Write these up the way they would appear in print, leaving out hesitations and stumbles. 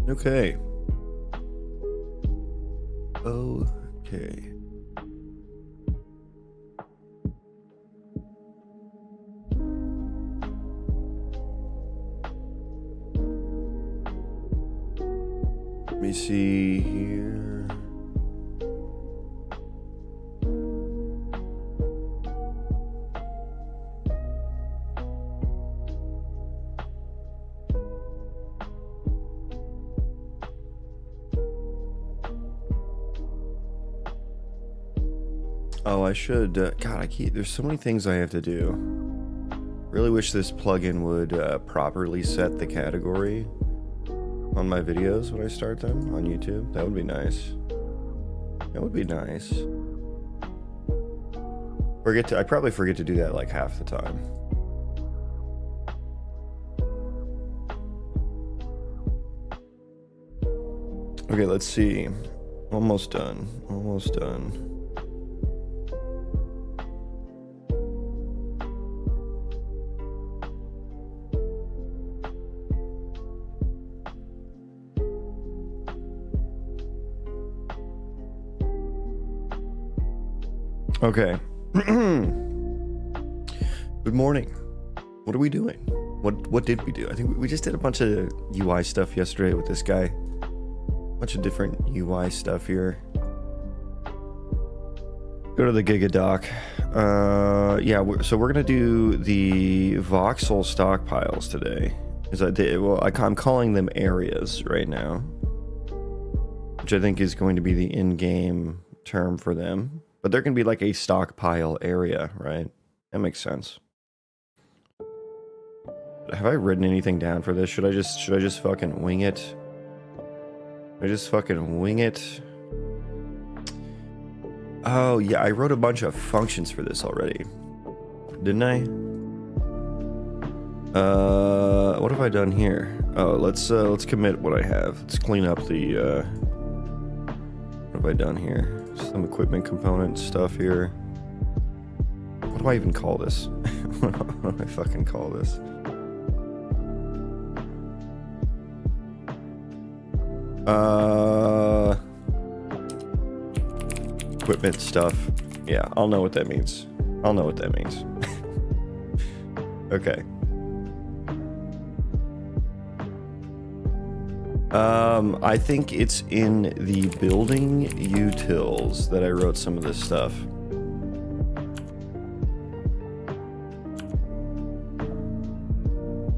Okay. Okay. Let me see here. Oh, I should, God, there's so many things I have to do. Really wish this plugin would properly set the category on my videos when I start them on YouTube. That would be nice. That would be nice. I probably forget to do that like half the time. Okay, let's see. Almost done. Almost done. Okay. Good morning. What are we doing? What did we do? I think we just did a bunch of UI stuff yesterday with this guy. Bunch of different UI stuff here. Go to the Gigadoc. Yeah, so we're gonna do the Voxel stockpiles today. I'm calling them areas right now, which I think is going to be the in-game term for them. But they're gonna be like a stockpile area, right? That makes sense. Have I written anything down for this? Should I just fucking wing it? Should I just fucking wing it? Oh yeah, I wrote a bunch of functions for this already, didn't I? What have I done here? Oh, let's commit what I have. Let's clean up the what have I done here? Some equipment component stuff here. What do I even call this? What do I fucking call this? Equipment stuff. Yeah, I'll know what that means. I'll know what that means. Okay. I think it's in the building utils that I wrote some of this stuff.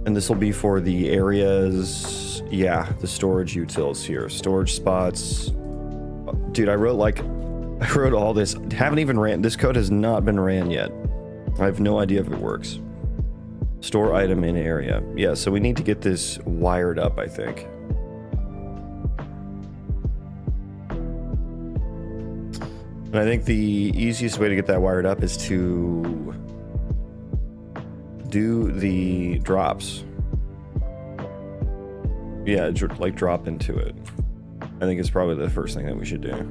And this will be for the areas, yeah, the storage utils here. Storage spots. Dude, I wrote all this. Haven't even ran. This code has not been ran yet. I have no idea if it works. Store item in area. Yeah, so we need to get this wired up, I think. And I think the easiest way to get that wired up is to do the drops. Yeah, like drop into it. I think it's probably the first thing that we should do.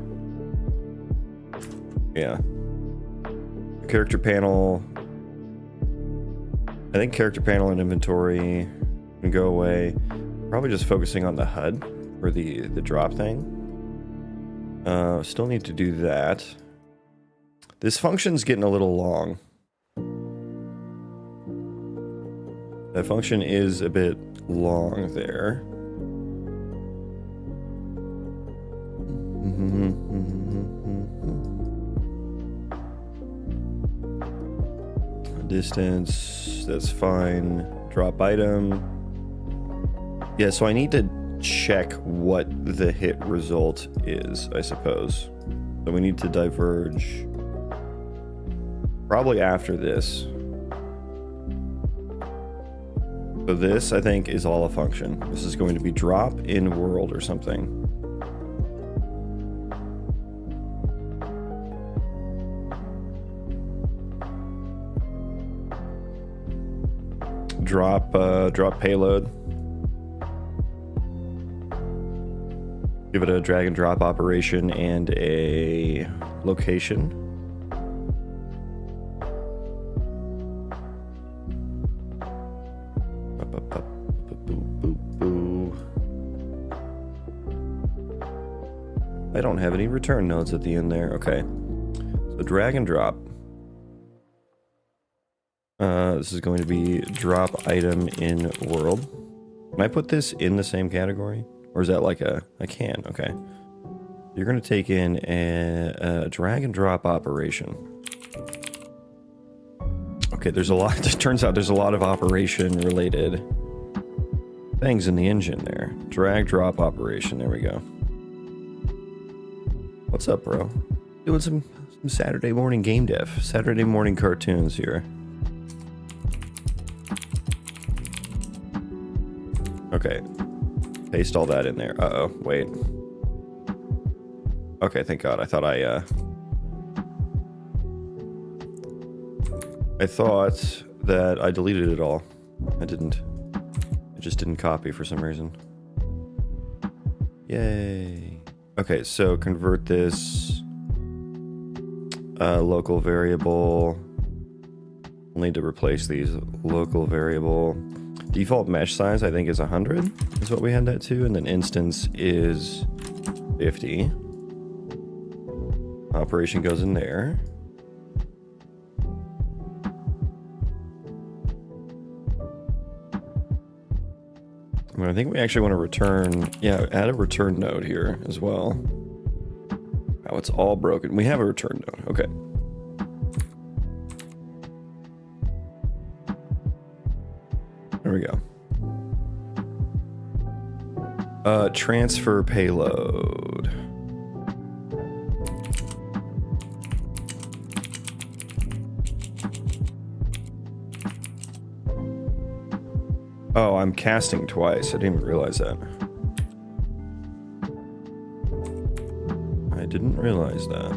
Yeah. Character panel. I think character panel and inventory can go away. Probably just focusing on the HUD for the drop thing. Still need to do that. This function's getting a little long. That function is a bit long there. Distance, that's fine. Drop item. Yeah, so I need to check what the hit result is, I suppose. So we need to diverge probably after this. So this, I think, is all a function. This is going to be drop in world or something. Drop payload. Give it a drag and drop operation and a location. I don't have any return nodes at the end there. Okay. So drag and drop. This is going to be drop item in world. Can I put this in the same category? Or is that like a... I can, okay. You're going to take in a drag and drop operation. Okay, there's a lot... It turns out there's a lot of operation related things in the engine there. Drag drop operation, there we go. What's up, bro? Doing some Saturday morning game dev. Saturday morning cartoons here. Okay. Paste all that in there. Uh-oh, wait. Okay, thank God. I thought that I deleted it all. I didn't. It just didn't copy for some reason. Yay. Okay, so convert this local variable. We'll need to replace these local variable. Default mesh size, I think, is 100, is what we had that to, and then instance is 50. Operation goes in there. I think we actually want to return, yeah, add a return node here as well. Oh, it's all broken. We have a return node, okay. There we go. Transfer payload. Oh, I'm casting twice. I didn't even realize that. I didn't realize that.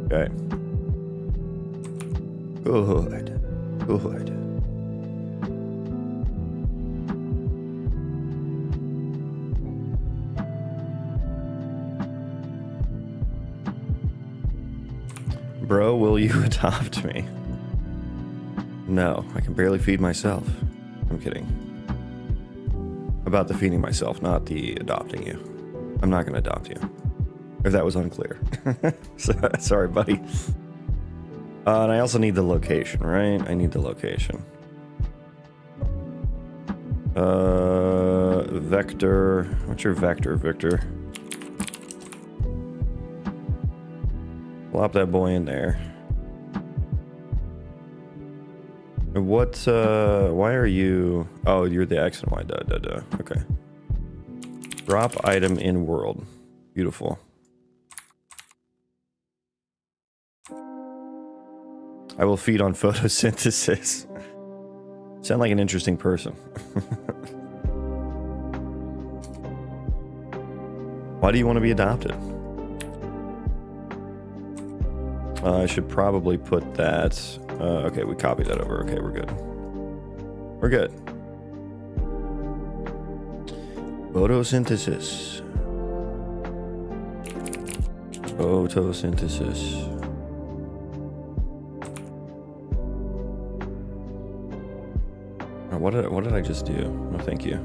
Okay. Good. Good. Bro, will you adopt me? No, I can barely feed myself. I'm kidding. About the feeding myself, not the adopting you. I'm not gonna adopt you. If that was unclear. Sorry, buddy. And I also need the location, right? I need the location. Vector. What's your vector, Victor? Plop that boy in there. What, why are you... Oh, you're the X and Y, duh. Okay. Drop item in world. Beautiful. I will feed on photosynthesis. Sound like an interesting person. Why do you want to be adopted? I should probably put that... okay, we copied that over. Okay, we're good. We're good. Photosynthesis. Photosynthesis. Oh, what did I just do? Oh, thank you.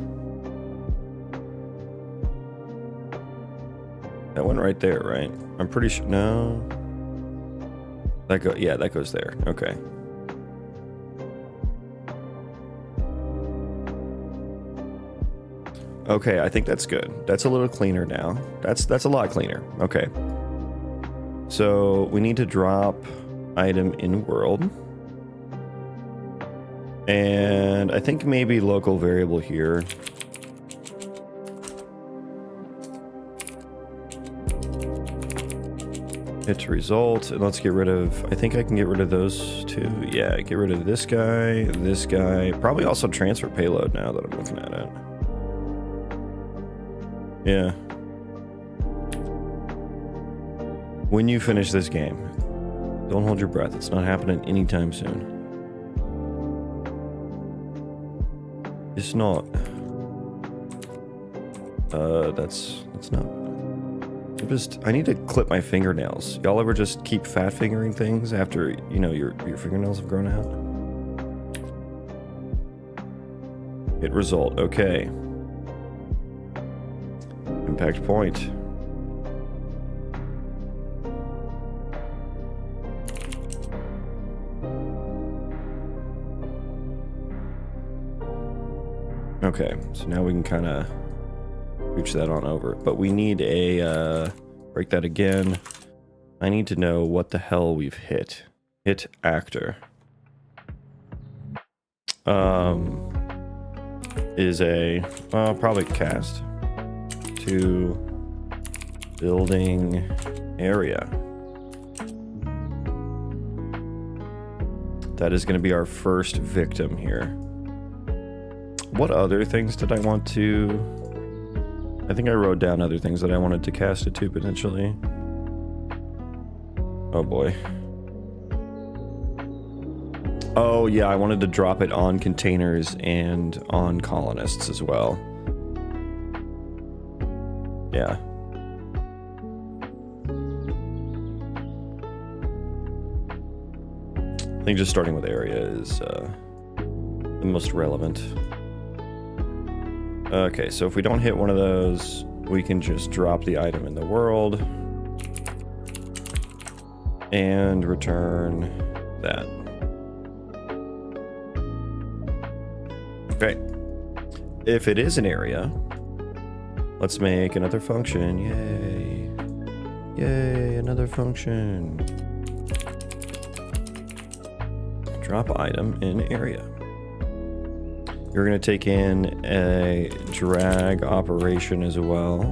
That went right there, right? I'm pretty sure... No... Yeah, that goes there. Okay. Okay, I think that's good. That's a little cleaner now. That's a lot cleaner. Okay. So we need to drop item in world. And I think maybe local variable here. Hit result, and let's get rid of, I think I can get rid of those two. Yeah, get rid of this guy, probably also transfer payload now that I'm looking at it. Yeah. When you finish this game, don't hold your breath. It's not happening anytime soon. It's not. That's not. I need to clip my fingernails. Y'all ever just keep fat fingering things after, you know, your fingernails have grown out? Hit result. Okay. Impact point. Okay, so now we can kind of reach that on over. But we need a, break that again. I need to know what the hell we've hit. Hit actor. Is a, probably cast to building area. That is going to be our first victim here. What other things did I want to... I think I wrote down other things that I wanted to cast it to, potentially. Oh boy. Oh yeah, I wanted to drop it on containers and on colonists as well. Yeah. I think just starting with area is the most relevant. Okay, so if we don't hit one of those, we can just drop the item in the world and return that. Okay. If it is an area, let's make another function. Yay. Yay, another function. Drop item in area. You're going to take in a drag operation as well.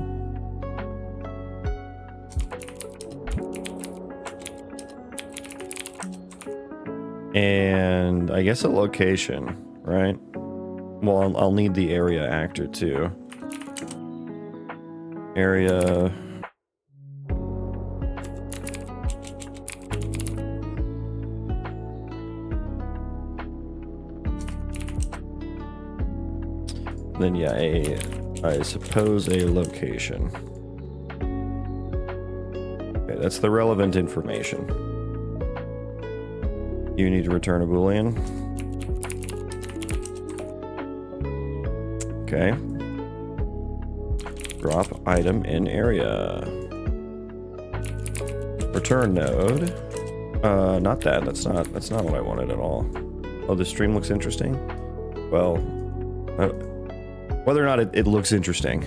And I guess a location, right? Well, I'll need the area actor too. Area... Then yeah, I suppose a location. Okay, that's the relevant information. You need to return a Boolean. Okay. Drop item in area. Return node. Not that. That's not what I wanted at all. Oh, the stream looks interesting. Well, whether or not it looks interesting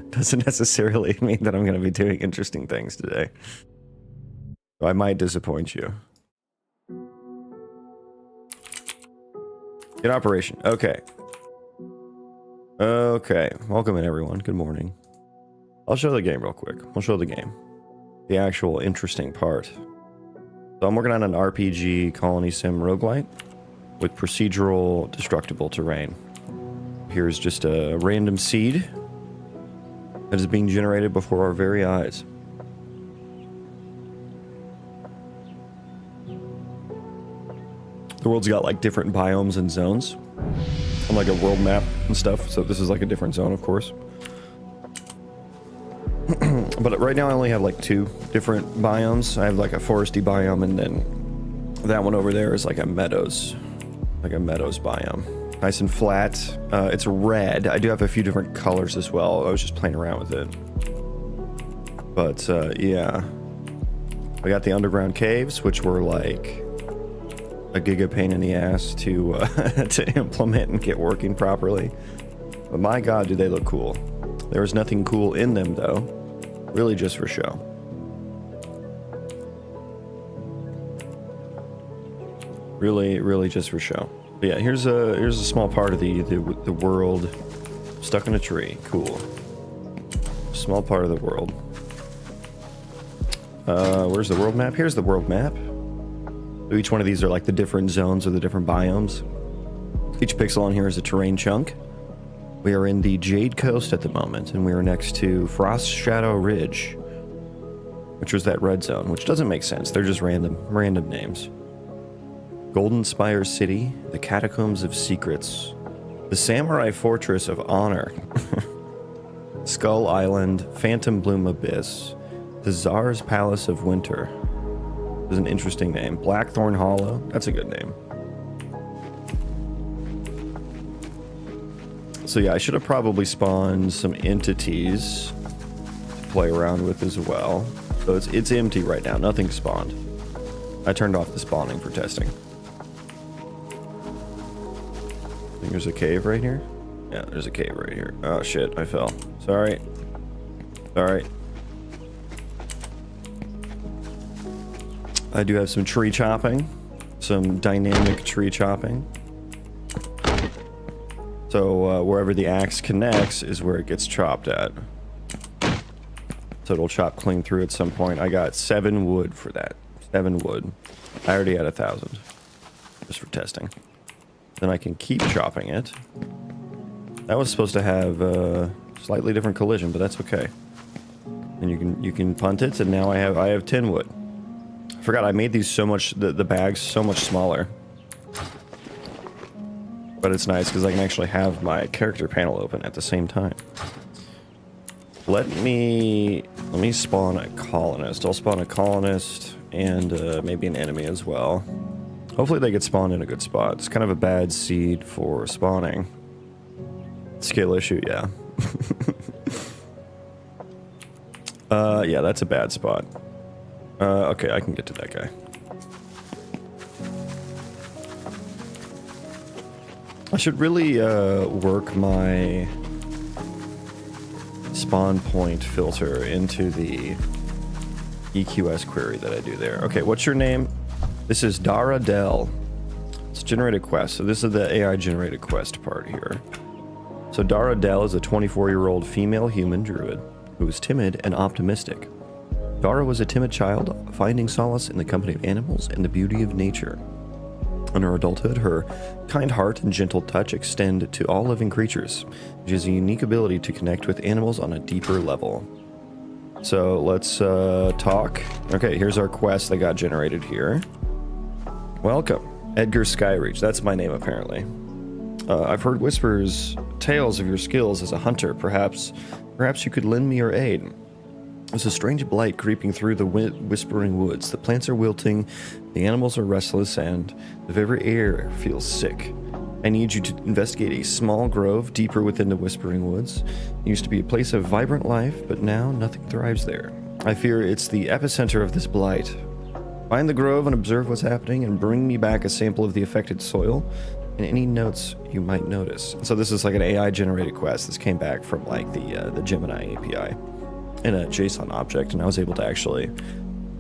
doesn't necessarily mean that I'm going to be doing interesting things today. So I might disappoint you. Good operation. Okay. Okay. Welcome in, everyone. Good morning. I'll show the game real quick. We'll show the game. The actual interesting part. So I'm working on an RPG Colony Sim Roguelite with procedural destructible terrain. Here's just a random seed that is being generated before our very eyes. The world's got like different biomes and zones on like a world map and stuff. So this is like a different zone, of course. But right now I only have like 2 different biomes. I have like a foresty biome, and then that one over there is like a meadows biome. Nice and flat. It's red. I do have a few different colors as well. I was just playing around with it. But yeah. We got the underground caves, which were like a giga pain in the ass to to implement and get working properly. But my god, do they look cool. There was nothing cool in them though. Really just for show. Really just for show. But yeah, here's a small part of the world stuck in a tree. Cool. Small part of the world. Where's the world map? Here's the world map. So each one of these are like the different zones or the different biomes. Each pixel on here is a terrain chunk. We are in the Jade Coast at the moment, and we are next to Frost Shadow Ridge, which was that red zone, which doesn't make sense. They're just random names. Golden Spire City, the Catacombs of Secrets, the Samurai Fortress of Honor, Skull Island, Phantom Bloom Abyss, the Czar's Palace of Winter. Is an interesting name. Blackthorn Hollow, that's a good name. So yeah, I should have probably spawned some entities to play around with as well. So it's empty right now, nothing spawned. I turned off the spawning for testing. I think there's a cave right here. Yeah, there's a cave right here. Oh shit, I fell. Sorry. Sorry. I do have some tree chopping. Some dynamic tree chopping. So wherever the axe connects is where it gets chopped at. So it'll chop clean through at some point. I got 7 wood for that. 7 wood. I already had 1,000. Just for testing. Then I can keep chopping it. That was supposed to have a slightly different collision, but that's okay. And you can punt it, and now I have 10 wood. I forgot I made these so much, the bags so much smaller. But it's nice because I can actually have my character panel open at the same time. Let me spawn a colonist. I'll spawn a colonist and maybe an enemy as well. Hopefully they get spawned in a good spot. It's kind of a bad seed for spawning. Skill issue, yeah. Yeah, that's a bad spot. Okay, I can get to that guy. I should really work my spawn point filter into the EQS query that I do there. Okay, what's your name? This is Dara Dell. It's generated quest. So this is the AI generated quest part here. So Dara Dell is a 24-year-old female human druid who is timid and optimistic. Dara was a timid child, finding solace in the company of animals and the beauty of nature. In her adulthood, her kind heart and gentle touch extend to all living creatures. She has a unique ability to connect with animals on a deeper level. So let's talk. Okay, here's our quest that got generated here. Welcome, Edgar Skyreach. That's my name, apparently. I've heard tales of your skills as a hunter. Perhaps you could lend me your aid. There's a strange blight creeping through the whispering woods. The plants are wilting, the animals are restless, and the very air feels sick. I need you to investigate a small grove deeper within the whispering woods. It used to be a place of vibrant life, but now nothing thrives there. I fear it's the epicenter of this blight. Find the grove and observe what's happening, and bring me back a sample of the affected soil and any notes you might notice. So this is like an AI-generated quest. This came back from like the Gemini API in a JSON object, and I was able to actually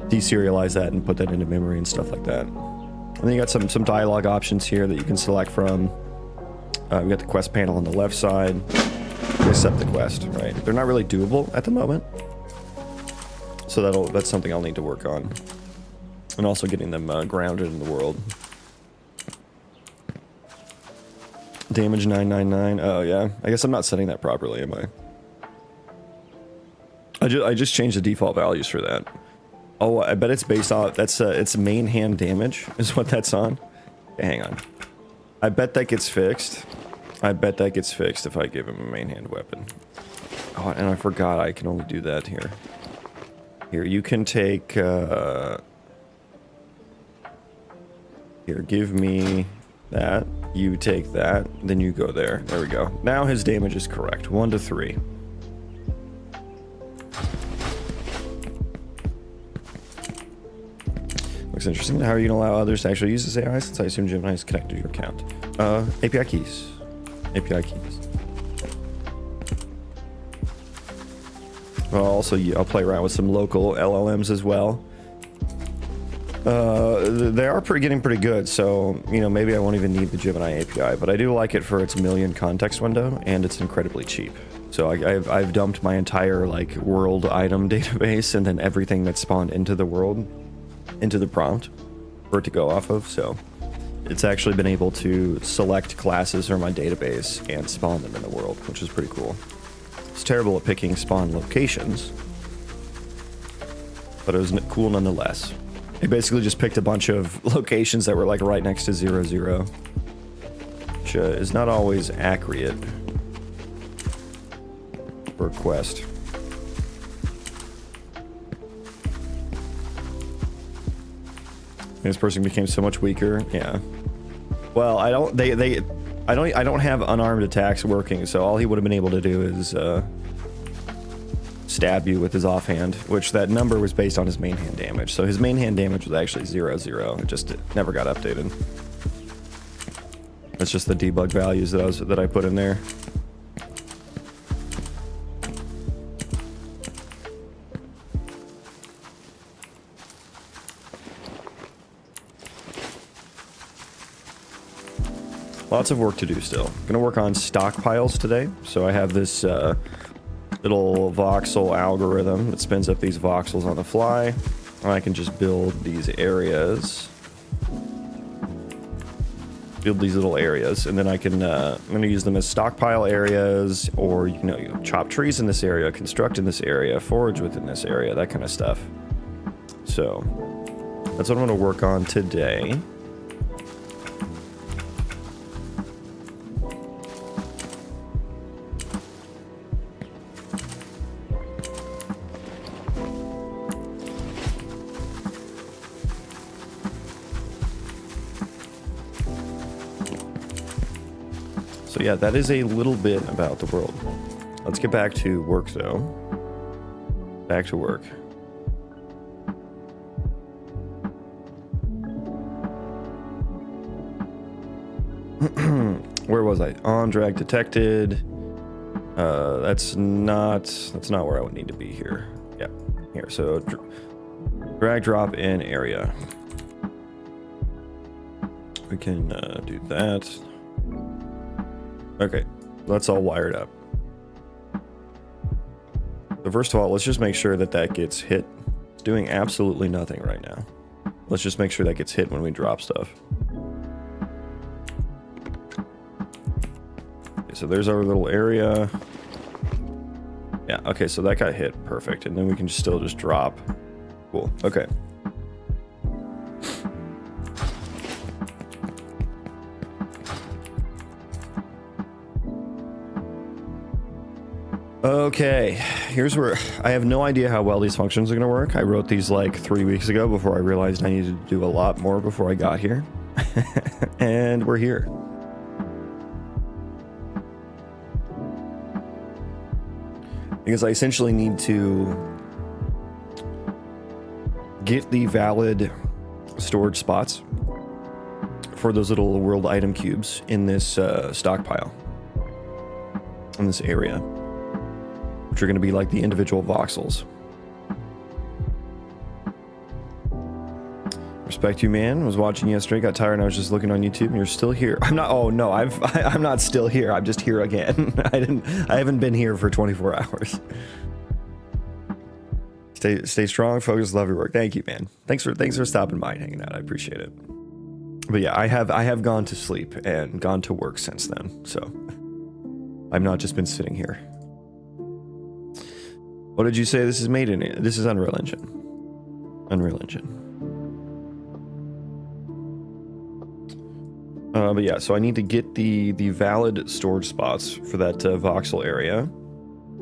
deserialize that and put that into memory and stuff like that. And then you got some dialogue options here that you can select from. We got the quest panel on the left side. Accept the quest, right? They're not really doable at the moment, so that's something I'll need to work on. And also getting them grounded in the world. Damage 999. Oh yeah, I guess I'm not setting that properly, am I? I just changed the default values for that. Oh, I bet it's based off, it's main hand damage is what that's on. Okay, hang on. I bet that gets fixed. I bet that gets fixed if I give him a main hand weapon. Oh, and I forgot I can only do that here. Here, you can take, here, give me that. You take that, then you go there. There we go. Now his damage is correct. 1 to 3. Looks interesting. How are you going to allow others to actually use this AI, since I assume Gemini is connected to your account? API keys. API keys. Well, also, I'll play around with some local LLMs as well. They are getting pretty good, so, you know, maybe I won't even need the Gemini API, but I do like it for its million context window, and it's incredibly cheap. So I've dumped my entire, like, world item database, and then everything that's spawned into the world, into the prompt for it to go off of, so it's actually been able to select classes from my database and spawn them in the world, which is pretty cool. It's terrible at picking spawn locations, but it was cool nonetheless. It basically just picked a bunch of locations that were like right next to 0, which is not always accurate for a quest. This person became so much weaker. Yeah. Well, I don't. I don't have unarmed attacks working, so all he would have been able to do is stab you with his offhand, which that number was based on his main hand damage. So his main hand damage was actually 0-0. It never got updated. That's just the debug values that I put in there. Lots of work to do still. I'm gonna work on stockpiles today. So I have this little voxel algorithm that spins up these voxels on the fly. And I can just build these areas. Build these little areas, and then I can, I'm gonna use them as stockpile areas, or, you know, chop trees in this area, construct in this area, forage within this area, that kind of stuff. So that's what I'm gonna work on today. So yeah, that is a little bit about the world. Let's get back to work though. Back to work. Where was I? On drag detected. That's not where I would need to be here. Yeah, here. So drag drop in area. We can do that. Okay, that's all wired up. So first of all, let's just make sure that gets hit. It's doing absolutely nothing right now. Let's just make sure that gets hit when we drop stuff. Okay, so there's our little area. Yeah, okay, so that got hit. Perfect. And then we can still just drop. Cool. Okay. Okay, here's where I have no idea how well these functions are going to work. I wrote these like 3 weeks ago before I realized I needed to do a lot more before I got here. And we're here. Because I essentially need to get the valid storage spots for those little world item cubes in this stockpile, in this area, which are going to be like the individual voxels. Respect you, man. Was watching yesterday, got tired, and I was just looking on YouTube, and you're still here. I'm not. Oh no, I'm not still here. I'm just here again. I haven't been here for 24 hours. Stay strong, focus, love your work. Thank you, man. Thanks for stopping by and hanging out. I appreciate it. But yeah, I have gone to sleep and gone to work since then, so I've not just been sitting here. What did you say this is made in? This is Unreal Engine. Unreal Engine. But yeah, so I need to get the valid storage spots for that voxel area,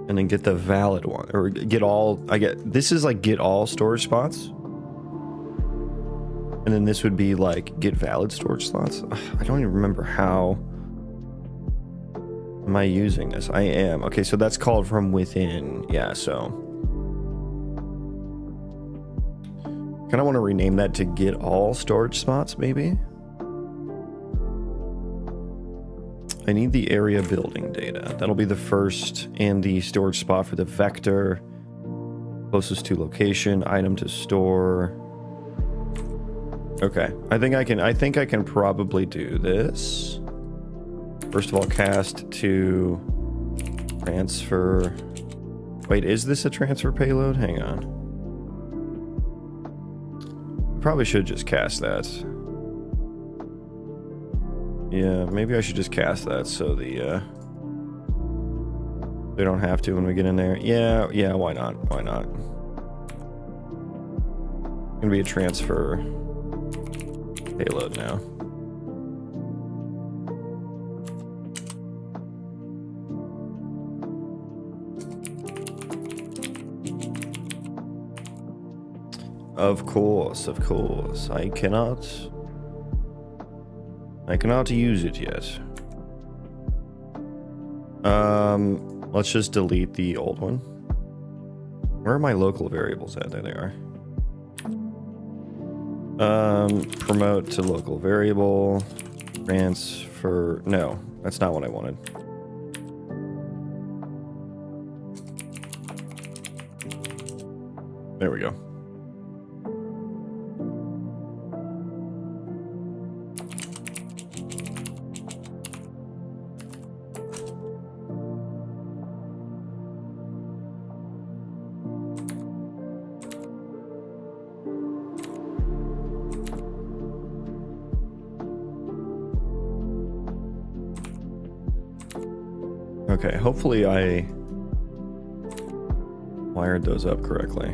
and then get the valid one, or get all. This is like get all storage spots, and then this would be like get valid storage slots. I don't even remember how. Am I using this? I am. Okay, so that's called from within. Yeah, so kind of want to rename that to get all storage spots, maybe. I need the area building data. That'll be the first, and the storage spot for the vector, closest to location, item to store. Okay, I think I can probably do this. First of all, cast to transfer. Wait, is this a transfer payload? Hang on. Probably should just cast that. Yeah, maybe I should just cast that so they don't have to when we get in there. Yeah, why not? Why not? Gonna be a transfer payload now. Of course. I cannot use it yet. Let's just delete the old one. Where are my local variables at? There they are. Promote to local variable. Transfer. No, that's not what I wanted. There we go. Okay, hopefully I wired those up correctly.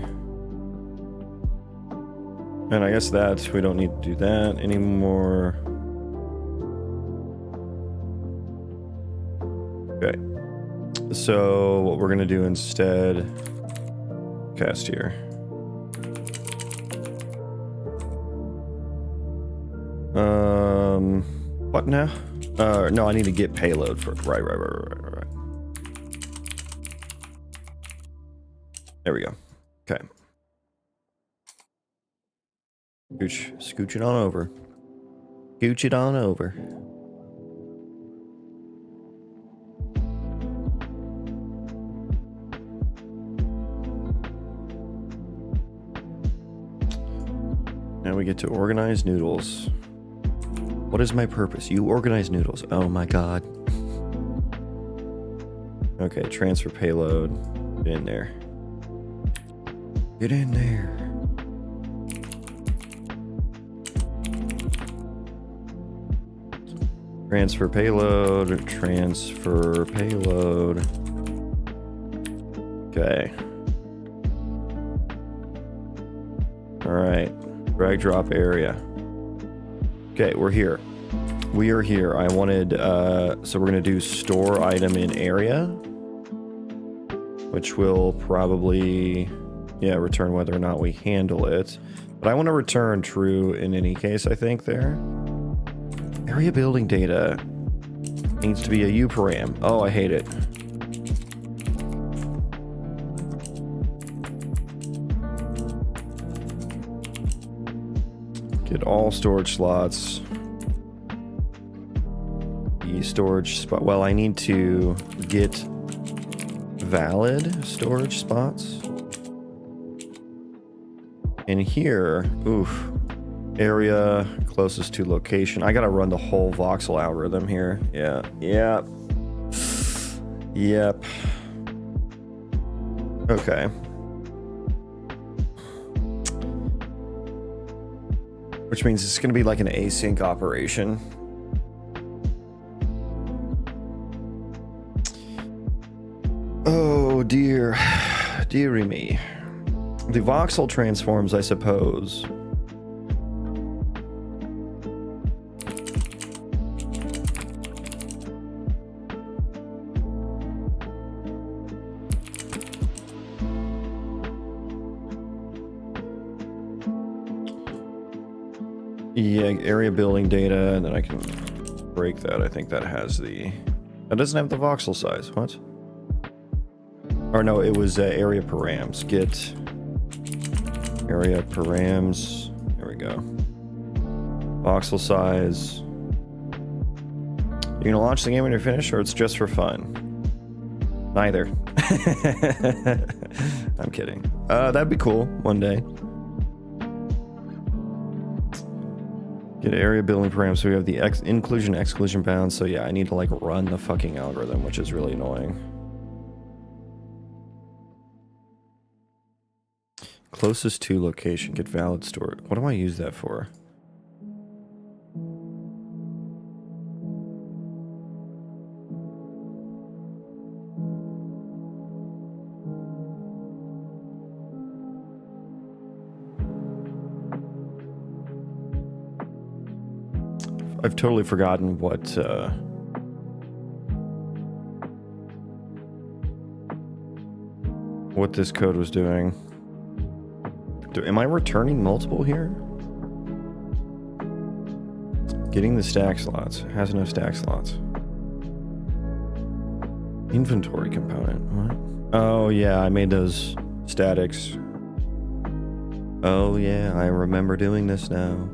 And I guess that we don't need to do that anymore. Okay. So what we're gonna do instead, cast here. What now? No, I need to get payload for right. There we go. Okay. Scooch it on over. Scooch it on over. Now we get to organize noodles. What is my purpose? You organize noodles. Oh my god. Okay, transfer payload. Get in there. Get in there. Transfer payload. Transfer payload. Okay. Alright. Drag drop area. Okay, we're here. We are here. I wanted, so we're going to do store item in area, which will probably, yeah, return whether or not we handle it. But I want to return true in any case, I think, there. Area building data needs to be a U param. Oh, I hate it. Get all storage slots. The storage spot. Well, I need to get valid storage spots. In here, oof. Area closest to location. I gotta run the whole voxel algorithm here. Yeah. Yep. Yep. Okay. Which means it's gonna be like an async operation. Oh dear. Dearie me. The voxel transforms, I suppose. Yeah, area building data, and then I can break that. I think that has the... That doesn't have the voxel size. What? Or no, it was area params. Get area params. There we go. Voxel size. You gonna launch the game when you're finished, or it's just for fun? Neither. I'm kidding. That'd be cool one day. Get area building params, so we have the inclusion exclusion bounds. So yeah, I need to like run the fucking algorithm, which is really annoying. Closest to location, get valid store. What do I use that for? I've totally forgotten what this code was doing. Am I returning multiple here? Getting the stack slots. It has no stack slots. Inventory component. What? Oh yeah, I made those statics. Oh yeah, I remember doing this now.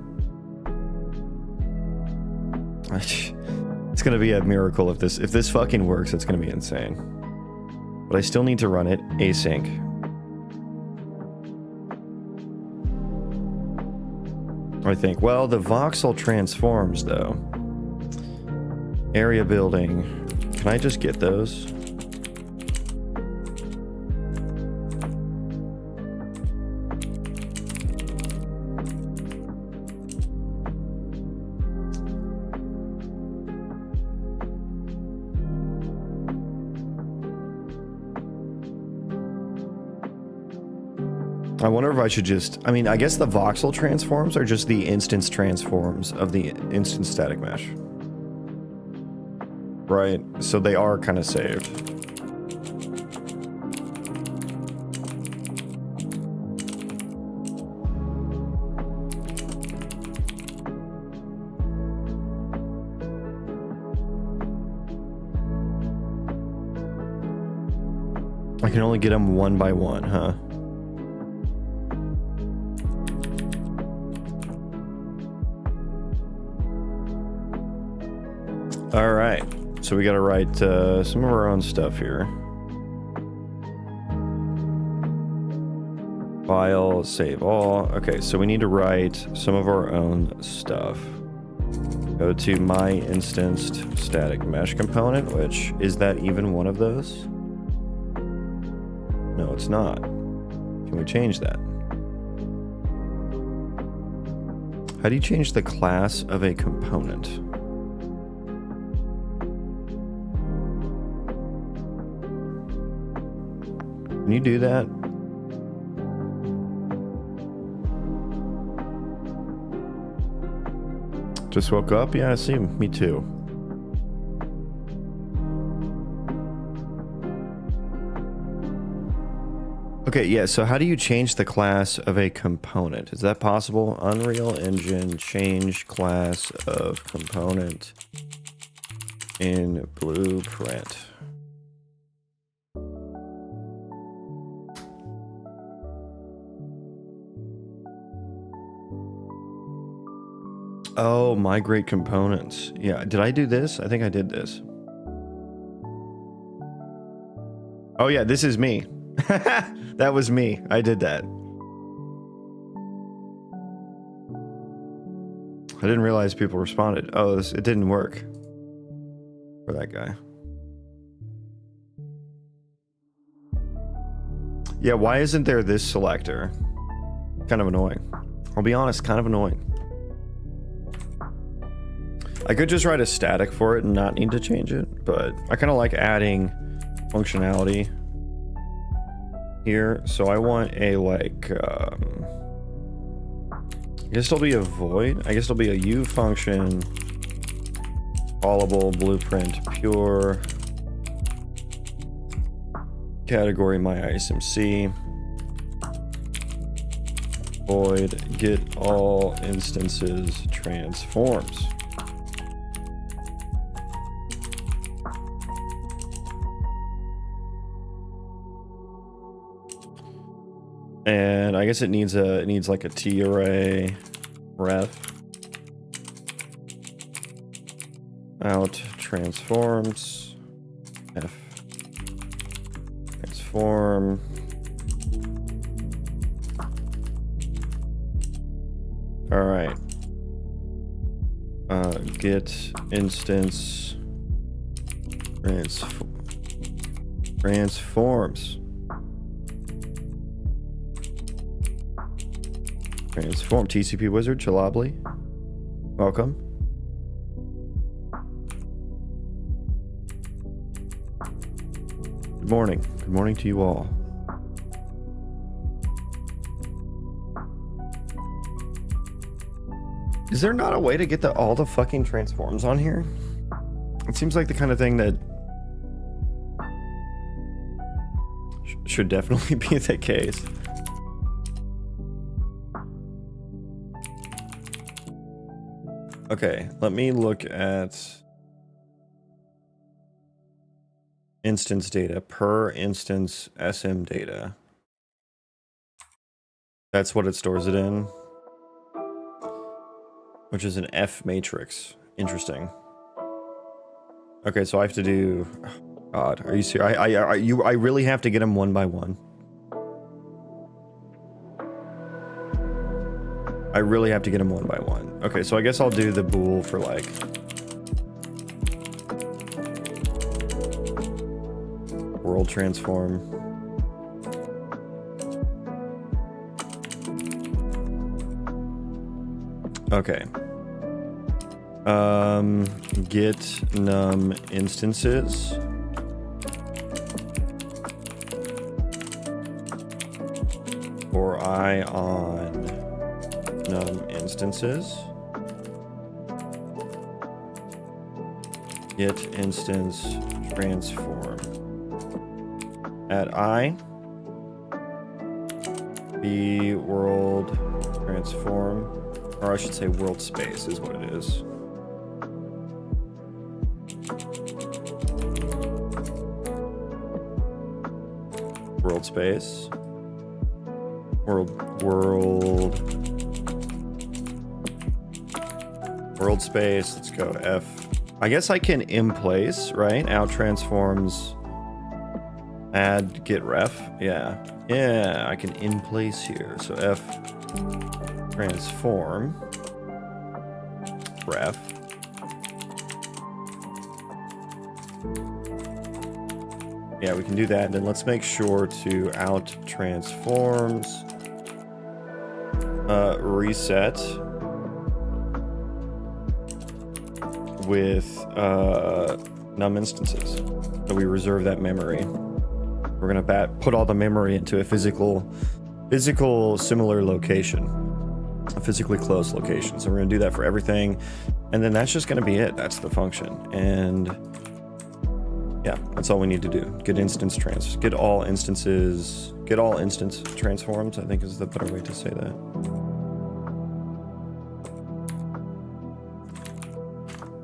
It's gonna be a miracle if this fucking works. It's gonna be insane. But I still need to run it async. I think. Well, the voxel transforms though. Area building. Can I just get those? I wonder if I should just, I mean, I guess the voxel transforms are just the instance transforms of the instance static mesh. Right, so they are kind of saved. I can only get them one by one, huh? All right, so we got to write some of our own stuff here. File, save all. Okay, so we need to write some of our own stuff. Go to my instanced static mesh component, which is that even one of those? No, it's not. Can we change that? How do you change the class of a component? Can you do that? Just woke up? Yeah, I see. Me too. Okay, yeah, so how do you change the class of a component? Is that possible? Unreal Engine change class of component in Blueprint. Oh, migrate components. Yeah, did I do this? I think I did this. Oh yeah, this is me. That was me. I did that. I didn't realize people responded. Oh, it didn't work for that guy. Yeah, why isn't there this selector? Kind of annoying. I'll be honest, kind of annoying. I could just write a static for it and not need to change it, but I kind of like adding functionality here. So I want a, like, I guess it'll be a void. I guess it'll be a U function, callable, blueprint, pure, category my ISMC, void, get all instances transforms. And I guess it needs like a T array ref out transforms f transform all right get instance transforms. Transform TCP wizard Chalabli. Welcome. Good morning. Good morning to you all. Is there not a way to get all the fucking transforms on here? It seems like the kind of thing that should definitely be the case. Okay, let me look at... instance data per instance SM data. That's what it stores it in, which is an F matrix. Interesting. Okay, so I have to do. Oh God, are you serious? I really have to get them one by one. I really have to get them one by one. Okay, so I guess I'll do the bool for like. World transform. Okay. Get num instances. For I on num instances. Get instance transform. At I, be world transform, or I should say world space is what it is. World space. World space, let's go F. I guess I can in place, right? Out transforms. Add get ref. Yeah, I can in place here. So F transform ref. Yeah, we can do that. And then let's make sure to out transforms reset with num instances. So we reserve that memory. We're gonna put all the memory into a physical similar location, a physically close location. So we're gonna do that for everything, and then that's just gonna be it. That's the function, and yeah, that's all we need to do. Get instance get all instance transforms, I think is the better way to say that.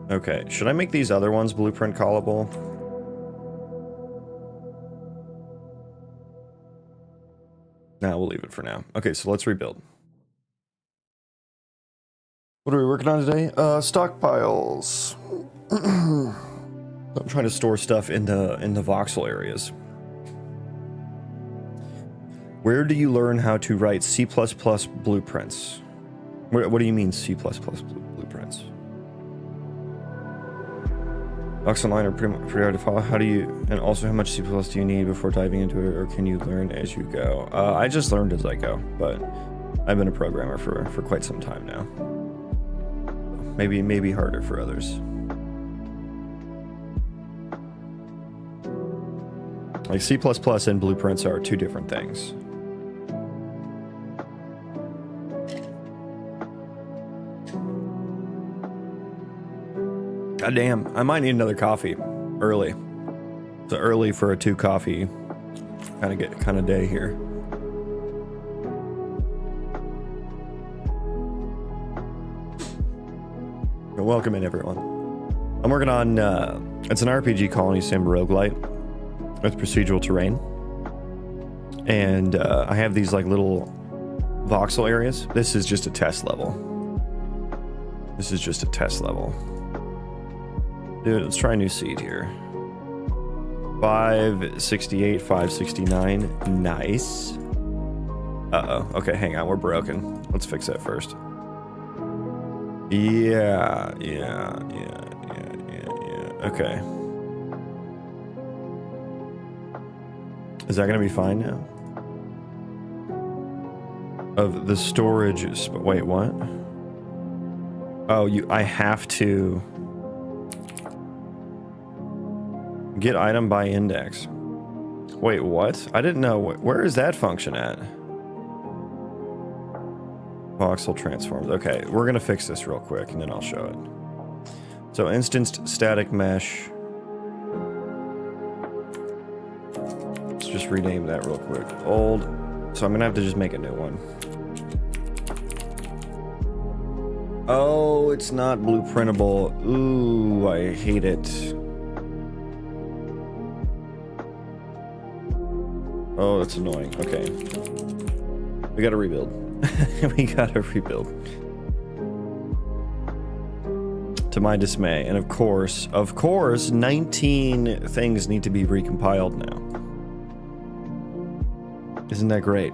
Okay, should I make these other ones blueprint callable? Nah, we'll leave it for now. Okay, so let's rebuild. What are we working on today? Stockpiles. I'm trying to store stuff in the voxel areas. Where do you learn how to write C++ blueprints? What do you mean C++ blueprints? Voxel line are pretty hard to follow. How do you, and also how much C++ do you need before diving into it, or can you learn as you go? I just learned as I go, but I've been a programmer for quite some time now. Maybe harder for others. Like C++ and blueprints are two different things. God damn, I might need another coffee early. So early for a 2 coffee kind of day here. But welcome in, everyone. I'm working on it's an RPG Colony Sim Roguelite with procedural terrain, and I have these like little voxel areas. This is just a test level. Dude, let's try a new seed here. 568, 569. Nice. Uh-oh. Okay, hang on. We're broken. Let's fix that first. Yeah. Okay. Is that going to be fine now? Of the storage... Wait, what? Oh, I have to... Get item by index. Wait, what? I didn't know. Where is that function at? Voxel transforms. Okay, we're gonna fix this real quick and then I'll show it. So instanced static mesh. Let's just rename that real quick. Old. So I'm gonna have to just make a new one. Oh, it's not blueprintable. Ooh, I hate it. Oh, that's annoying. Okay. We gotta rebuild. We gotta rebuild. To my dismay. And of course, 19 things need to be recompiled now. Isn't that great?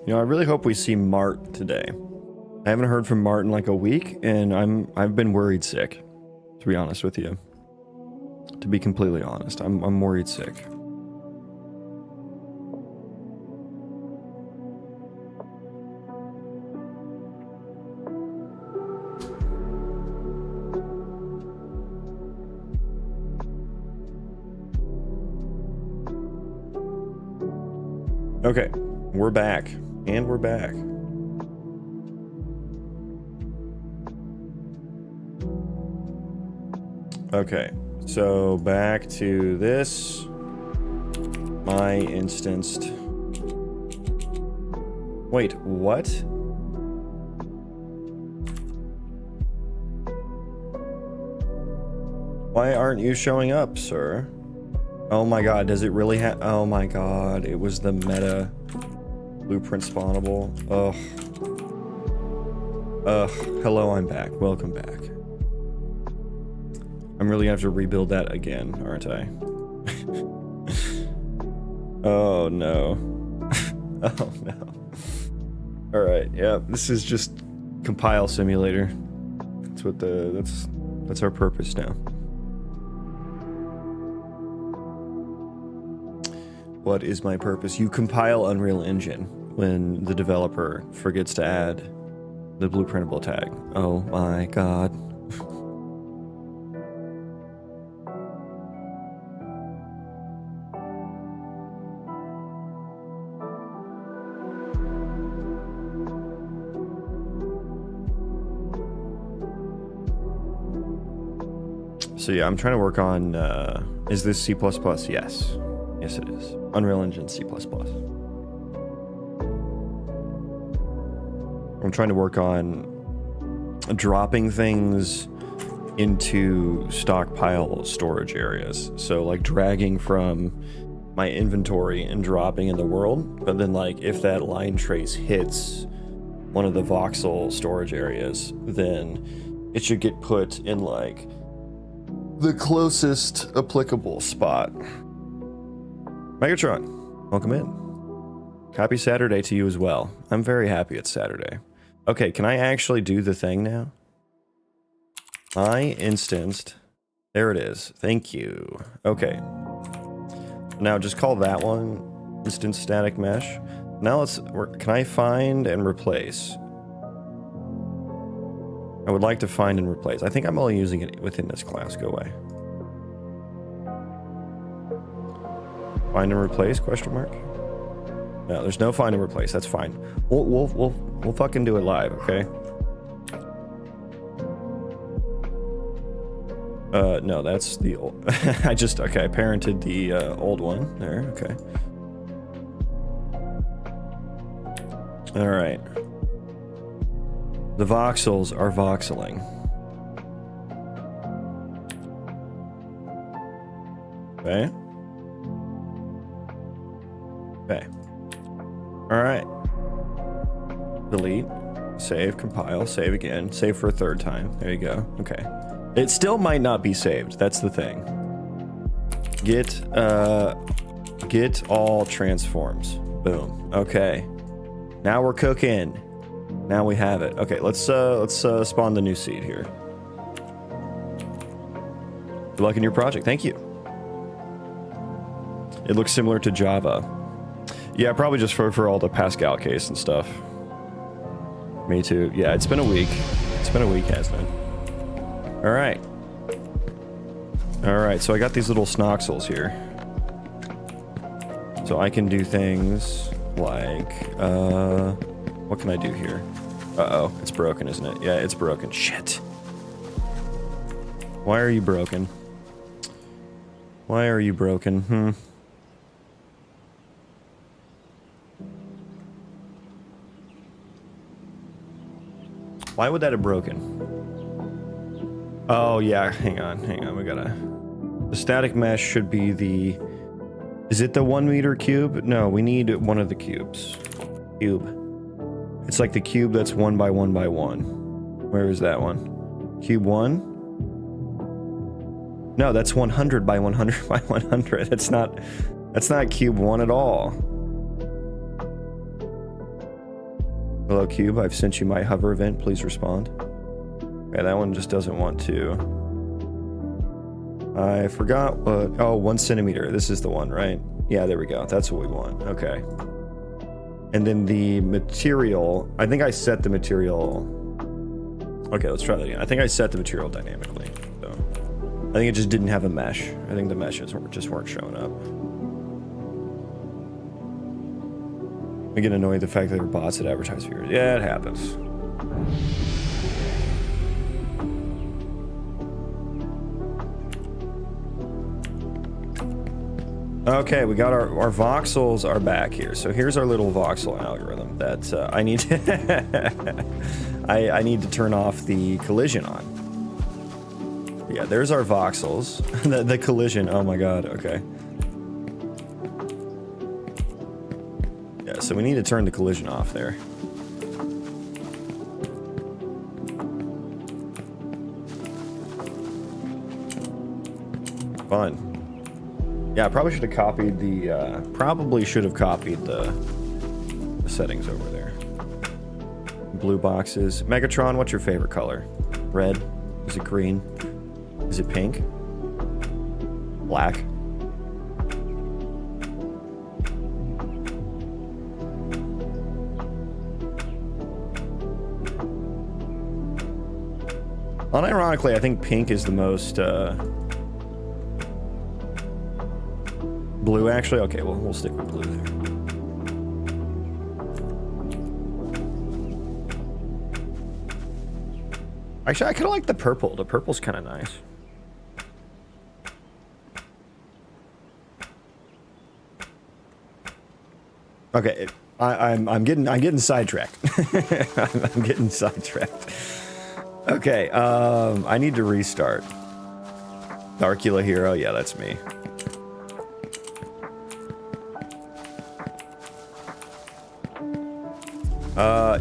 You know, I really hope we see Mart today. I haven't heard from Mart in like a week, and I've been worried sick, to be honest with you. To be completely honest, I'm worried sick. Okay, we're back. And we're back. Okay, so back to this. My instanced. Wait, what? Why aren't you showing up, sir? Oh my god, does it really have? Oh my god, it was the meta blueprint spawnable. Ugh. Ugh. Hello, I'm back. Welcome back. I'm really gonna have to rebuild that again, aren't I? Oh no. Oh no. Alright, yeah, this is just compile simulator. That's what that's our purpose now. What is my purpose? You compile Unreal Engine when the developer forgets to add the blueprintable tag. Oh my god. So yeah, I'm trying to work on, is this C++? Yes. Yes, it is. Unreal Engine C++. I'm trying to work on dropping things into stockpile storage areas. So like dragging from my inventory and dropping in the world. But then like if that line trace hits one of the voxel storage areas, then it should get put in like the closest applicable spot. Megatron, welcome in. Happy Saturday to you as well. I'm very happy it's Saturday. Okay, can I actually do the thing now? I instanced. There it is. Thank you. Okay. Now just call that one instance static mesh. Now let's, can I find and replace? I would like to find and replace. I think I'm only using it within this class. Go away. Find and replace? Question mark. No, there's no find and replace. That's fine. We'll fucking do it live, okay? No, that's the old. I parented the old one there. Okay. All right. The voxels are voxeling. Okay. Okay. All right. Delete, save, compile, save again, save for a third time. There you go. Okay. It still might not be saved. That's the thing. Get all transforms. Boom. Okay. Now we're cooking. Now we have it. Okay, let's spawn the new seed here. Good luck in your project. Thank you. It looks similar to Java. Yeah, probably just for all the Pascal case and stuff. Me too. Yeah, it's been a week. It's been a week, hasn't it? All right. All right, so I got these little snoxels here. So So I can do things like, what can I do here? Uh-oh, it's broken, isn't it? Yeah, it's broken. Shit. Why are you broken? Why are you broken? Why would that have broken? Oh, yeah, hang on, we gotta... The static mesh should be the... Is it the 1 meter cube? No, we need one of the cubes. Cube. It's like the cube that's 1 by 1 by 1. Where is that one? Cube 1? No, that's 100 by 100 by 100. That's not cube 1 at all. Hello, cube. I've sent you my hover event. Please respond. Okay, that one just doesn't want to. I forgot what... Oh, 1 centimeter. This is the one, right? Yeah, there we go. That's what we want. Okay. And then the material... I think I set the material... Okay, let's try that again. I think I set the material dynamically. So I think it just didn't have a mesh. I think the meshes just weren't showing up. I get annoyed the fact that there are bots that advertise viewers. Yeah, it happens. Okay, we got our voxels are back here. So here's our little voxel algorithm that I need to I need to turn off the collision on. Yeah, there's our voxels. the collision. Oh my god. Okay. Yeah, so we need to turn the collision off there. Fun. Yeah, I probably should have copied the, the settings over there. Blue boxes. Megatron, what's your favorite color? Red? Is it green? Is it pink? Black? Unironically, I think pink is the most, blue, actually? Okay, well, we'll stick with blue there. Actually, I kind of like the purple. The purple's kind of nice. Okay, I'm getting sidetracked. I'm getting sidetracked. Okay, I need to restart. Darkula Hero, yeah, that's me.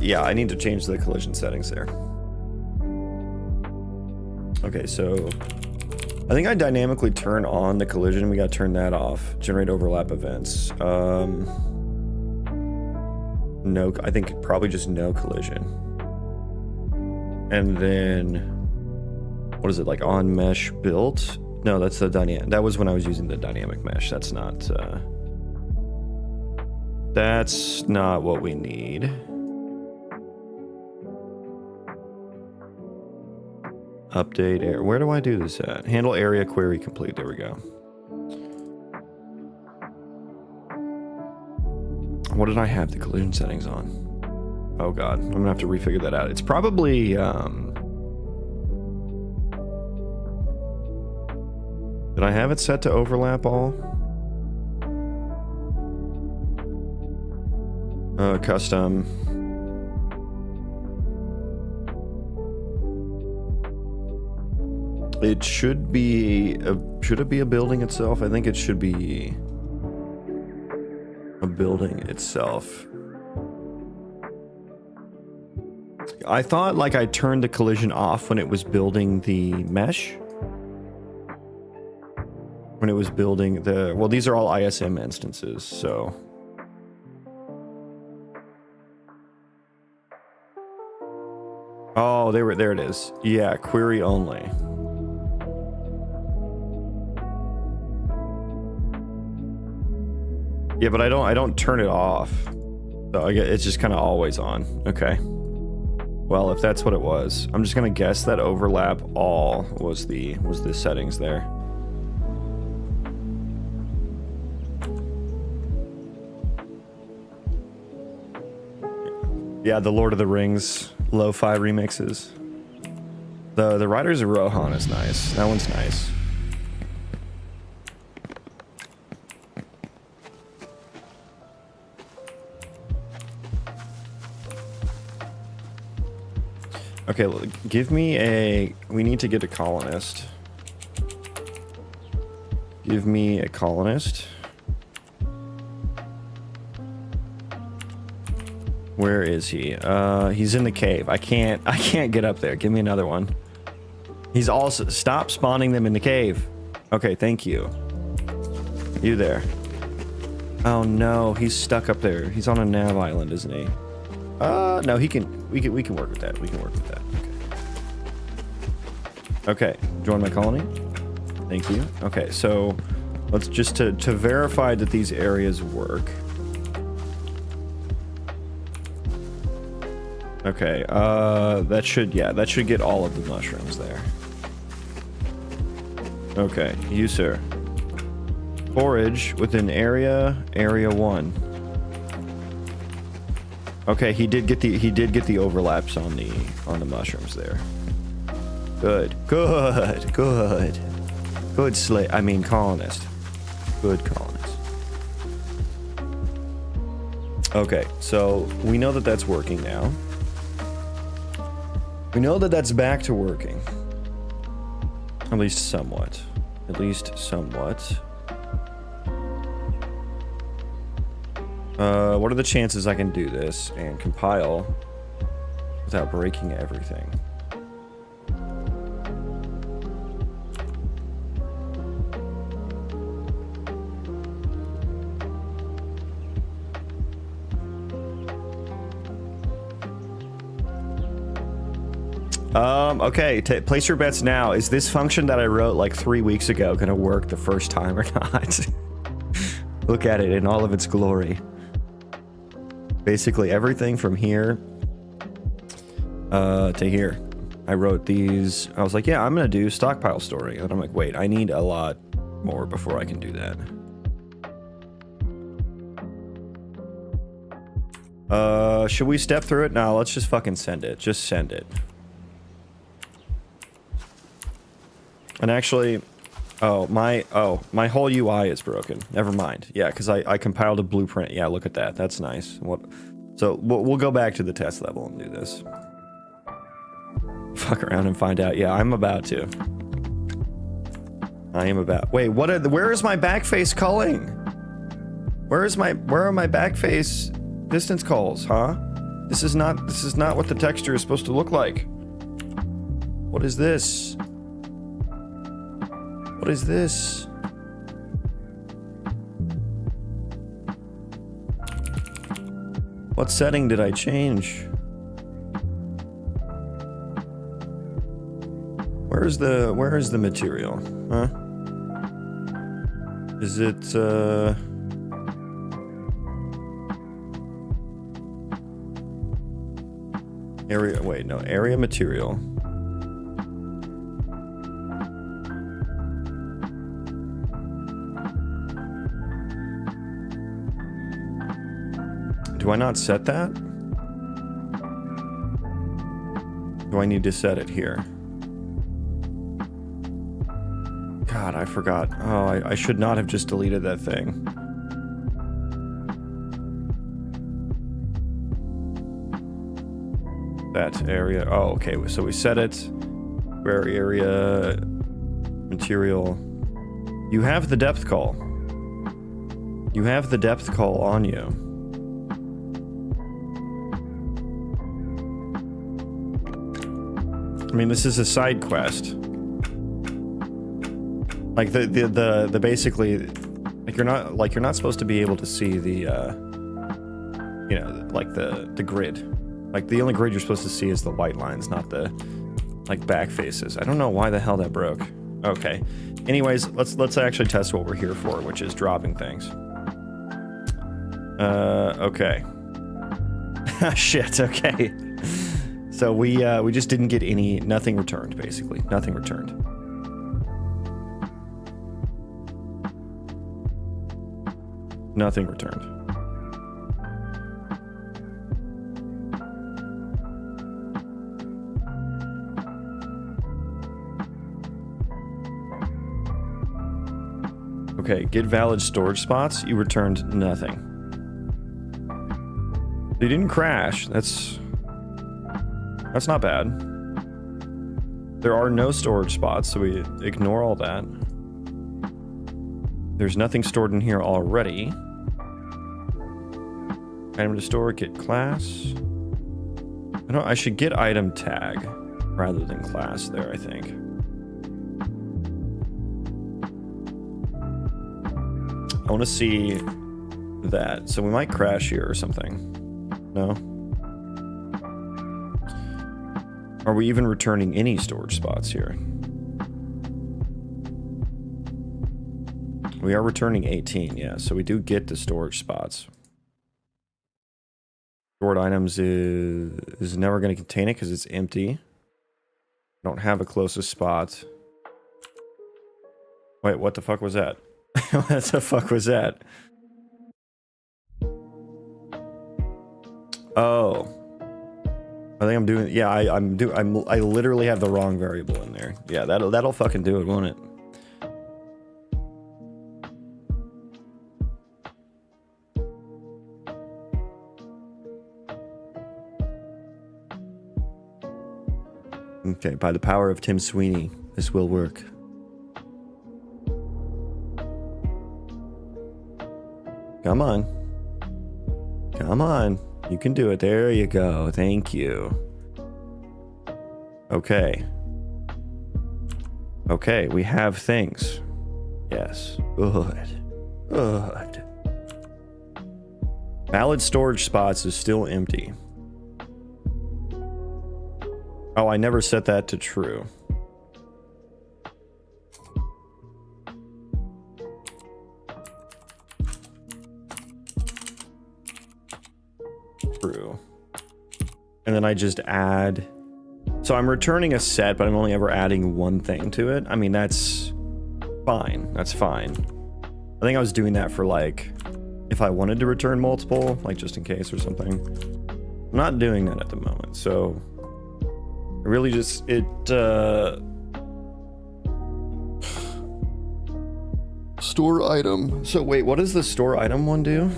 Yeah, I need to change the collision settings there. Okay, so I think I dynamically turn on the collision. We gotta turn that off. Generate overlap events. No, I think probably just no collision. And then, what is it, like on mesh built? No, that's the dynamic. That was when I was using the dynamic mesh. That's not what we need. Update air. Where do I do this at? Handle area query complete. There we go. What did I have the collision settings on? Oh god, I'm gonna have to refigure that out. It's probably did I have it set to overlap all? Custom. It should be should it be a building itself? I think it should be a building itself. I thought like I turned the collision off when it was building the mesh. When it was building the, well, these are all ISM instances, so. Oh, there it is. Yeah, query only. Yeah, but I don't turn it off. So it's just kind of always on. Okay. Well, if that's what it was, I'm just gonna guess that overlap all was the settings there. Yeah, the Lord of the Rings lo-fi remixes. The Riders of Rohan is nice. That one's nice. Okay, give me a... We need to get a colonist. Give me a colonist. Where is he? He's in the cave. I can't get up there. Give me another one. He's also... Stop spawning them in the cave. Okay, thank you. You there. Oh no, he's stuck up there. He's on a nav island, isn't he? No, we can work with that. We can work with that. Okay. Okay, join my colony. Thank you. Okay, so let's just to verify that these areas work. Okay, that should get all of the mushrooms there. Okay, you sir. Forage within area 1. Okay, he did get the overlaps on the mushrooms there. Good. Good slate. I mean colonist. Good colonist. Okay, so we know that that's working now. We know that that's back to working. At least somewhat. At least somewhat. What are the chances I can do this and compile without breaking everything? Okay, place your bets now. Is this function that I wrote like 3 weeks ago gonna work the first time or not? Look at it in all of its glory. Basically everything from here to here. I wrote these. I was like, yeah, I'm gonna do stockpile story. And I'm like, wait, I need a lot more before I can do that. Should we step through it? No, let's just fucking send it. Just send it. And actually, my whole UI is broken. Never mind. Yeah, because I compiled a blueprint. Yeah, look at that. That's nice. So we'll go back to the test level and do this. Fuck around and find out. Yeah, I'm about to. I am about. Wait, where is my backface culling? Where are my backface distance calls, huh? This is not what the texture is supposed to look like. What is this? What is this? What setting did I change? Where is the material? Huh? Is it area, wait, no, area material. Do I not set that? Do I need to set it here? God, I forgot. Oh, I should not have just deleted that thing. That area. Oh, okay. So we set it. Where area material. You have the depth call. You have the depth call on you. I mean, this is a side quest. Like the basically, like you're not supposed to be able to see the, you know, like the grid. Like the only grid you're supposed to see is the white lines, not the like back faces. I don't know why the hell that broke. Okay. Anyways, let's actually test what we're here for, which is dropping things. Okay. Shit. Okay. So we just didn't get nothing returned, basically. Nothing returned. Nothing returned. Okay, get valid storage spots. You returned nothing. You didn't crash. That's not bad. There are no storage spots, so we ignore all that. There's nothing stored in here already. Item to store, get class. I should get item tag rather than class there, I think. I want to see that. So we might crash here or something. No? Are we even returning any storage spots here? We are returning 18, yeah. So we do get the storage spots. Stored items is never going to contain it because it's empty. Don't have a closest spot. Wait, what the fuck was that? What the fuck was that? Oh. I think I'm doing, yeah, I literally have the wrong variable in there. Yeah, that'll fucking do it, won't it? Okay, by the power of Tim Sweeney, this will work. Come on. Come on. You can do it. There you go. Thank you. Okay. Okay, we have things. Yes. Good. Good. Valid storage spots is still empty. Oh, I never set that to true. True. And then I just add... So I'm returning a set, but I'm only ever adding one thing to it. I mean, that's fine. That's fine. I think I was doing that for, like, if I wanted to return multiple, like, just in case or something. I'm not doing that at the moment, so... Really just, store item. So wait, what does the store item one do?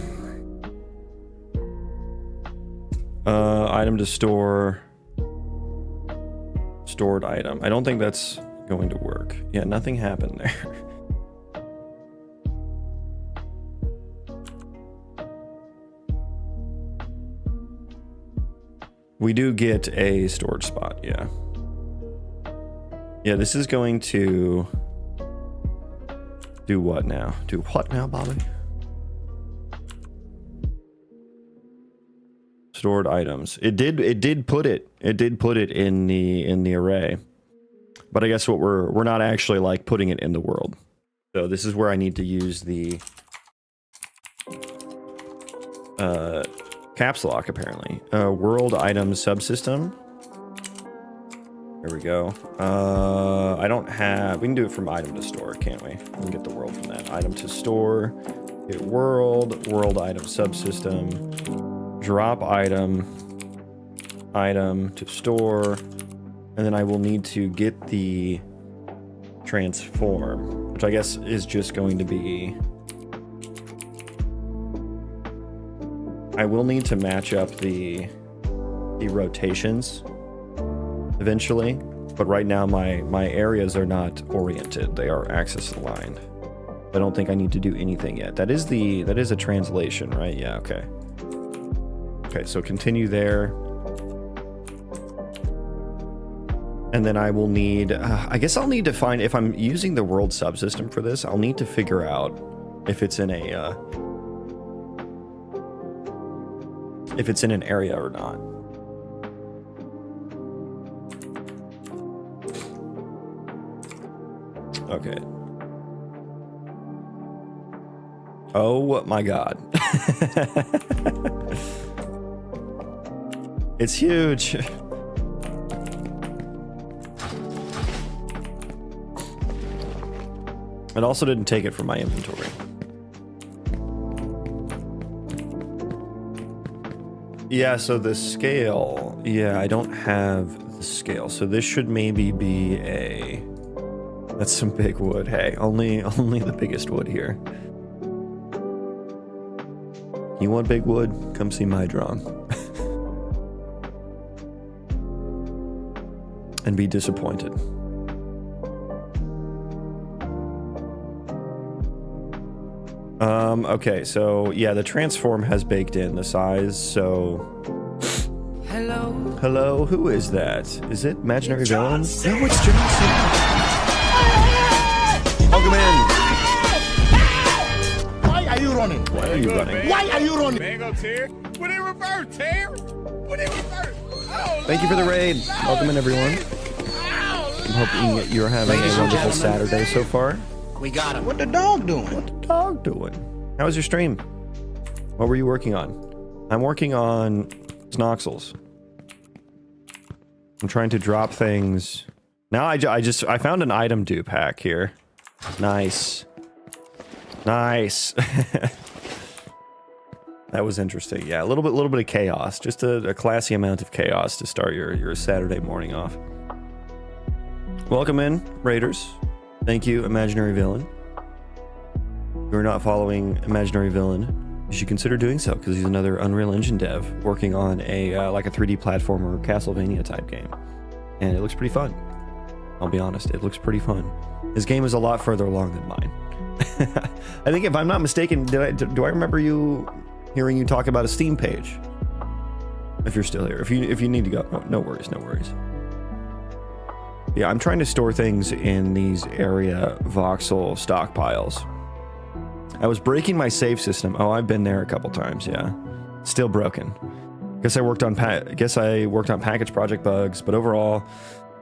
Item to store. Stored item. I don't think that's going to work. Yeah, nothing happened there. We do get a storage spot, yeah. Yeah, this is going to do what now? Do what now, Bobby? Stored items. It did put it in the array. But I guess what we're not actually like putting it in the world. So this is where I need to use the caps lock, apparently. World item subsystem. There we go. I don't have... We can do it from item to store, can't we? We can get the world from that. Item to store. Get world item subsystem. Drop item. Item to store. And then I will need to get the transform, which I guess is just going to be... I will need to match up the rotations eventually, but right now my areas are not oriented. They are axis aligned. I don't think I need to do anything yet. That is a translation, right? Yeah, okay. Okay, so continue there. And then I will need, I guess I'll need to find, if I'm using the world subsystem for this, I'll need to figure out if it's in a, if it's in an area or not. Okay. Oh my god. It's huge. It also didn't take it from my inventory. Yeah, so the scale, yeah, I don't have the scale. So this should maybe be a That's some big wood. Hey, only the biggest wood here. You want big wood? Come see my drawing. And be disappointed. Okay, so yeah, the transform has baked in the size, so... Hello? Hello, who is that? Is it Imaginary Villain? No, it's Johnson! Welcome in! Why are you running? Why are you running? Why are you running? Mango tear. Put it in reverse, tear. Put it in reverse. Oh, Thank you for the raid. Welcome in, everyone. I'm hoping you're having a wonderful Saturday so far. We got him. What the dog doing? What the dog doing? How was your stream? What were you working on? I'm working on Snoxels. I'm trying to drop things. Now I found an item dupe hack here. Nice. Nice. That was interesting. Yeah, a little bit of chaos. Just a classy amount of chaos to start your Saturday morning off. Welcome in, Raiders. Thank you, Imaginary Villain. If you're not following Imaginary Villain, you should consider doing so, because he's another Unreal Engine dev working on a like a 3D platformer Castlevania type game. And it looks pretty fun. I'll be honest, it looks pretty fun. His game is a lot further along than mine. I think if I'm not mistaken, do I remember hearing you talk about a Steam page? If you're still here. If you need to go, no worries, no worries. Yeah, I'm trying to store things in these area voxel stockpiles. I was breaking my save system. Oh, I've been there a couple times, yeah. Still broken. Guess I worked on package project bugs, but overall,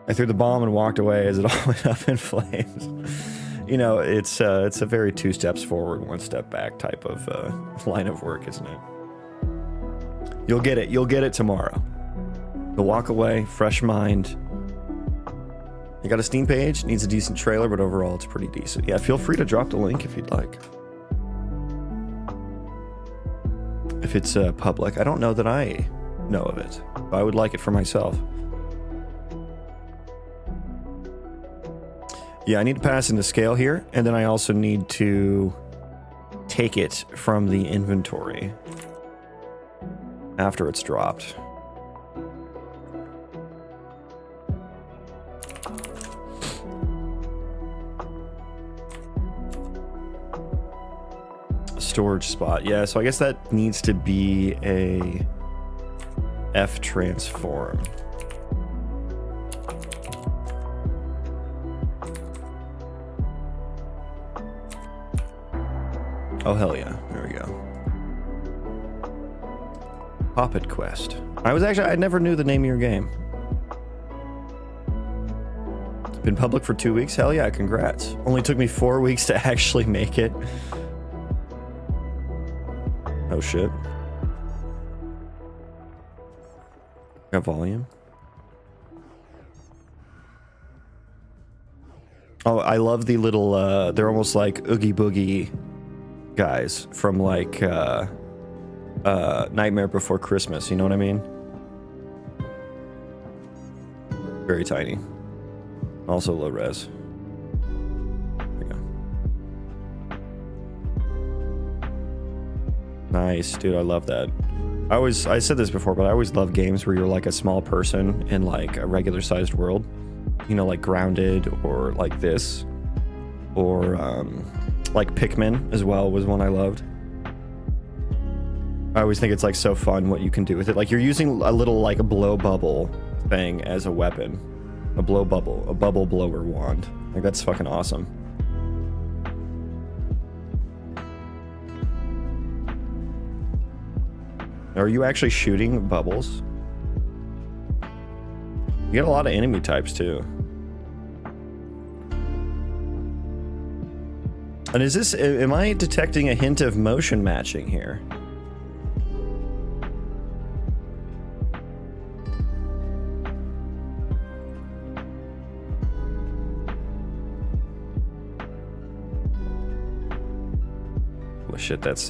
I threw the bomb and walked away as it all went up in flames. You know, it's a very 2 steps forward, 1 step back type of line of work, isn't it? You'll get it tomorrow. You'll walk away, fresh mind. You got a Steam page, needs a decent trailer, but overall it's pretty decent. Yeah, feel free to drop the link if you'd like. If it's public. I don't know that I know of it. I would like it for myself. Yeah, I need to pass into scale here, and then I also need to take it from the inventory after it's dropped. Storage spot. Yeah, so I guess that needs to be a F transform. Oh, hell yeah. There we go. Poppet Quest. I never knew the name of your game. It's been public for 2 weeks? Hell yeah, congrats. Only took me 4 weeks to actually make it. Oh shit. Got volume. Oh, I love the little, they're almost like Oogie Boogie guys from like, Nightmare Before Christmas, you know what I mean? Very tiny. Also low res. Nice, dude, I love that. I said this before, but I always love games where you're like a small person in like a regular sized world. You know, like Grounded or like this. Or like Pikmin as well was one I loved. I always think it's like so fun what you can do with it. Like you're using a little like a blow bubble thing as a weapon. A bubble blower wand. Like that's fucking awesome. Are you actually shooting bubbles? You get a lot of enemy types too. And is this, am I detecting a hint of motion matching here? Oh shit, that's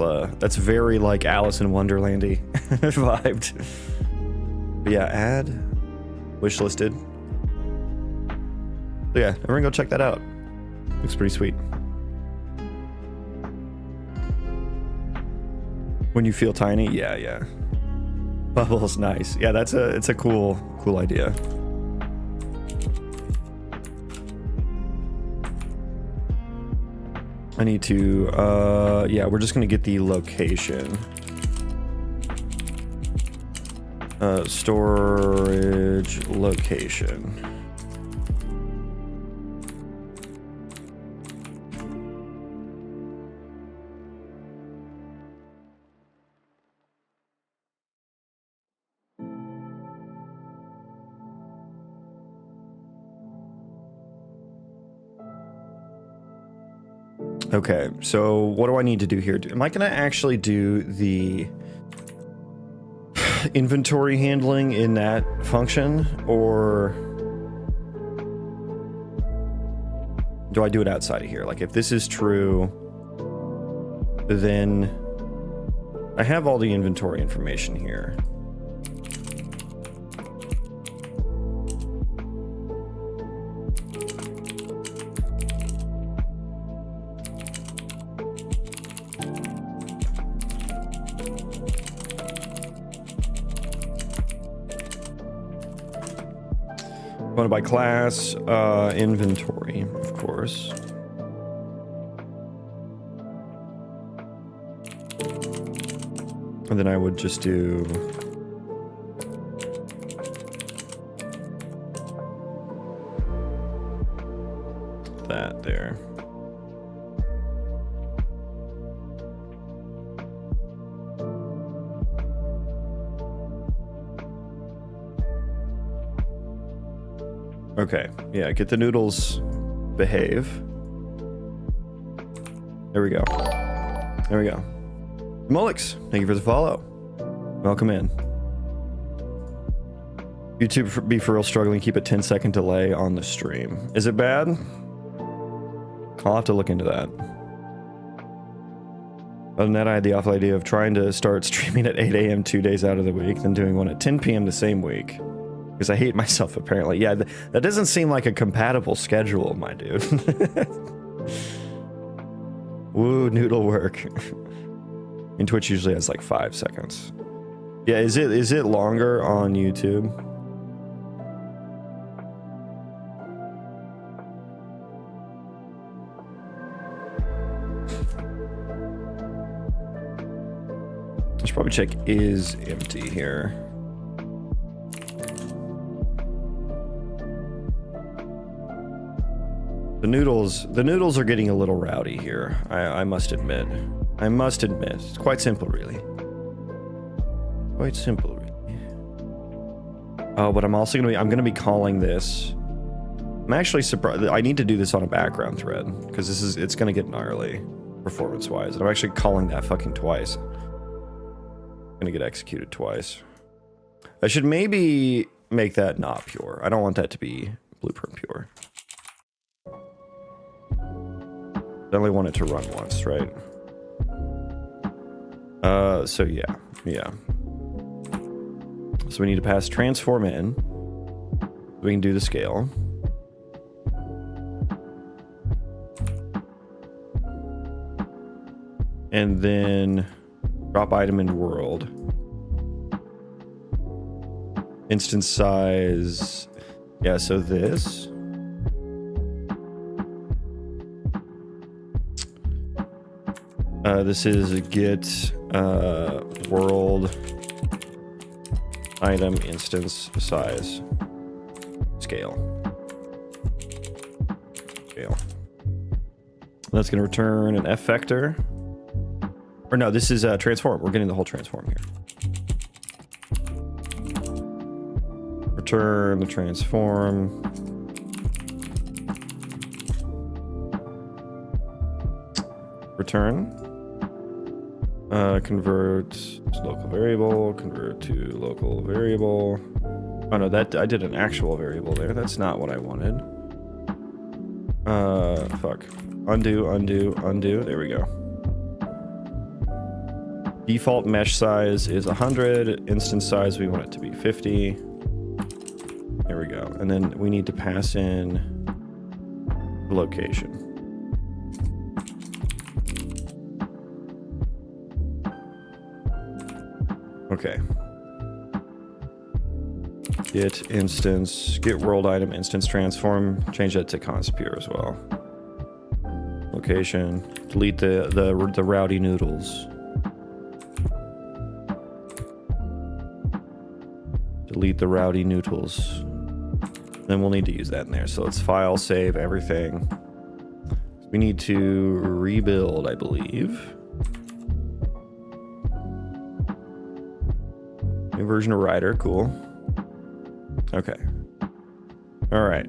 very like Alice in Wonderlandy vibed. But yeah, add, wishlisted. So yeah, everyone go check that out. Looks pretty sweet. When you feel tiny, yeah. Bubbles, nice. Yeah, it's a cool idea. I need to, yeah, we're just gonna get the location. Storage location. Okay, so what do I need to do here? Am I going to actually do the inventory handling in that function, or do I do it outside of here? Like, if this is true, then I have all the inventory information here. Going by class, inventory, of course. And then I would just do that there. Okay, yeah, get the noodles behave. There we go. There we go. Molix, thank you for the follow. Welcome in. YouTube be for real struggling, keep a 10-second delay on the stream. Is it bad? I'll have to look into that. Other than that, I had the awful idea of trying to start streaming at 8 a.m. 2 days out of the week, then doing one at 10 p.m. the same week. Because I hate myself, apparently. Yeah, that doesn't seem like a compatible schedule, my dude. Woo, noodle work. And Twitch usually has like 5 seconds. Yeah, is it longer on YouTube? I should probably check is empty here. The noodles are getting a little rowdy here. I must admit. I must admit. It's quite simple, really. Quite simple, really. Oh, but I'm also gonna be calling this. I'm actually surprised. I need to do this on a background thread because it's gonna get gnarly performance-wise. And I'm actually calling that fucking twice. Gonna get executed twice. I should maybe make that not pure. I don't want that to be blueprint pure. I only want it to run once, right? So yeah. So we need to pass transform in. We can do the scale. And then drop item in world. Instance size. Yeah, so this. This is a get world item instance size scale. That's going to return an F vector. Or no, this is transform. We're getting the whole transform here. Return the transform. Return. Convert local variable, convert to local variable. Oh no, that I did an actual variable there. That's not what I wanted. Fuck. Undo. There we go. Default mesh size is 100. Instance size, we want it to be 50. There we go. And then we need to pass in the location. Okay. Get instance, get world item instance transform, change that to conspire as well. Location, delete the rowdy noodles. Delete the rowdy noodles. Then we'll need to use that in there. So let's file, save everything. We need to rebuild, I believe. New version of Rider, cool. Okay. All right.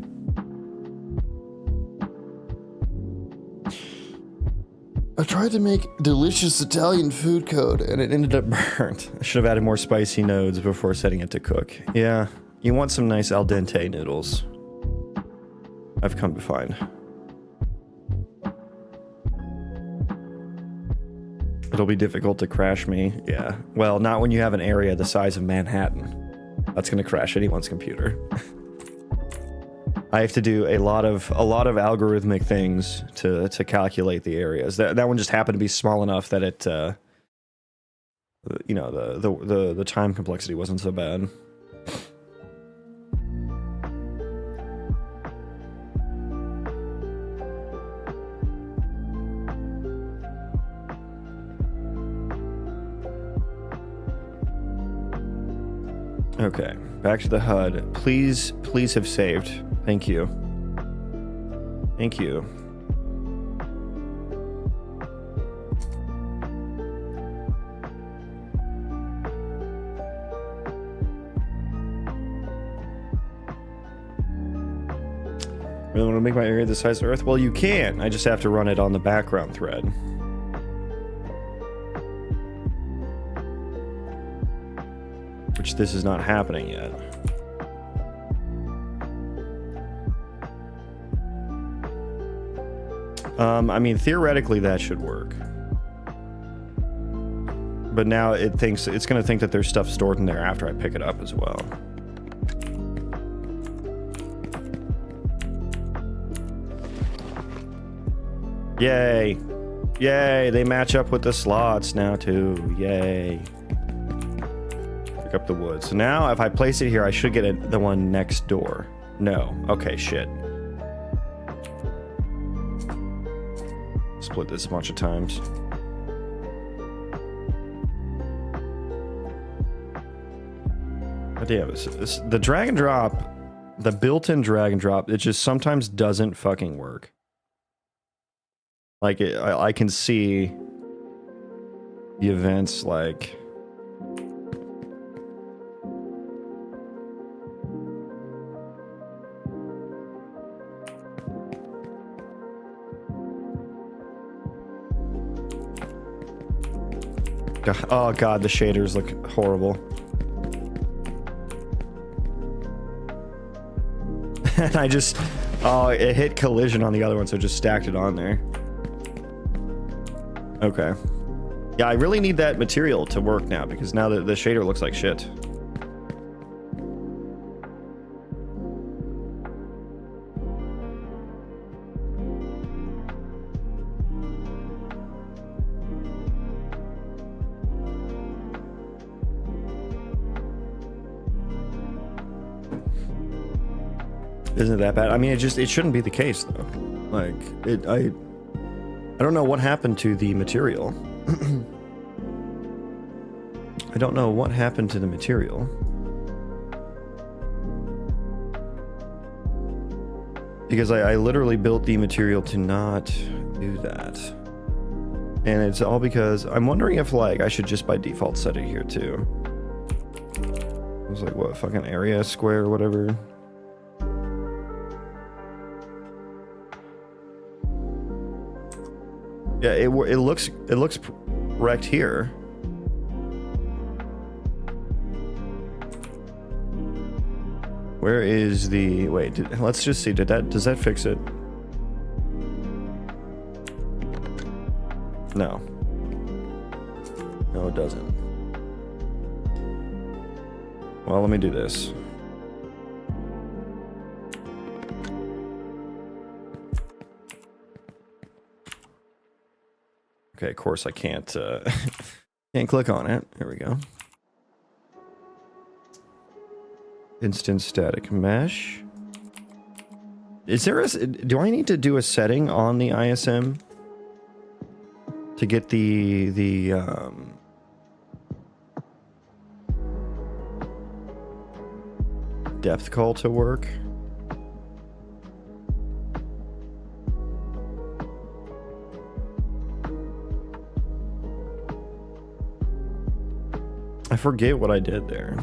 I tried to make delicious Italian food code and it ended up burnt. I should have added more spicy nodes before setting it to cook. Yeah, you want some nice al dente noodles. I've come to find. It'll be difficult to crash me. Yeah. Well, not when you have an area the size of Manhattan. That's gonna crash anyone's computer. I have to do a lot of algorithmic things to calculate the areas. That one just happened to be small enough that it, you know, the time complexity wasn't so bad. Okay, back to the HUD. Please have saved. Thank you. Thank you. Really want to make my area the size of Earth? Well, you can. I just have to run it on the background thread. Which this is not happening yet. I mean, theoretically that should work. But now it thinks it's going to think that there's stuff stored in there after I pick it up as well. Yay. Yay, they match up with the slots now too. Yay. Pick up the wood. So now if I place it here, I should get the one next door. No. Okay, shit. Split this a bunch of times. God damn, the drag and drop, the built-in drag and drop, it just sometimes doesn't fucking work. Like, I can see the events, like... God, oh god, the shaders look horrible. And I just... Oh, it hit collision on the other one, so it just stacked it on there. Okay. Yeah, I really need that material to work now, because now the shader looks like shit. Isn't it that bad? I mean, it shouldn't be the case though. Like, I don't know what happened to the material. I don't know what happened to the material. Because I literally built the material to not do that. And it's all because I'm wondering if, like, I should just by default set it here too. It was like, what, fucking area square or whatever. Yeah, it looks wrecked here. Where is the... Wait, let's just see. Does that fix it? No. No, it doesn't. Well, let me do this. Okay, of course I can't can't click on it. Here we go. Instance static mesh. Is there a, do I need to do a setting on the ISM to get the depth call to work? I forget what I did there.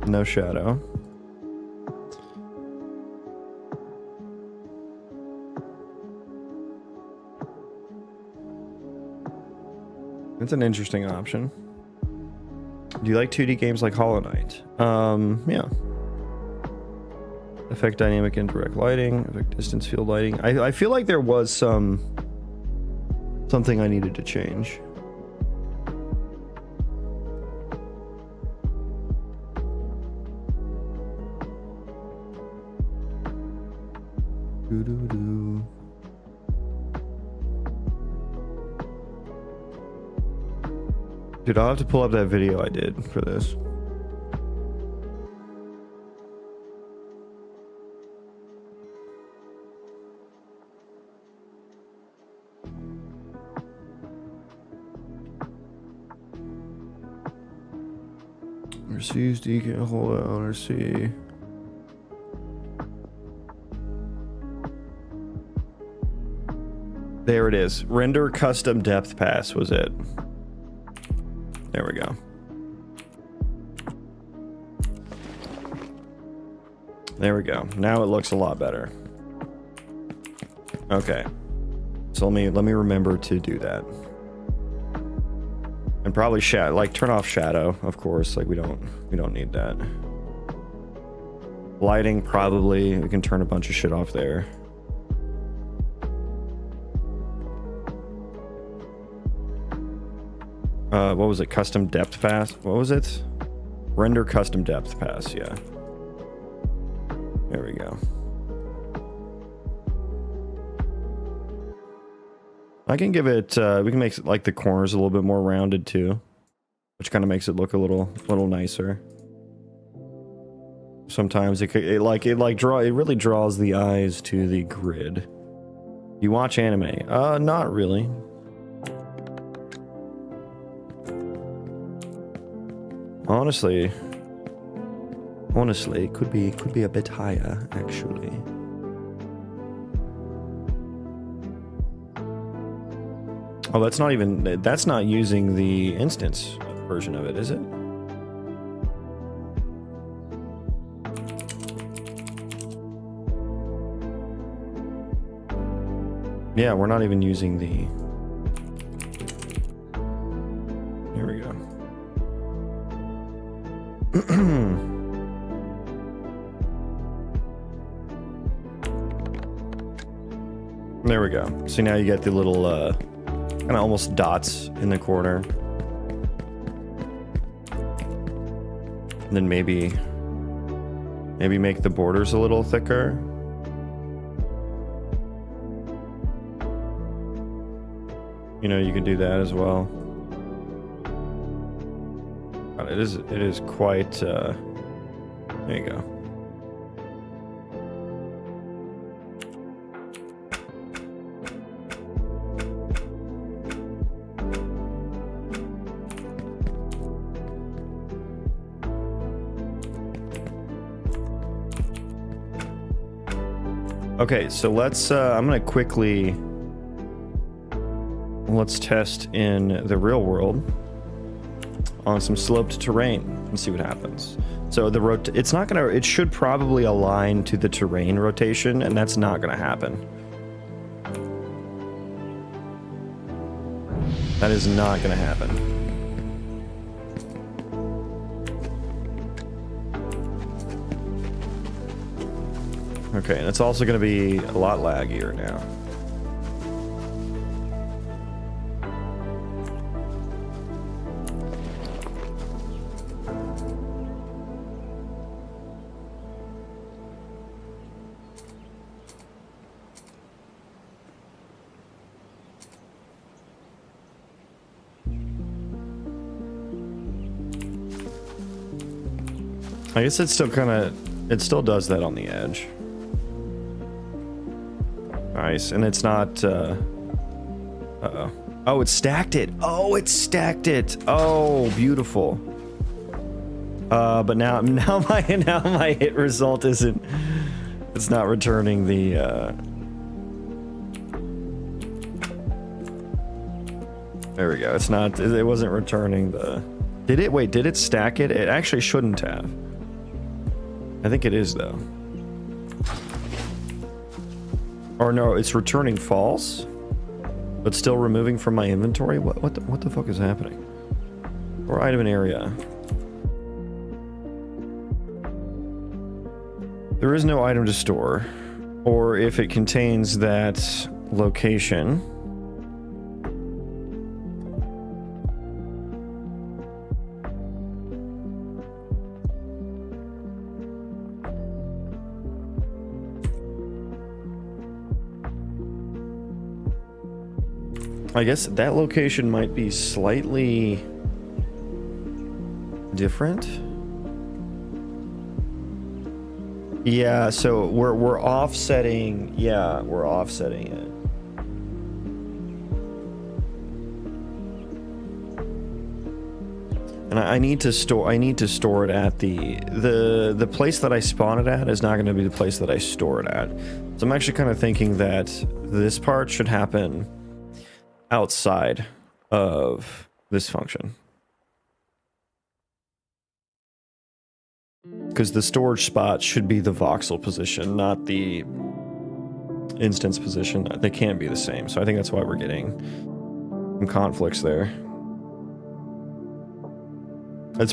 No shadow. That's an interesting option. Do you like 2D games like Hollow Knight? Yeah. Affect dynamic indirect lighting, affect distance field lighting. I feel like there was something I needed to change. Doo-doo-doo. Dude, I'll have to pull up that video I did for this. Receives decal, hold on, RC. There it is. Render custom depth pass was it. There we go. There we go. Now it looks a lot better. Okay. So let me remember to do that. And probably turn off shadow, of course. Like we don't need that. Lighting, probably we can turn a bunch of shit off there. What was it? Custom depth pass? What was it? Render custom depth pass, yeah. There we go. I can give it, we can make like the corners a little bit more rounded too, which kind of makes it look a little nicer. Sometimes it really draws the eyes to the grid. You watch anime? Not really. Honestly, it could be a bit higher actually. Oh, that's not using the instance version of it, is it? Yeah, we're not even using the... Here we go. There we go. So now you get the little kind of almost dots in the corner. And then maybe make the borders a little thicker. You know, you can do that as well. God, it is quite there you go. Okay, so let's I'm gonna quickly let's test in the real world on some sloped terrain and see what happens. So it should probably align to the terrain rotation, and that's not gonna happen. That is not gonna happen. Okay, and it's also going to be a lot laggier now. I guess it's still kind of, it still does that on the edge. Nice, and it's not, uh-oh. Oh, it stacked it. Oh, it stacked it. Oh, beautiful. But now my hit result isn't, it's not returning the, there we go. It's not, it wasn't returning the, did it? Wait, did it stack it? It actually shouldn't have. I think it is though. Or no, it's returning false, but still removing from my inventory. What the fuck is happening? Or item and area. There is no item to store, or if it contains that location. I guess that location might be slightly different. Yeah, so we're offsetting. Yeah, we're offsetting it. And I need to store. I need to store it at the place that I spawn it at is not going to be the place that I store it at. So I'm actually kind of thinking that this part should happen outside of this function, because the storage spot should be the voxel position, not the instance position. They can't be the same, so I think that's why we're getting some conflicts there. It was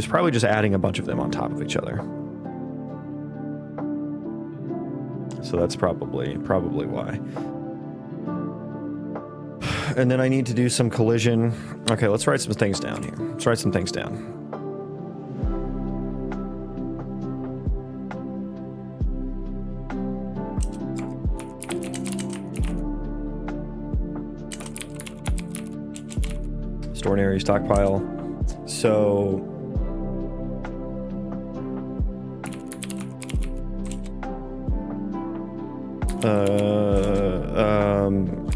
probably just adding a bunch of them on top of each other, so that's probably why. And then I need to do some collision. Okay, let's write some things down here. Let's write some things down. Store an area stockpile. So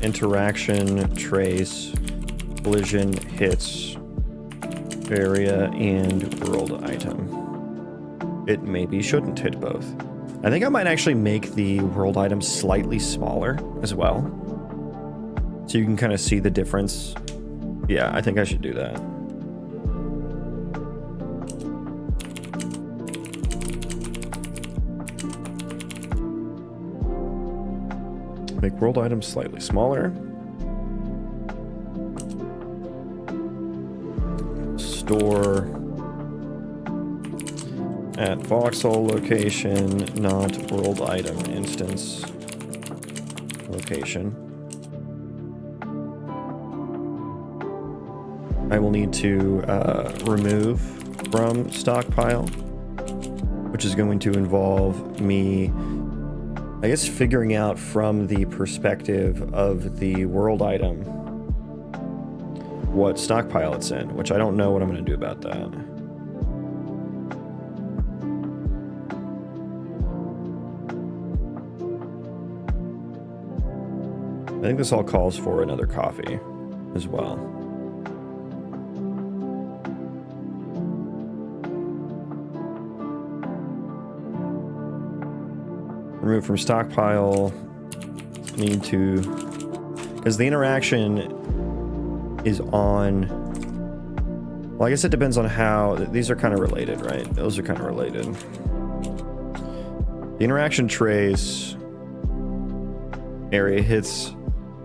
interaction, trace, collision, hits, area, and world item. It maybe shouldn't hit both. I think I might actually make the world item slightly smaller as well, so you can kind of see the difference. Yeah, I think I should do that. Make world items slightly smaller. Store at voxel location, not world item instance location. I will need to remove from stockpile, which is going to involve me, I guess, figuring out from the perspective of the world item what stockpile it's in, which I don't know what I'm going to do about that. I think this all calls for another coffee as well. Remove from stockpile. Need to, because the interaction is on, well, I guess it depends on how these are kind of related, right? Those are kind of related. The interaction trace area hits,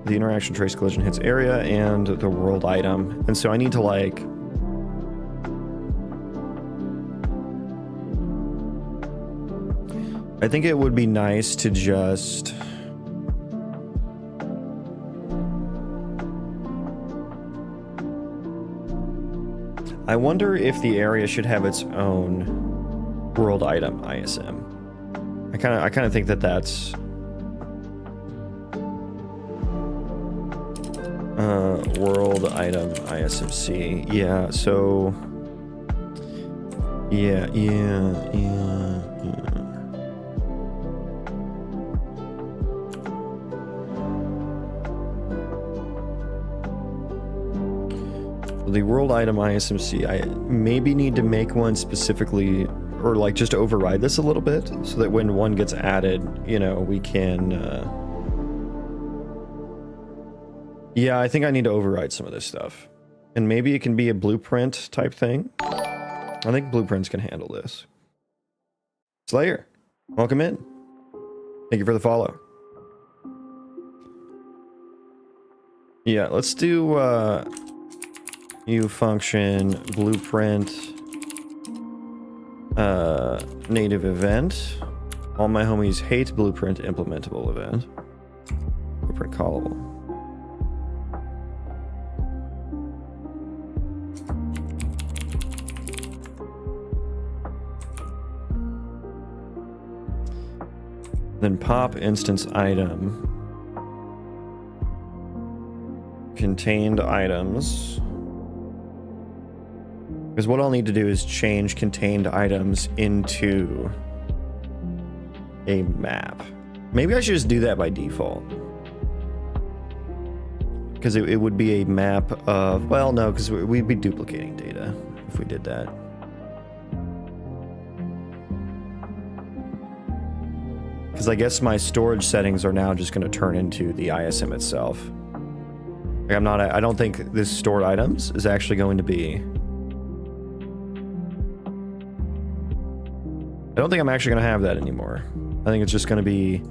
the interaction trace collision hits area and the world item, and so I need to, like, I think it would be nice to just I wonder if the area should have its own world item ISM. I kind of think that that's world item ISMC. Yeah, so Yeah. The world item ISMC, I maybe need to make one specifically, or like just override this a little bit so that when one gets added, you know, we can, yeah, I think I need to override some of this stuff. And maybe it can be a blueprint type thing. I think blueprints can handle this. Slayer, welcome in. Thank you for the follow. Yeah, let's do, U function blueprint native event. All my homies hate blueprint implementable event. Blueprint callable. Then pop instance item contained items. Because what I'll need to do is change contained items into a map. Maybe I should just do that by default. Because it would be a map of, well, no, because we'd be duplicating data if we did that. Because I guess my storage settings are now just going to turn into the ISM itself. Like I don't think this stored items is actually going to be... I don't think I'm actually going to have that anymore. I think it's just going to be...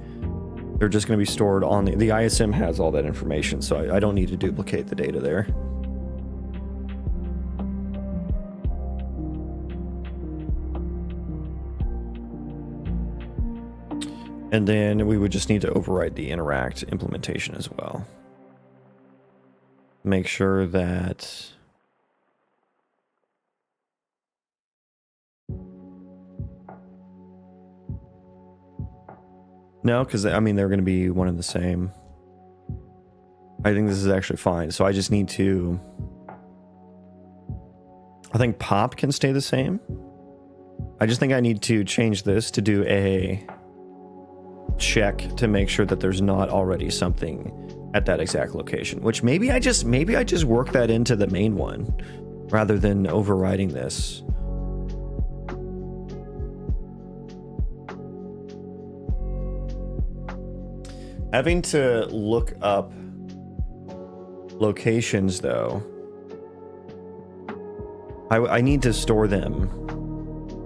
They're just going to be stored on the ISM has all that information, so I don't need to duplicate the data there. And then we would just need to override the interact implementation as well. Make sure that... No, because I mean, they're going to be one and the same. I think this is actually fine. So I just need to... I think pop can stay the same. I just think I need to change this to do a check to make sure that there's not already something at that exact location. Which maybe I just work that into the main one rather than overriding this. Having to look up locations, though, I need to store them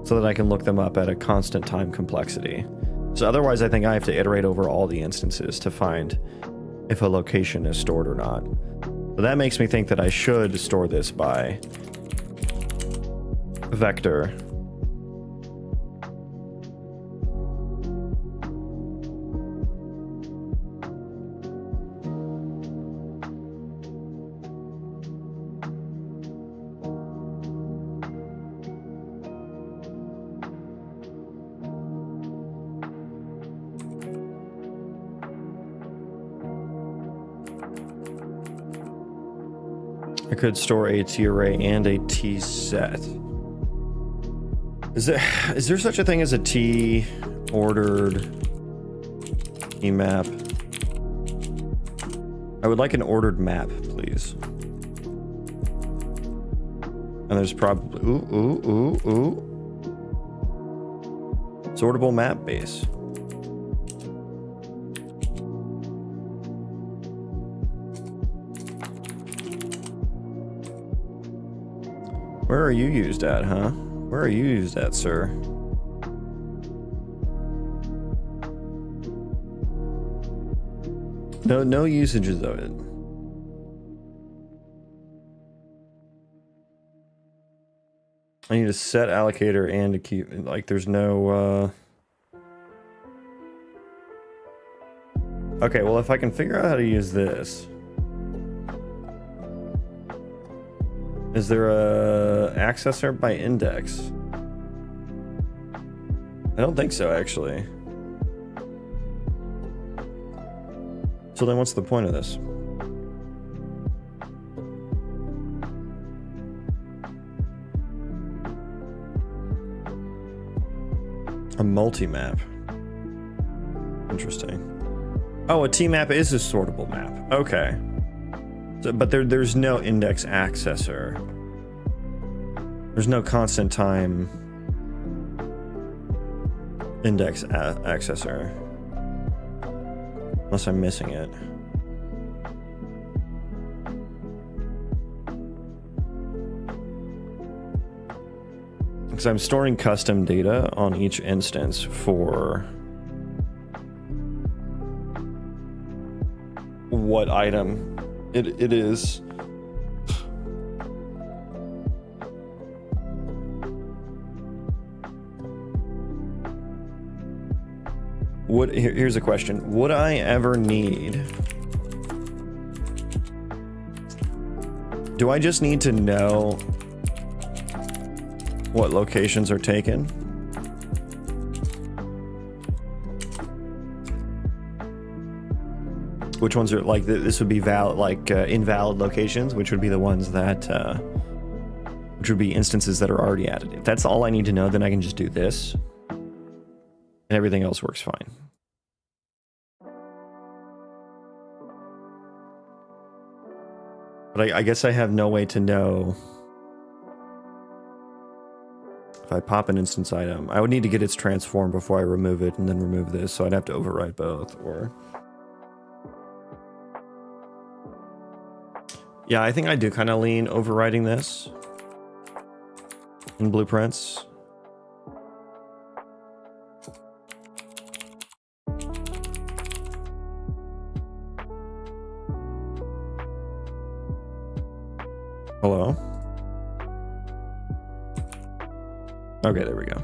so that I can look them up at a constant time complexity. So otherwise, I think I have to iterate over all the instances to find if a location is stored or not. So that makes me think that I should store this by vector. I could store a T array and a T set. Is there such a thing as a T ordered T map? I would like an ordered map, please. And there's probably ooh. Sortable map base. Where are you used at, huh? Where are you used at, sir? No usages of it. I need a set allocator and to keep, like, there's no, Okay, well, if I can figure out how to use this. Is there a accessor by index? I don't think so, actually. So then what's the point of this? A multi-map. Interesting. Oh, a T-map is a sortable map. Okay. So, but there's no index accessor. There's no constant time index accessor. Unless I'm missing it. Because I'm storing custom data on each instance for what item it is. Here's a question. Would I ever need... Do I just need to know what locations are taken? Which ones are like this would be valid, like invalid locations, which would be the ones that which would be instances that are already added. If that's all I need to know, then I can just do this and everything else works fine. But I guess I have no way to know. If I pop an instance item, I would need to get its transform before I remove it and then remove this, so I'd have to overwrite both. Or yeah, I think I do kind of lean overwriting this in blueprints. Hello? Okay, there we go.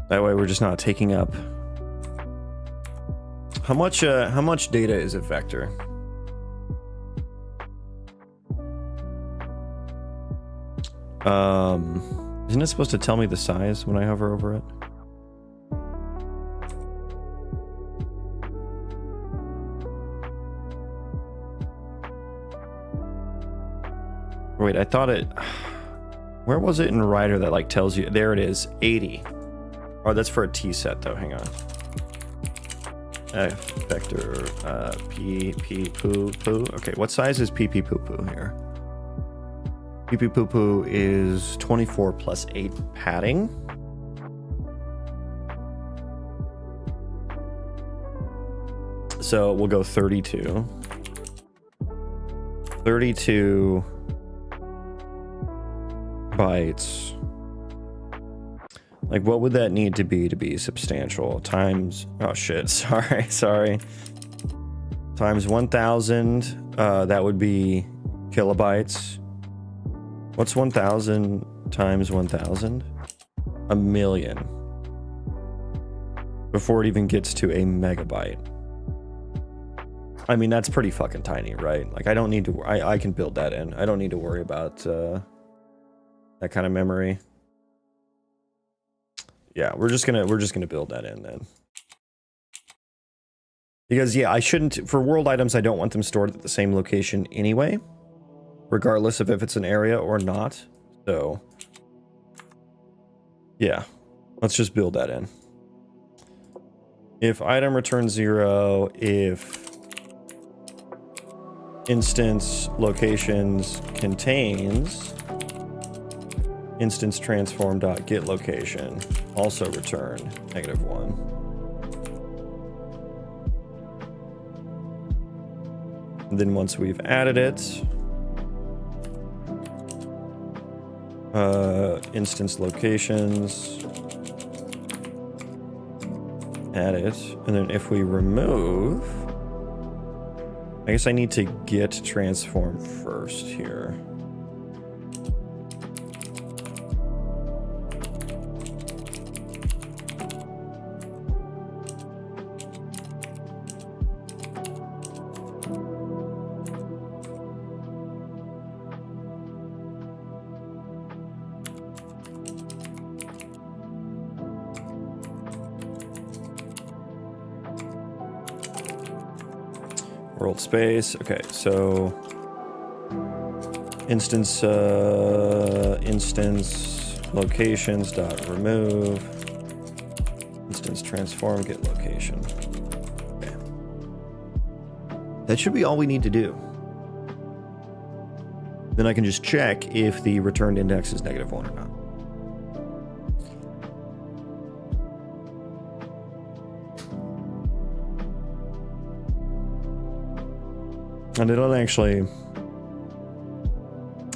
That way we're just not taking up. How much data is a vector? Isn't it supposed to tell me the size when I hover over it? Wait, I thought it... Where was it in Rider that like tells you? There it is, 80. Oh, that's for a T set though, hang on. F vector P poo poo. Okay, what size is P poo poo here? P poo poo is 24 plus 8 padding. So we'll go 32. 32 bytes. Like, what would that need to be substantial? Times, oh shit, sorry. Times 1000, that would be kilobytes. What's 1000 times 1000? A million. Before it even gets to a megabyte. I mean, that's pretty fucking tiny, right? Like, I don't need to, I can build that in. I don't need to worry about, that kind of memory. Yeah, we're just gonna build that in then. Because yeah, I shouldn't, for world items, I don't want them stored at the same location anyway, regardless of if it's an area or not. So yeah, let's just build that in. If item returns 0, if instance locations contains instance transform dot get location, also return -1. And then once we've added it, instance locations, add it, and then if we remove, I guess I need to get transform first here. World space. Okay, so instance locations dot remove locations. Transform, get location. Okay. That should be all we need to do. Then I can just check if the returned index is -1 or not. And it don't actually...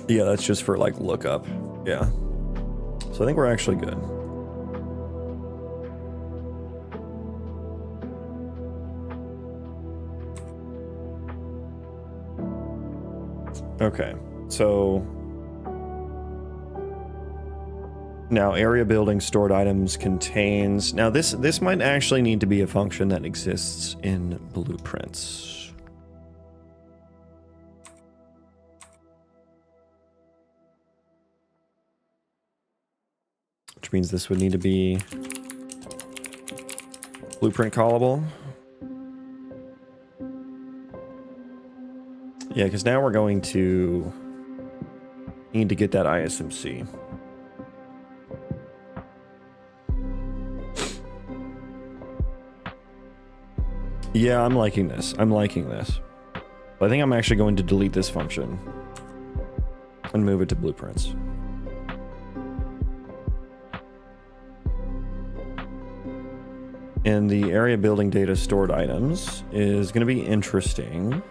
Yeah, that's just for like lookup. Yeah. So I think we're actually good. Okay, so now area building stored items contains... Now this might actually need to be a function that exists in blueprints. Which means this would need to be blueprint callable. Yeah, because now we're going to need to get that ISMC. Yeah, I'm liking this. I'm liking this. But I think I'm actually going to delete this function and move it to blueprints. And the area building data stored items is going to be interesting.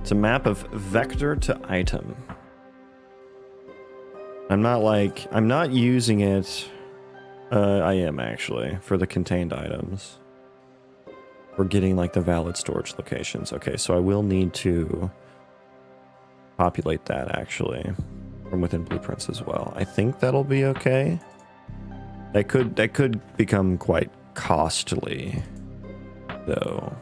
It's a map of vector to item. I'm not using it. I am actually for the contained items. We're getting like the valid storage locations. Okay, so I will need to populate that actually from within blueprints as well. I think that'll be okay. That could become quite costly though.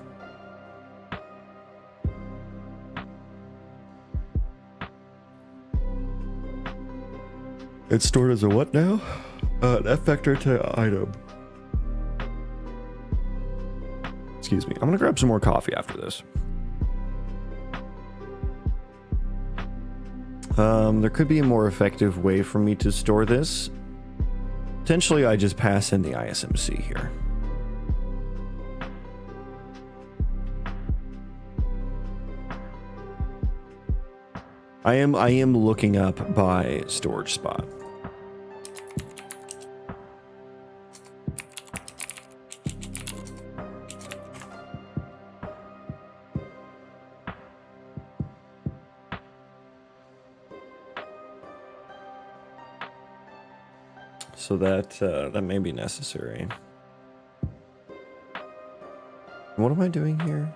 It's stored as a what now? F vector to item. Excuse me. I'm gonna grab some more coffee after this. There could be a more effective way for me to store this. Potentially, I just pass in the ISMC here. I am looking up by storage spot. So that may be necessary. What am I doing here?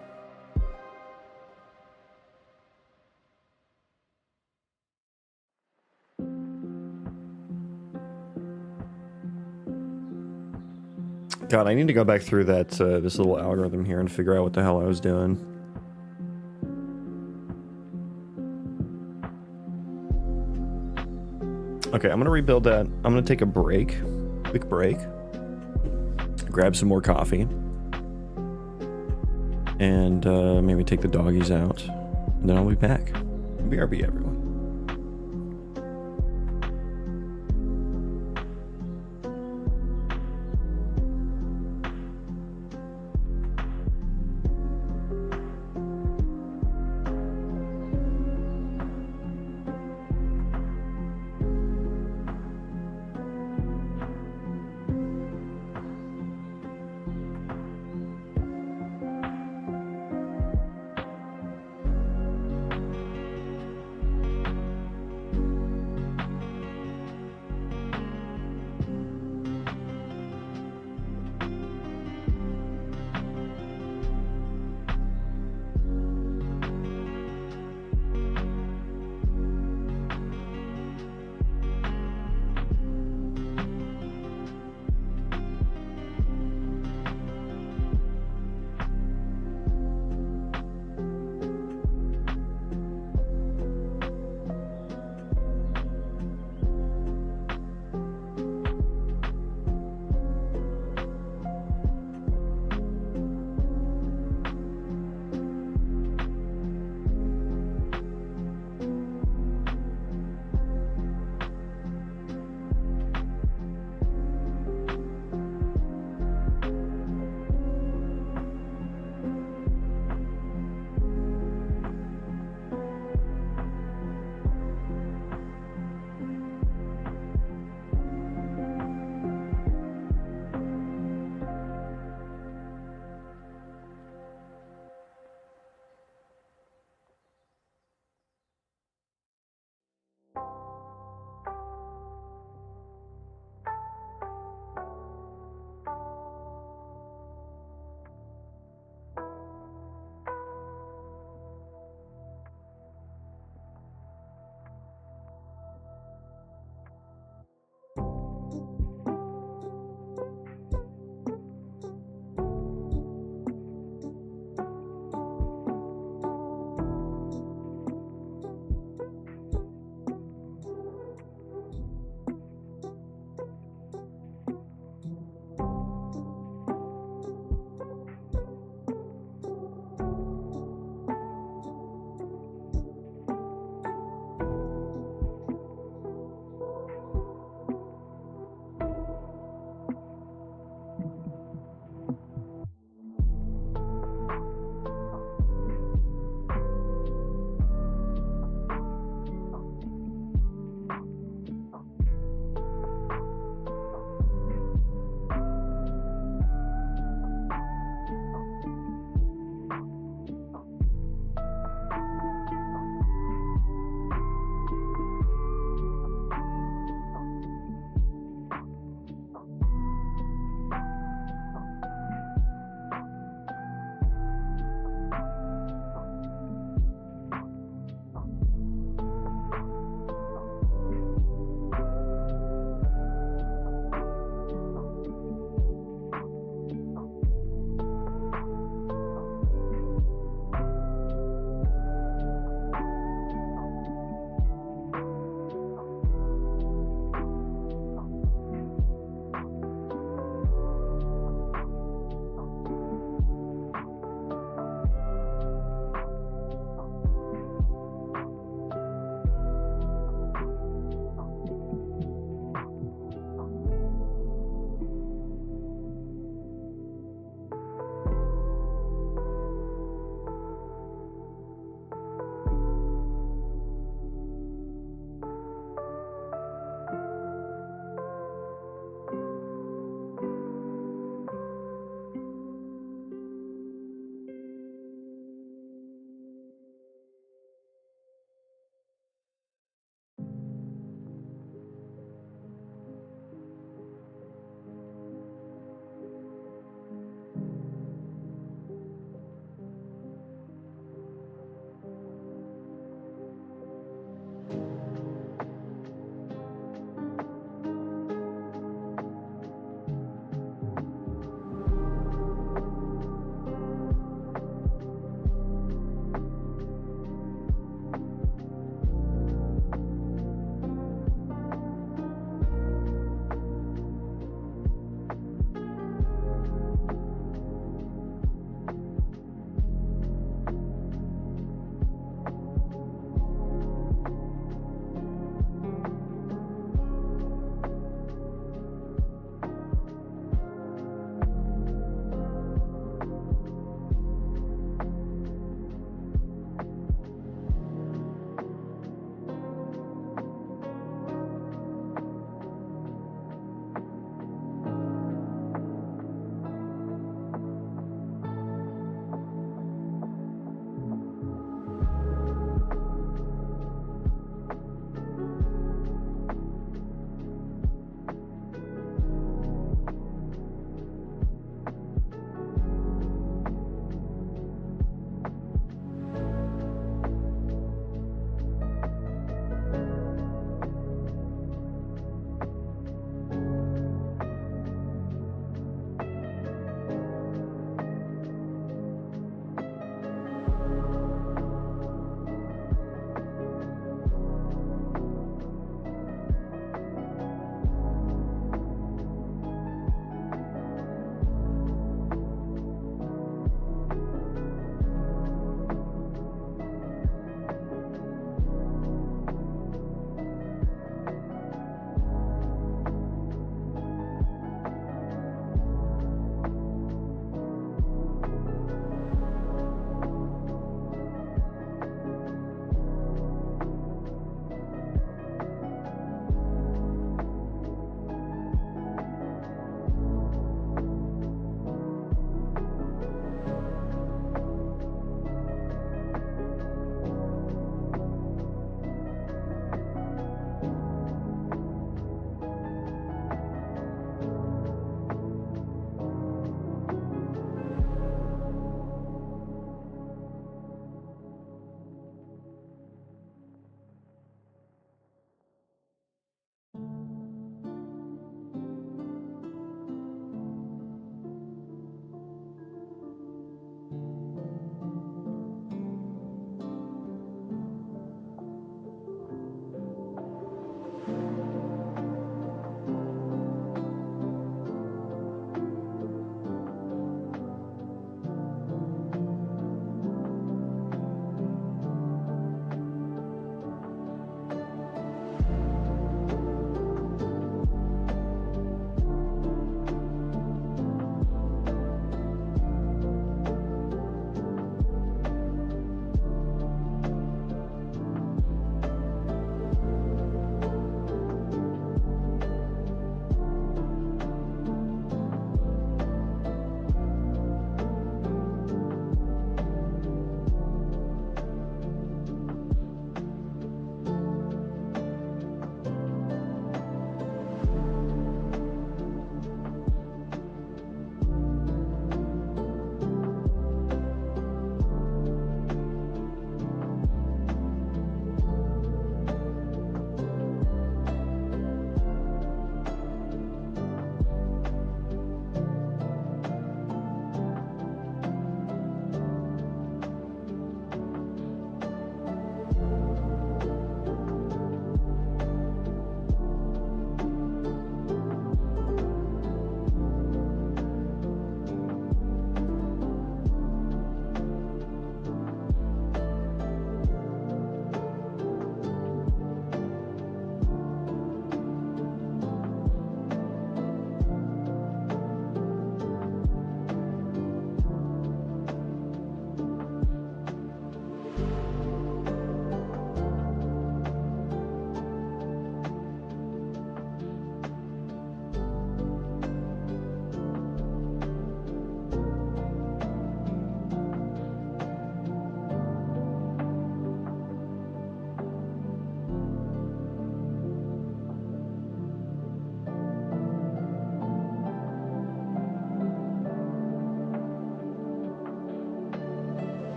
God, I need to go back through that this little algorithm here and figure out what the hell I was doing. Okay, I'm gonna rebuild that. I'm gonna take a break, quick break, grab some more coffee, and maybe take the doggies out, and then I'll be back. BRB, everyone.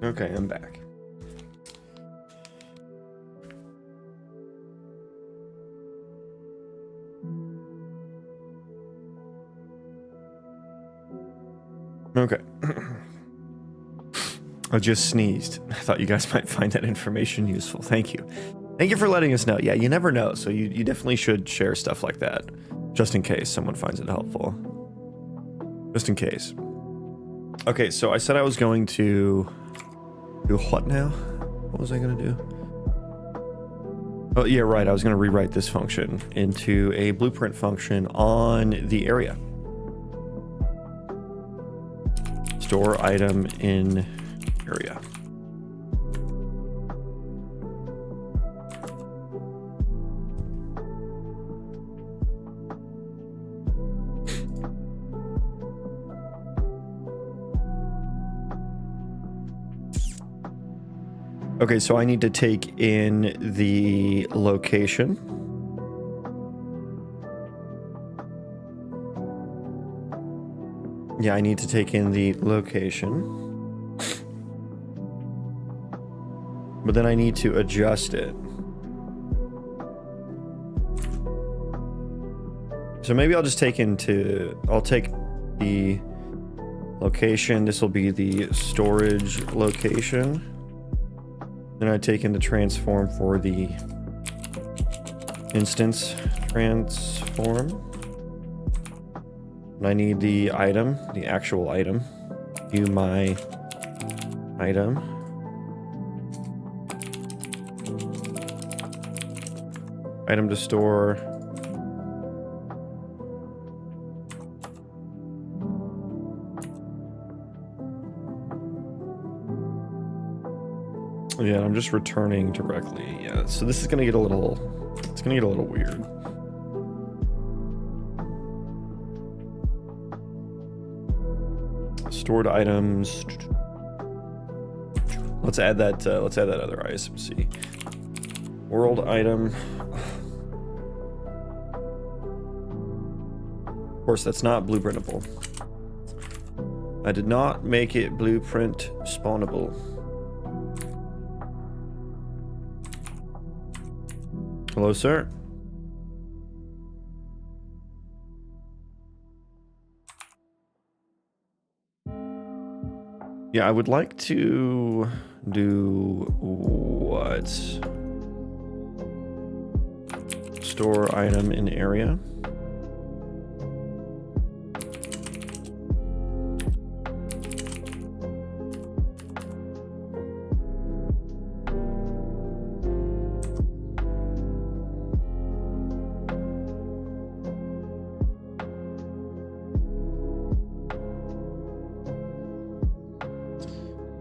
Okay, I'm back. Okay. I just sneezed. I thought you guys might find that information useful. Thank you. Thank you for letting us know. Yeah, you never know, so you definitely should share stuff like that, just in case someone finds it helpful. Just in case. Okay, so I said I was going to do what now? What was I going to do? Oh, yeah, right. I was going to rewrite this function into a blueprint function on the area. Store item in area. Okay, so I need to take in the location. Yeah, I need to take in the location. But then I need to adjust it. So maybe I'll just take I'll take the location. This will be the storage location. Then I take in the transform for the instance transform. And I need the item, the actual item. View my item. Item to store. Yeah, I'm just returning directly. Yeah, so this is gonna get a little, it's gonna get a little weird. Stored items. Let's add that other ISMC. World item. Of course, that's not blueprintable. I did not make it blueprint spawnable. Hello, sir. Yeah, I would like to do what? Store item in area.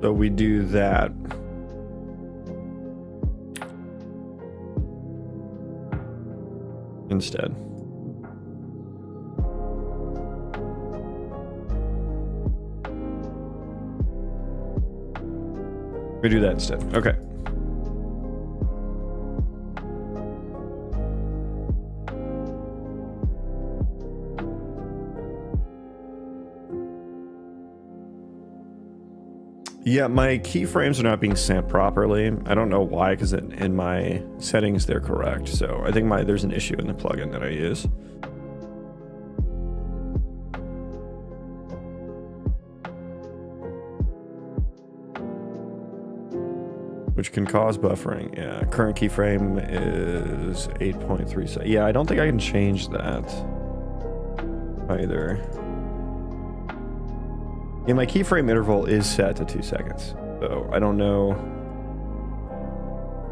So we do that. Instead. We do that instead. Okay. Yeah, my keyframes are not being sent properly. I don't know why, because in my settings they're correct. So I think there's an issue in the plugin that I use. Which can cause buffering. Yeah, current keyframe is 8.3. Yeah, I don't think I can change that either. Yeah, my keyframe interval is set to 2 seconds, so I don't know.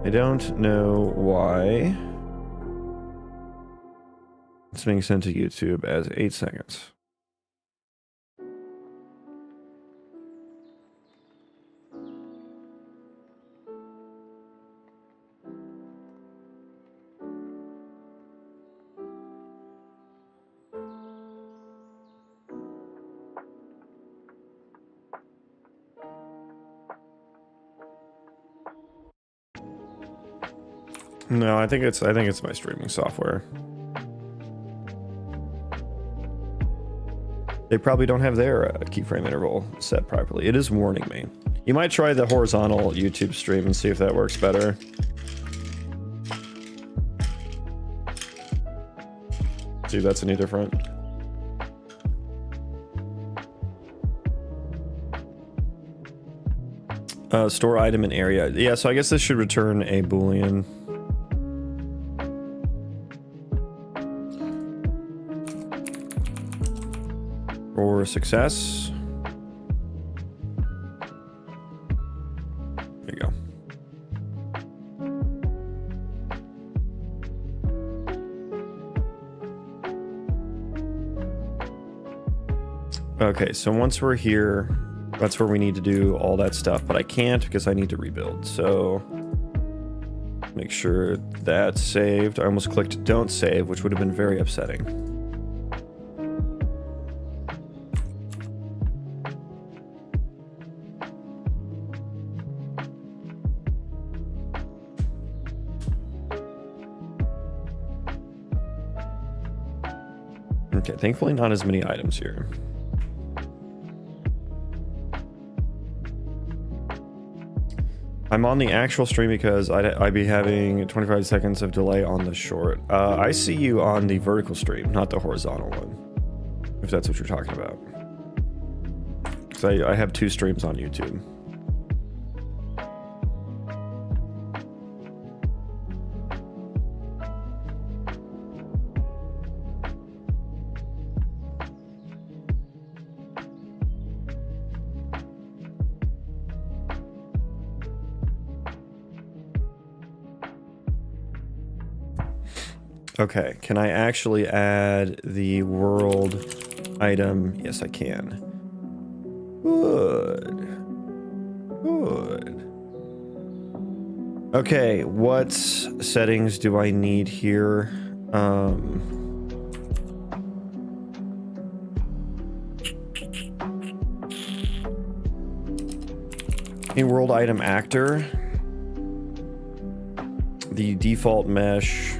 I don't know why it's being sent to YouTube as 8 seconds. No, I think it's my streaming software. They probably don't have their keyframe interval set properly. It is warning me. You might try the horizontal YouTube stream and see if that works better. See if that's any different. Store item in area. Yeah, so I guess this should return a Boolean. For success. There you go. Okay, so once we're here, that's where we need to do all that stuff, but I can't because I need to rebuild. So make sure that's saved. I almost clicked don't save, which would have been very upsetting. Okay, thankfully not as many items here. I'm on the actual stream because I'd be having 25 seconds of delay on the short. I see you on the vertical stream, not the horizontal one, if that's what you're talking about. Because I have 2 streams on YouTube. Okay, can I actually add the world item? Yes, I can. Good. Good. Okay, what settings do I need here? A world item actor. The default mesh.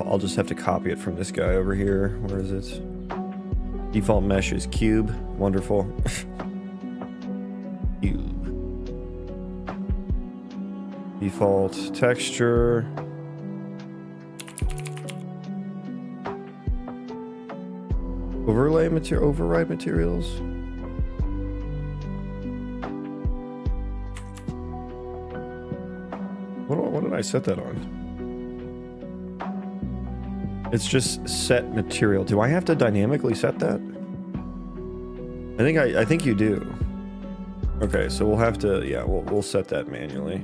I'll just have to copy it from this guy over here. Where is it? Default mesh is cube. Wonderful. Cube. Default texture. Overlay material. Override materials. What did I set that on? It's just set material. Do I have to dynamically set that? I think you do. Okay, so we'll have to, yeah, we'll set that manually.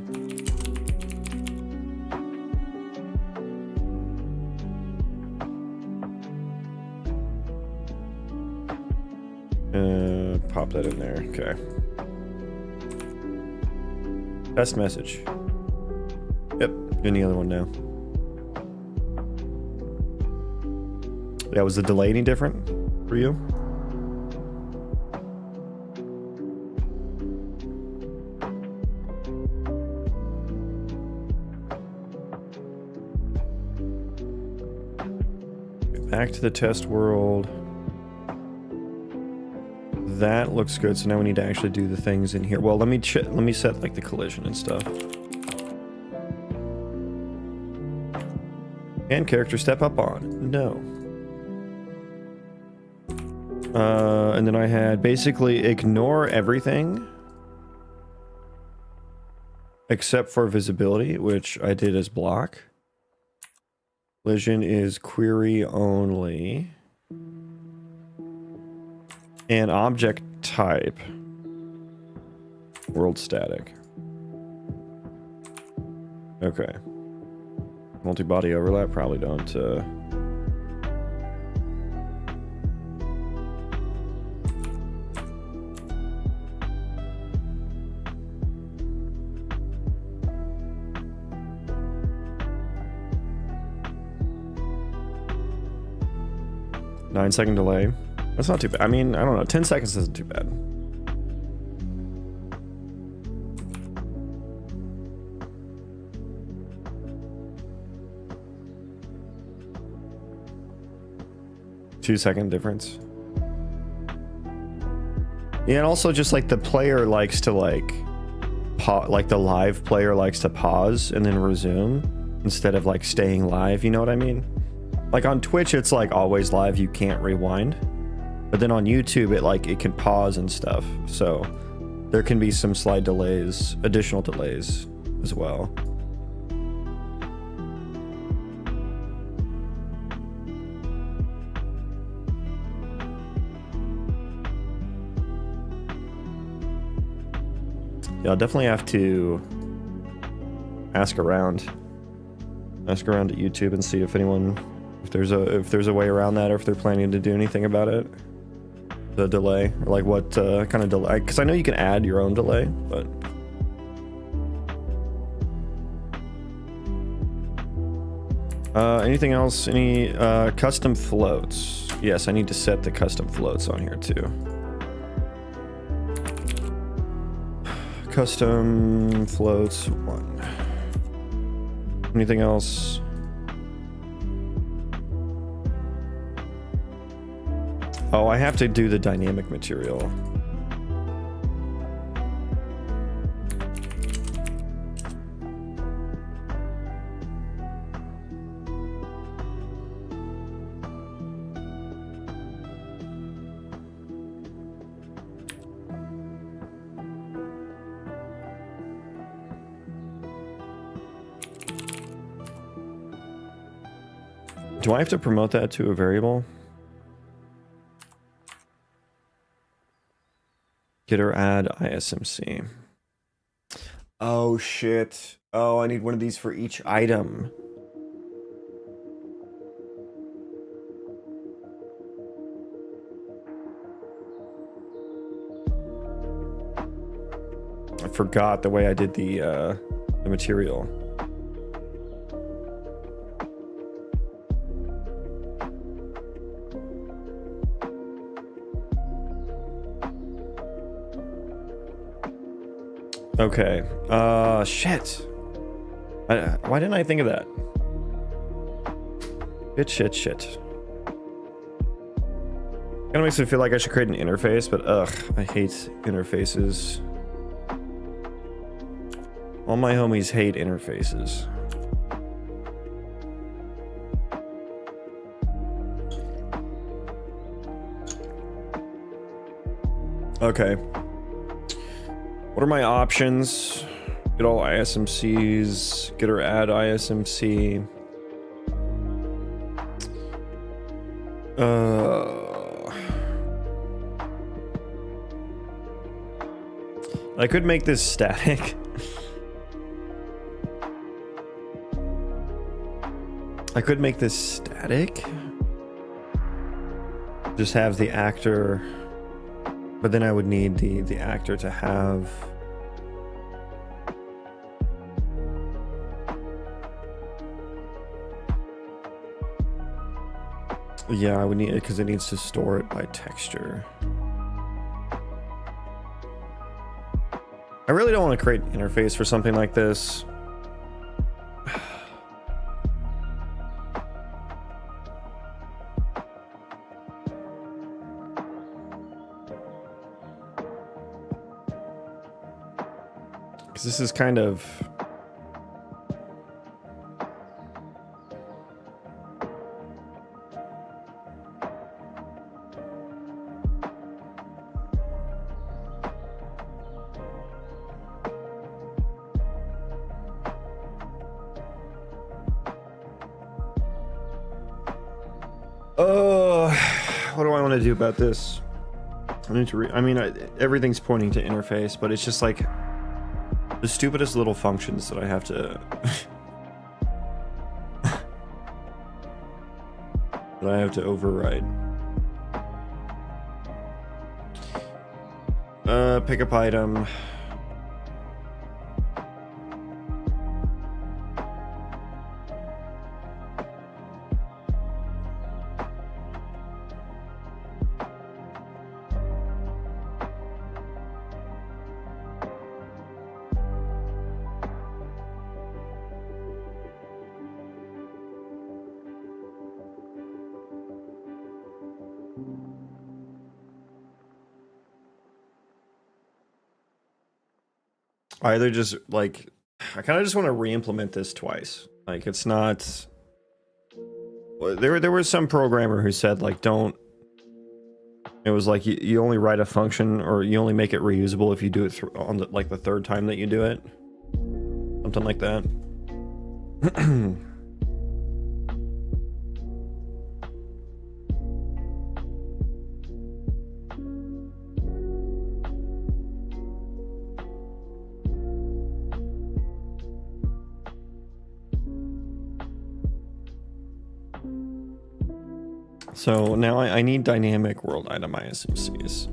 Pop that in there. Okay. Test message. Yep, doing the other one now. Yeah, was the delay any different for you? Back to the test world. That looks good. So now we need to actually do the things in here. Well, let me set like the collision and stuff. And character step up on. No. And then I had basically ignore everything except for visibility, which I did as block. Collision is query only. And object type, world static. Okay. Multi-body overlap, probably don't. 9-second delay. That's not too bad. I mean, I don't know. 10 seconds isn't too bad. Two-second difference. Yeah, and also just like the player likes to like the live player likes to pause and then resume instead of like staying live, you know what I mean? Like on Twitch it's like always live, you can't rewind. But then on YouTube it can pause and stuff. So there can be some slight delays, additional delays as well. Yeah, I'll definitely have to ask around at YouTube and see if there's a way around that, or if they're planning to do anything about it. The delay, or like what kind of delay? Because I know you can add your own delay, but anything else? Any custom floats? Yes, I need to set the custom floats on here too. Custom floats 1. Anything else? Oh, I have to do the dynamic material. Do I have to promote that to a variable? Get or add ISMC. Oh shit. Oh, I need one of these for each item. I forgot the way I did the material. Okay. Shit. Why didn't I think of that? Shit. Kinda makes me feel like I should create an interface, but ugh, I hate interfaces. All my homies hate interfaces. Okay. What are my options? Get all ISMCs, get or add ISMC. I could make this static. Just have the actor, but then I would need the actor to have. Yeah, I would need it because it needs to store it by texture. I really don't want to create an interface for something like this. Because this is kind of... what do I want to do about this? I need to everything's pointing to interface, but it's just like the stupidest little functions that I have to that I have to override. Pickup item. I either just like, I kind of just want to re-implement this twice. Like it's not. There was some programmer who said like don't. It was like you only write a function or you only make it reusable if you do it on the, like the third time that you do it. Something like that. So now I need dynamic world item ISMCs.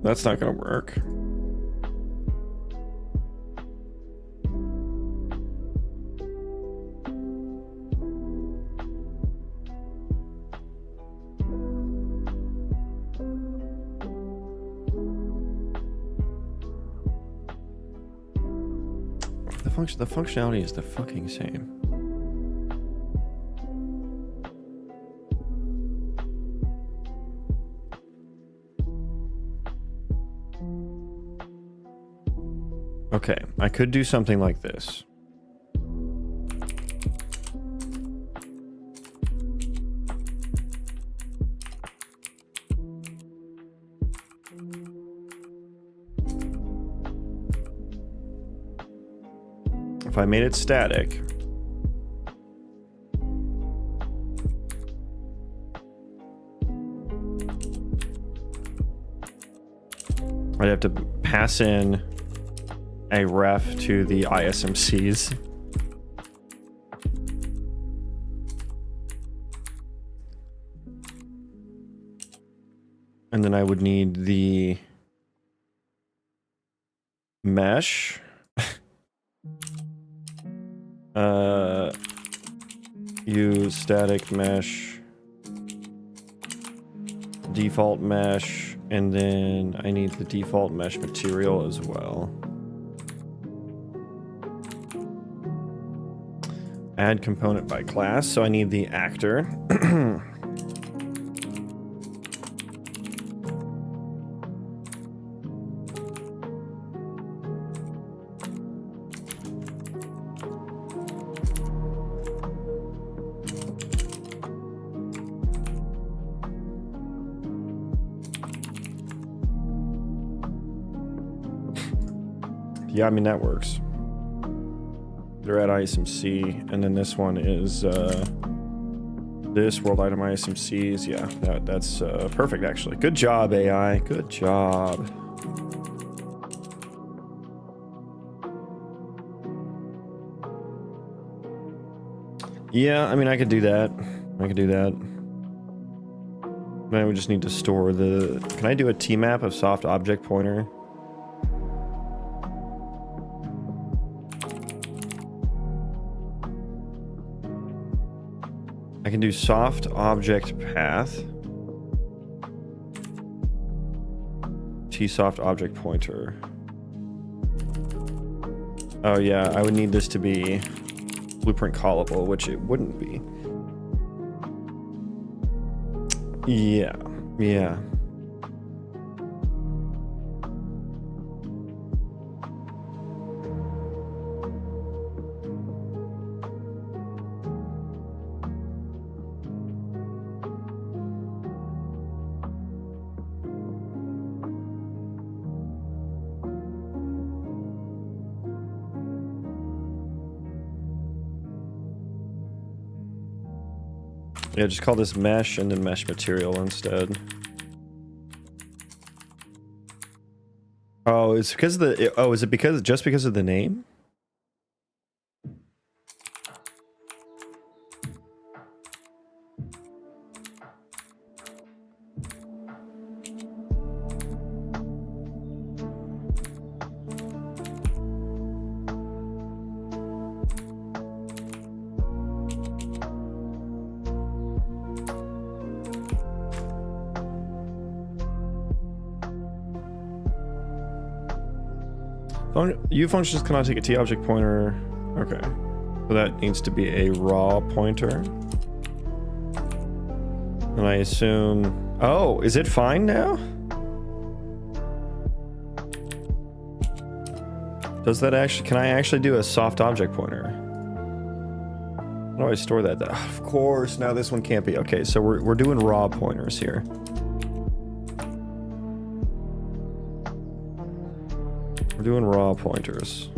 That's not gonna work. The functionality is the fucking same. Okay, I could do something like this. If I made it static, I'd have to pass in a ref to the ISMCs. And then I would need the mesh. Use static mesh, default mesh, and then I need the default mesh material as well. Add component by class, so I need the actor. Yeah, I mean, that works. They're at ISMC, and then this one is this world item ISMCs. Yeah, that's perfect, actually. Good job, AI. Good job. Yeah, I mean, I could do that. I could do that. Then we just need to store the... Can I do a T-map of soft object pointer? I can do soft object path. T-soft object pointer. Oh yeah, I would need this to be blueprint callable, which it wouldn't be. Yeah, yeah. Yeah, just call this mesh and then mesh material instead. Oh, it's because of the... Oh, is it just because of the name? U functions cannot take a T object pointer. Okay. So that needs to be a raw pointer. And I assume... Oh, is it fine now? Does that actually, can I actually do a soft object pointer? How do I store that? Of course, now this one can't be. Okay, so we're doing raw pointers here. We're doing raw pointers.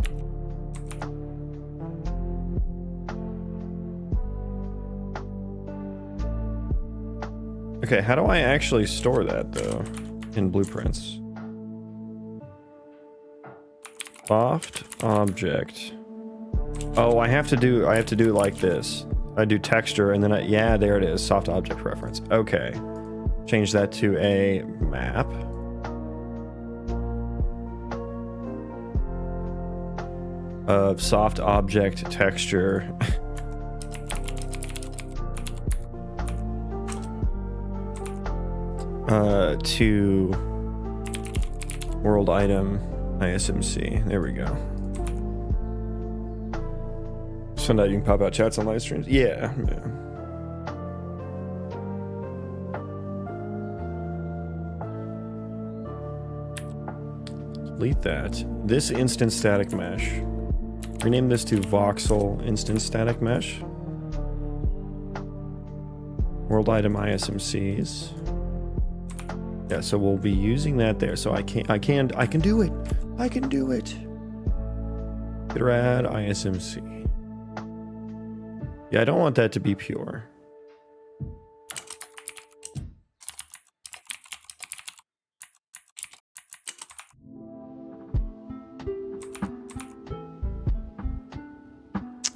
Okay, how do I actually store that though in blueprints? Soft object. Oh, I have to do like this. I do texture and then yeah, there it is. Soft object reference. Okay. Change that to a map. Of soft object texture. To world item ISMC. There we go. So now you can pop out chats on live streams. Yeah. Delete that. This instance static mesh. Rename this to Voxel instance static mesh. World item ISMCs. Yeah, so we'll be using that there. So I can do it. I can do it. Iterad ISMC. Yeah, I don't want that to be pure.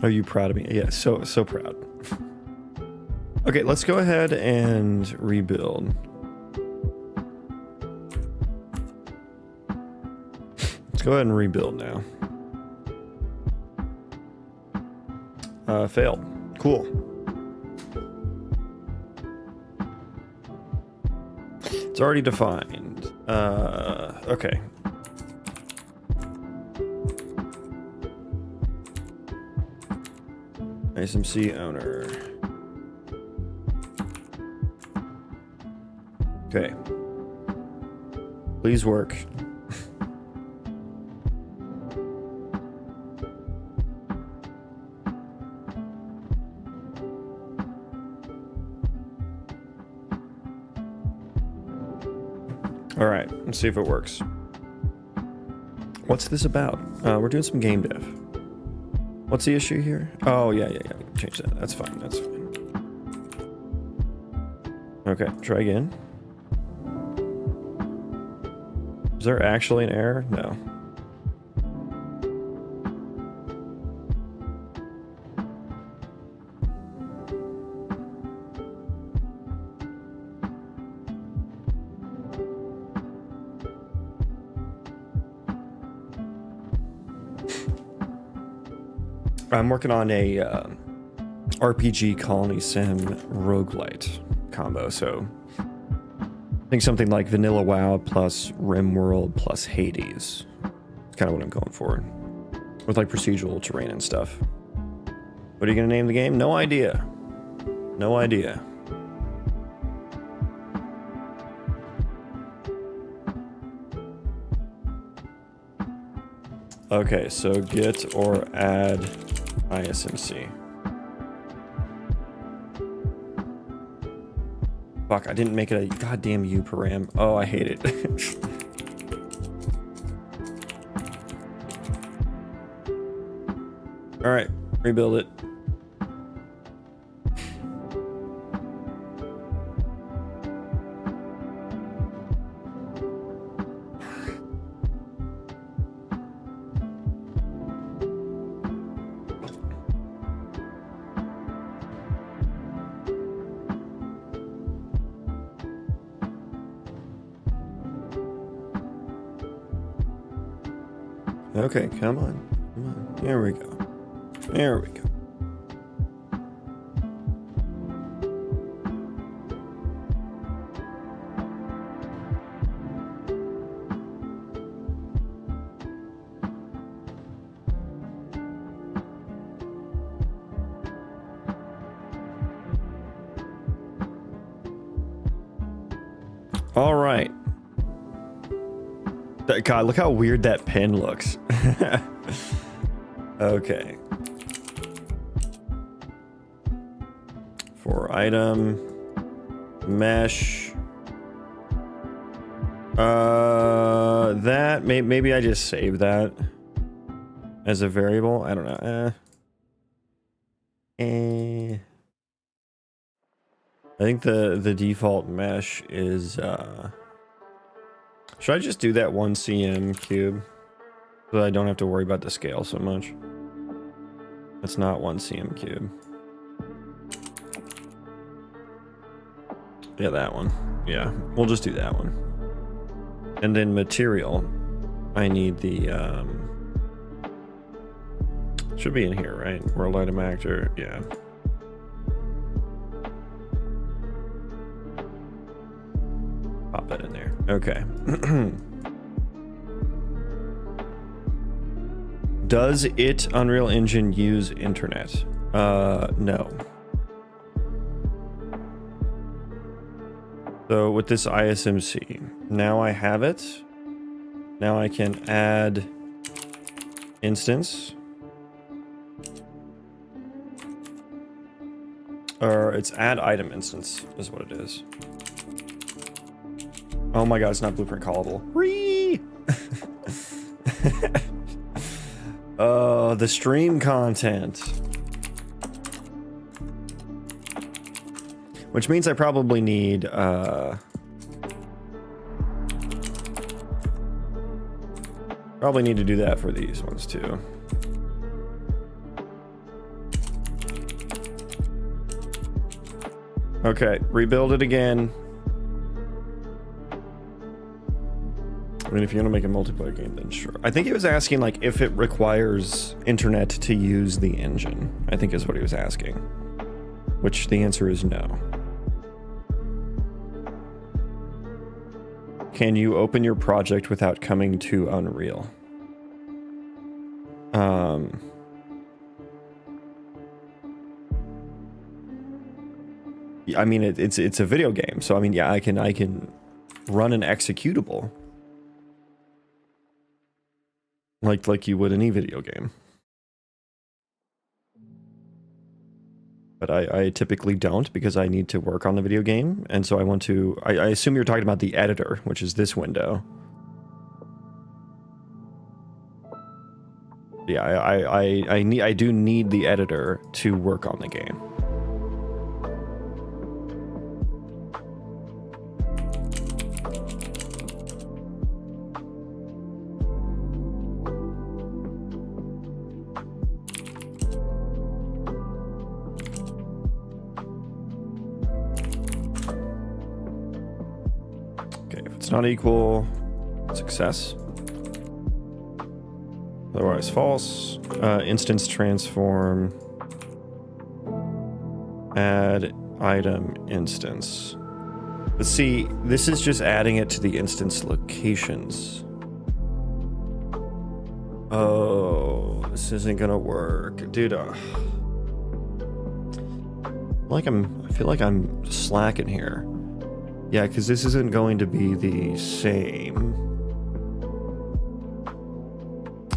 Are you proud of me? Yeah, so proud. Okay, let's go ahead and rebuild. Let's go ahead and rebuild now. Failed. Cool. It's already defined. Okay. ISMC owner. Okay. Please work. All right, let's see if it works. What's this about? We're doing some game dev. What's the issue here? Oh, yeah. We can change that. That's fine. That's fine. Okay, try again. Is there actually an error? No. I'm working on a RPG Colony Sim Roguelite combo, so I think something like Vanilla WoW plus RimWorld plus Hades. It's kind of what I'm going for, with like procedural terrain and stuff. What are you gonna name the game? No idea. No idea. Okay, so get or add ISMC. Fuck, I didn't make it a goddamn U param. Oh, I hate it. All right, rebuild it. Okay, come on. Come on. There we go. There we go. All right. God, look how weird that pen looks. Okay. For item, mesh. That maybe I just save that as a variable. I don't know. I think the default mesh is. Should I just do that 1 cm cube so I don't have to worry about the scale so much? That's not 1 cm cube. Yeah, that one. Yeah, we'll just do that one. And then material, I need the, should be in here, right? World item actor, yeah. Pop that in there. Okay. Does it, Unreal Engine, use internet? No. So with this ISMC, now I have it. Now I can add instance. Or it's add item instance is what it is. Oh my god, it's not blueprint callable. Whee! Oh, the stream content. Which means I probably need, probably need to do that for these ones too. Okay, rebuild it again. I mean, if you want to make a multiplayer game, then sure. I think he was asking, like, if it requires internet to use the engine, I think is what he was asking. Which the answer is no. Can you open your project without coming to Unreal? I mean, it's a video game, so I mean, yeah, I can run an executable. Like you would any video game. But I typically don't because I need to work on the video game, and so I want to. I assume you're talking about the editor, which is this window. Yeah, I do need the editor to work on the game. It's not equal. Success. Otherwise false. Instance transform. Add item instance. But see, this is just adding it to the instance locations. Oh, this isn't gonna work. Dude, I feel like I'm slacking here. Yeah, because this isn't going to be the same.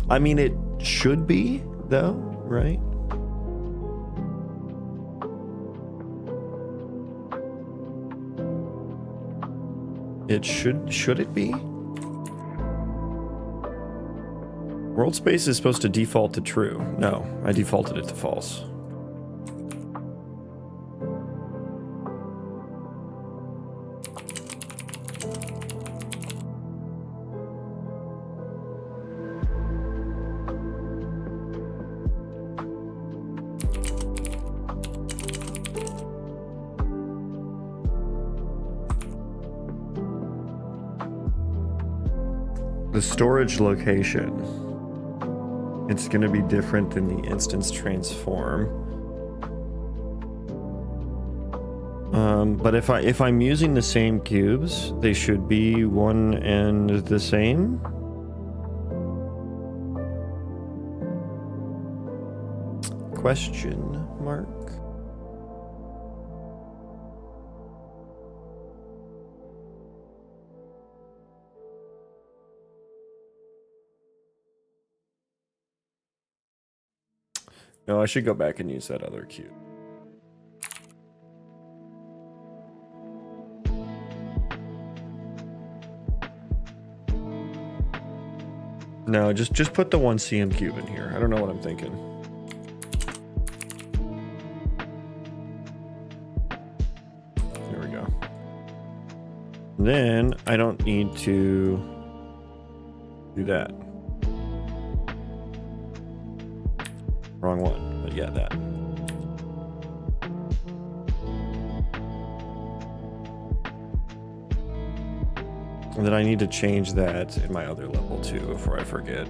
I mean, it should be, though, right? It should it be? World space is supposed to default to true. No, I defaulted it to false. The storage location, it's going to be different than the instance transform. But if I'm using the same cubes, they should be one and the same. Question mark. No, I should go back and use that other cube. No, just put the one CM cube in here. I don't know what I'm thinking. There we go. Then I don't need to do that. Wrong one, but yeah, that. And then I need to change that in my other level too before I forget.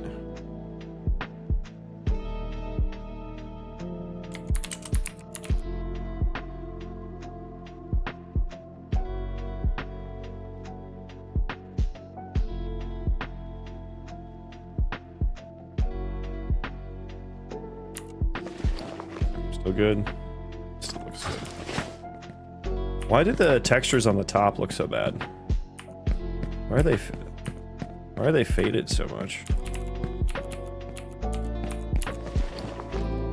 Still good. Still looks good. Why did the textures on the top look so bad? Why are they faded so much?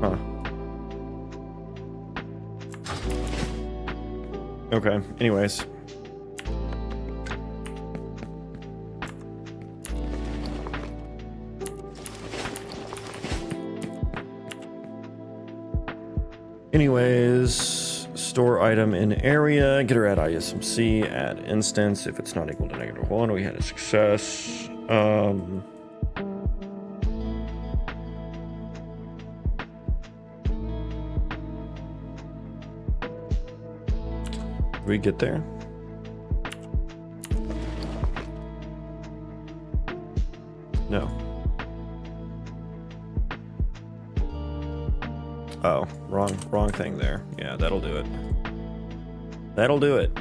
Huh. Okay, anyways. Store item in area, get her at ISMC, add instance. If it's not equal to -1, we had a success. Did we get there? No. Oh, wrong thing there. Yeah, that'll do it. That'll do it.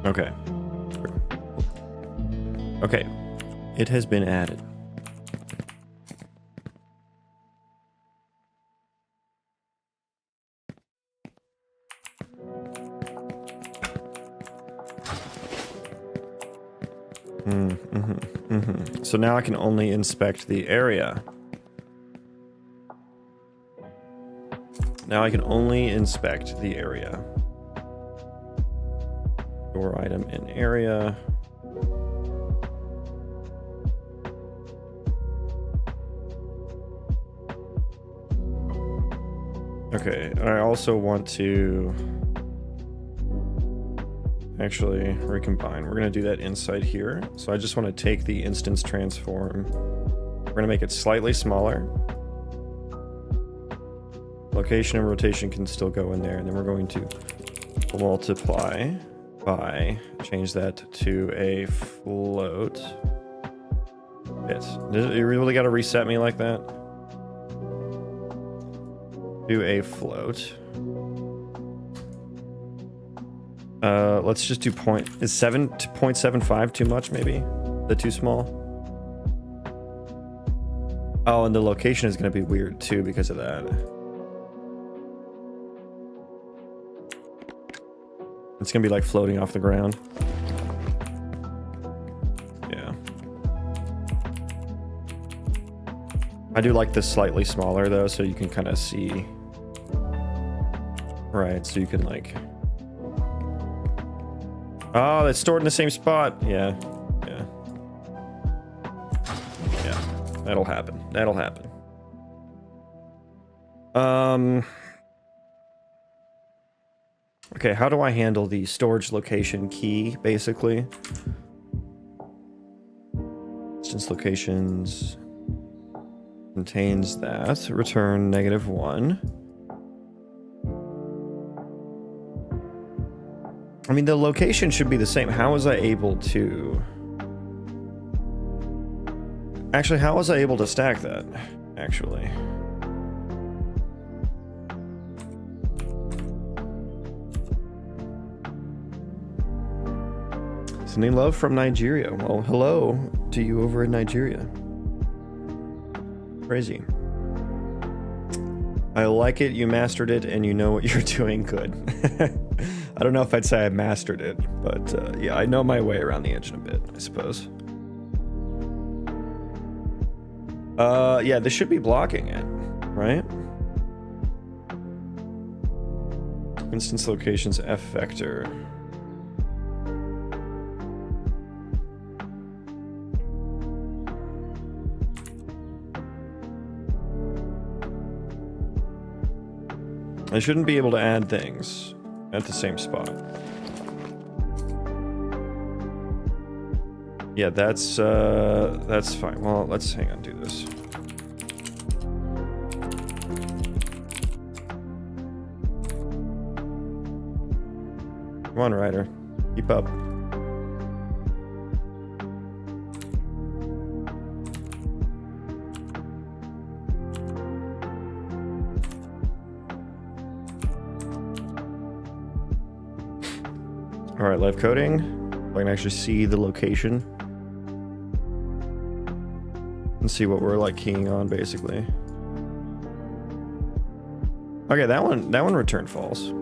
Okay. Okay. It has been added. So now I can only inspect the area. Now I can only inspect the area. Store item in area. Okay, I also want to actually recombine. We're going to do that inside here. So I just want to take the instance transform. We're going to make it slightly smaller. Location and rotation can still go in there. And then we're going to multiply by, change that to a float. You really got to reset me like that? Do a float. Let's just do is 7.75 too much, maybe? The too small? Oh, and the location is going to be weird too because of that. It's going to be like floating off the ground. Yeah. I do like this slightly smaller though, so you can kind of see. Right, so you can like... Oh, that's stored in the same spot. Yeah. Yeah. Yeah. That'll happen. That'll happen. Okay, how do I handle the storage location key, basically? Instance locations contains that. Return -1. I mean, the location should be the same. How was I able to... Actually, how was I able to stack that? Actually. Sending love from Nigeria. Well, hello to you over in Nigeria. Crazy. I like it. You mastered it, and you know what you're doing. Good. I don't know if I'd say I mastered it, but yeah, I know my way around the engine a bit, I suppose. Yeah, this should be blocking it, right? Instance locations F vector. I shouldn't be able to add things at the same spot. Yeah, that's fine. Well, let's hang on, do this. Come on, Ryder. Keep up. Alright, live coding. I can actually see the location. And see what we're like keying on, basically. Okay, that one returned false.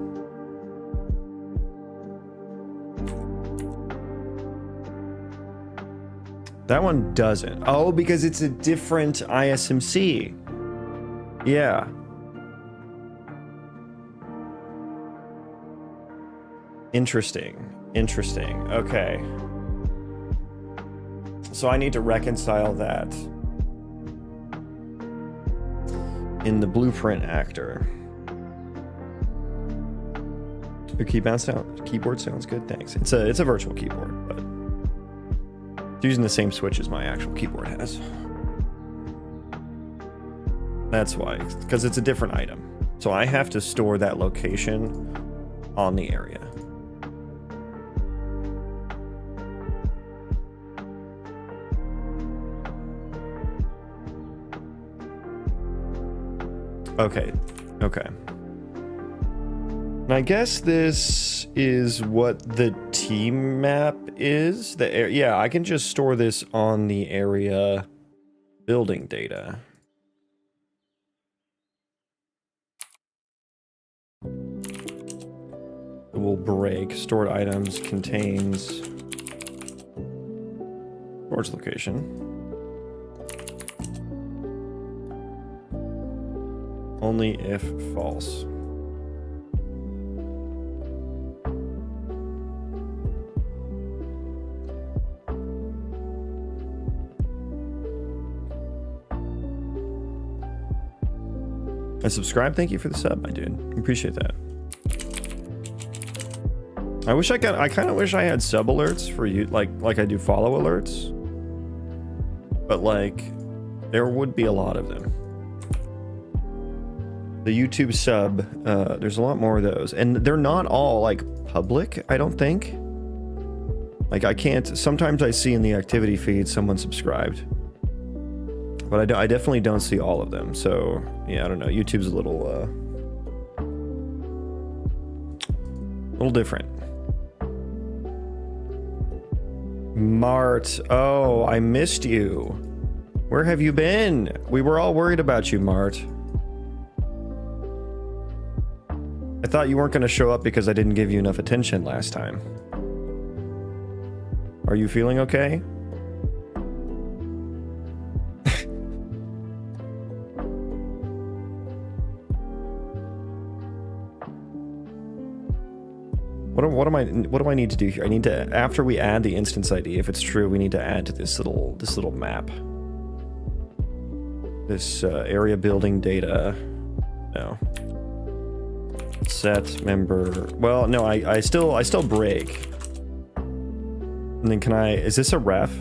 That one doesn't. Oh, because it's a different ISMC. Yeah. Interesting. Interesting. Okay. So I need to reconcile that in the blueprint actor. Your keyboard sounds good, thanks. It's a virtual keyboard, but it's using the same switch as my actual keyboard has. That's why, because it's a different item. So I have to store that location on the area. Okay, okay. And I guess this is what the team map is. Yeah, I can just store this on the area building data. It will break. Stored items contains storage location. Only if false. I subscribe. Thank you for the sub, my dude. Appreciate that. I kind of wish I had sub alerts for you, like I do follow alerts. But like, there would be a lot of them. The YouTube sub, there's a lot more of those, and they're not all like public, I don't think. Like I can't, sometimes I see in the activity feed someone subscribed, but I definitely don't see all of them. So yeah, I don't know. YouTube's a little different. Mart, oh, I missed you. Where have you been? We were all worried about you, Mart. I thought you weren't going to show up because I didn't give you enough attention last time. Are you feeling okay? What do I need to do here? I need to, after we add the instance ID, if it's true, we need to add to this little map. This area building data. No. Set member. Well, no, I still break. And then is this a ref?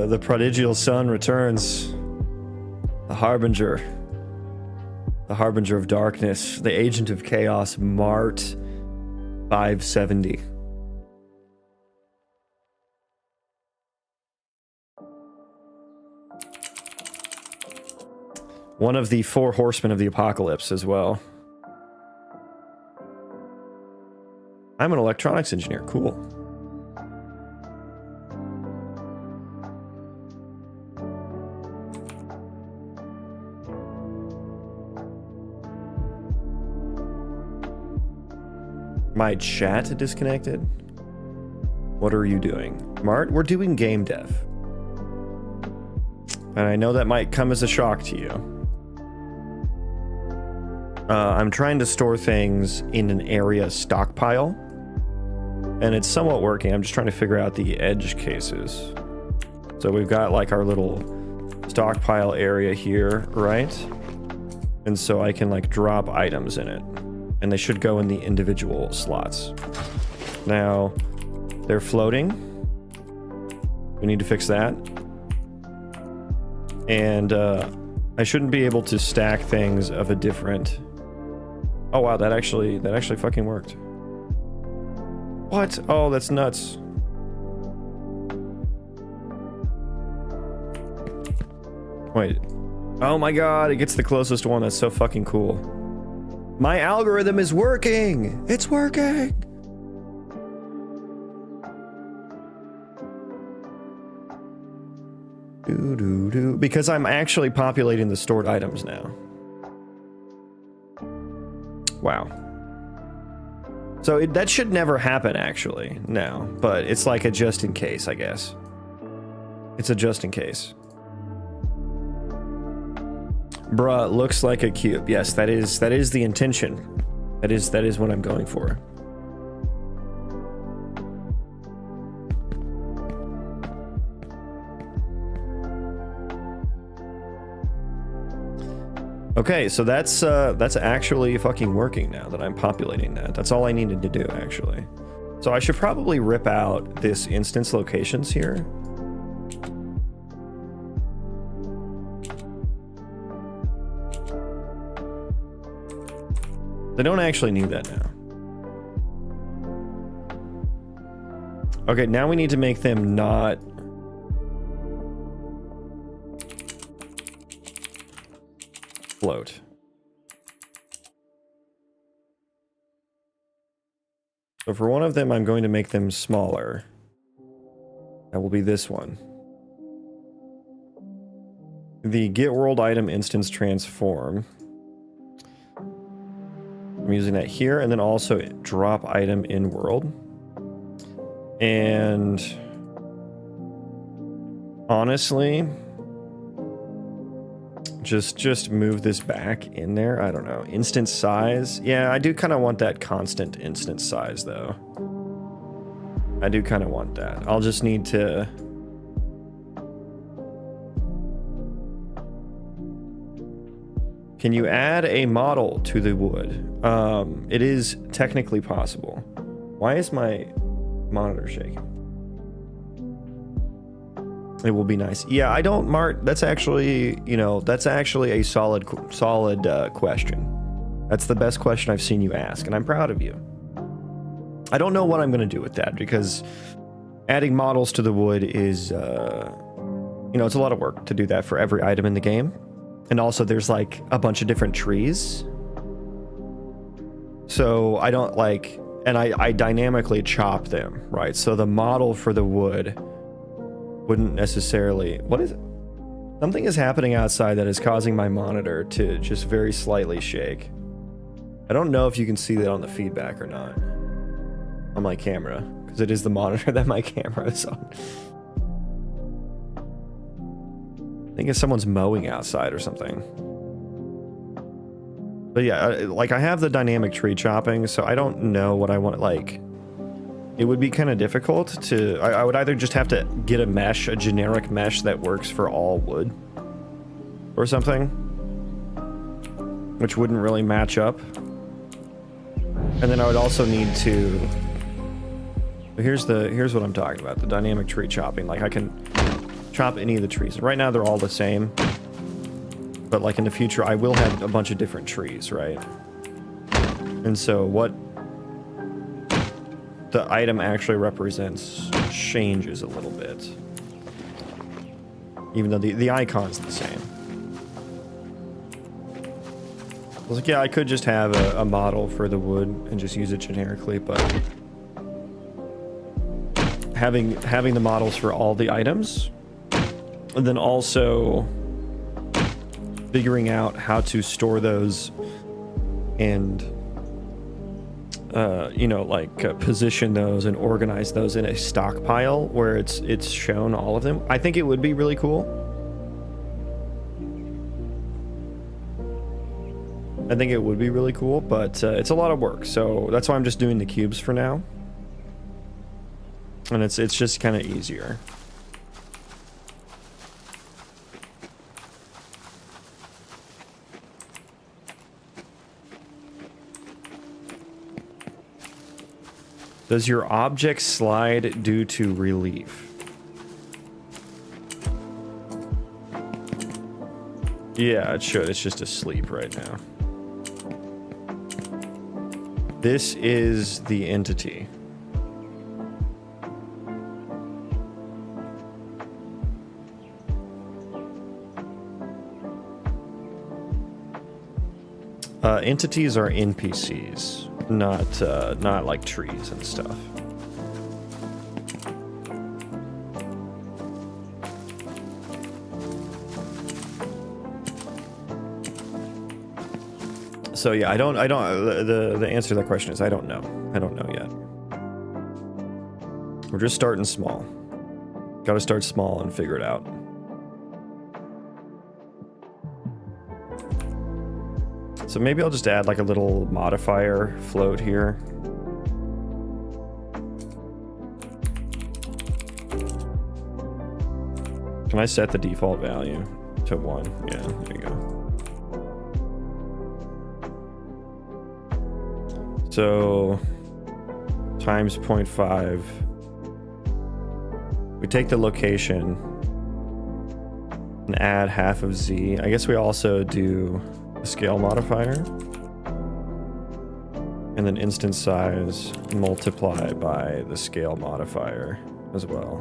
The prodigal son returns. The harbinger. The harbinger of darkness. The agent of chaos. Mart 570. One of the 4 horsemen of the apocalypse as well. I'm an electronics engineer. Cool. My chat disconnected? What are you doing? Mart, we're doing game dev. And I know that might come as a shock to you. I'm trying to store things in an area stockpile. And it's somewhat working. I'm just trying to figure out the edge cases. So we've got like our little stockpile area here, right? And so I can like drop items in it. And they should go in the individual slots. Now, they're floating. We need to fix that. And I shouldn't be able to stack things of a different... Oh wow, that actually fucking worked. What? Oh, that's nuts. Wait. Oh my god, it gets the closest one. That's so fucking cool. My algorithm is working! It's working! Because I'm actually populating the stored items now. Wow. So that should never happen, actually. No, but it's like a just in case, I guess. It's a just in case. Bruh, looks like a cube. Yes, that is the intention. That is what I'm going for. Okay, so that's actually fucking working now that I'm populating that. That's all I needed to do, actually. So I should probably rip out this instance locations here. They don't actually need that now. Okay, now we need to make them not... float. So for one of them, I'm going to make them smaller. That will be this one. The get world item instance transform. I'm using that here, and then also drop item in world. And honestly, just move this back in there. I don't know. Instance size. Yeah, I do kind of want that constant instance size, though. I do kind of want that. I'll just need to... Can you add a model to the wood? It is technically possible. Why is my monitor shaking? It will be nice. Yeah, I don't, Mart. That's actually, you know, that's actually a solid question. That's the best question I've seen you ask, and I'm proud of you. I don't know what I'm going to do with that, because adding models to the wood is, you know, it's a lot of work to do that for every item in the game. And also there's like a bunch of different trees. So I don't like, and I dynamically chop them, right? So the model for the wood wouldn't necessarily... What is it? Something is happening outside that is causing my monitor to just very slightly shake. I don't know if you can see that on the feedback or not. On my camera. Because it is the monitor that my camera is on. I think it's someone's mowing outside or something. But yeah, like I have the dynamic tree chopping, so I don't know what I want, like... It would be kind of difficult to... I would either just have to get a mesh, a generic mesh that works for all wood. Or something. Which wouldn't really match up. And then I would also need to... Here's what I'm talking about, the dynamic tree chopping. Like I can chop any of the trees. Right now they're all the same. But like in the future I will have a bunch of different trees, right? And so what the item actually represents changes a little bit. Even though the icon's the same. I was like, yeah, I could just have a model for the wood and just use it generically, but having the models for all the items, and then also figuring out how to store those and you know, like position those and organize those in a stockpile where it's shown all of them. I think it would be really cool. I think it would be really cool, but it's a lot of work, so that's why I'm just doing the cubes for now. And it's just kind of easier. Does your object slide due to relief? Yeah, it should. It's just asleep right now. This is the entity. Entities are NPCs, not like trees and stuff. So yeah, the answer to that question is I don't know. I don't know yet. We're just starting small. Got to start small and figure it out. So maybe I'll just add like a little modifier float here. Can I set the default value to 1? Yeah, there you go. So times 0.5. We take the location and add half of Z. I guess we also do a scale modifier. And then instance size multiplied by the scale modifier as well.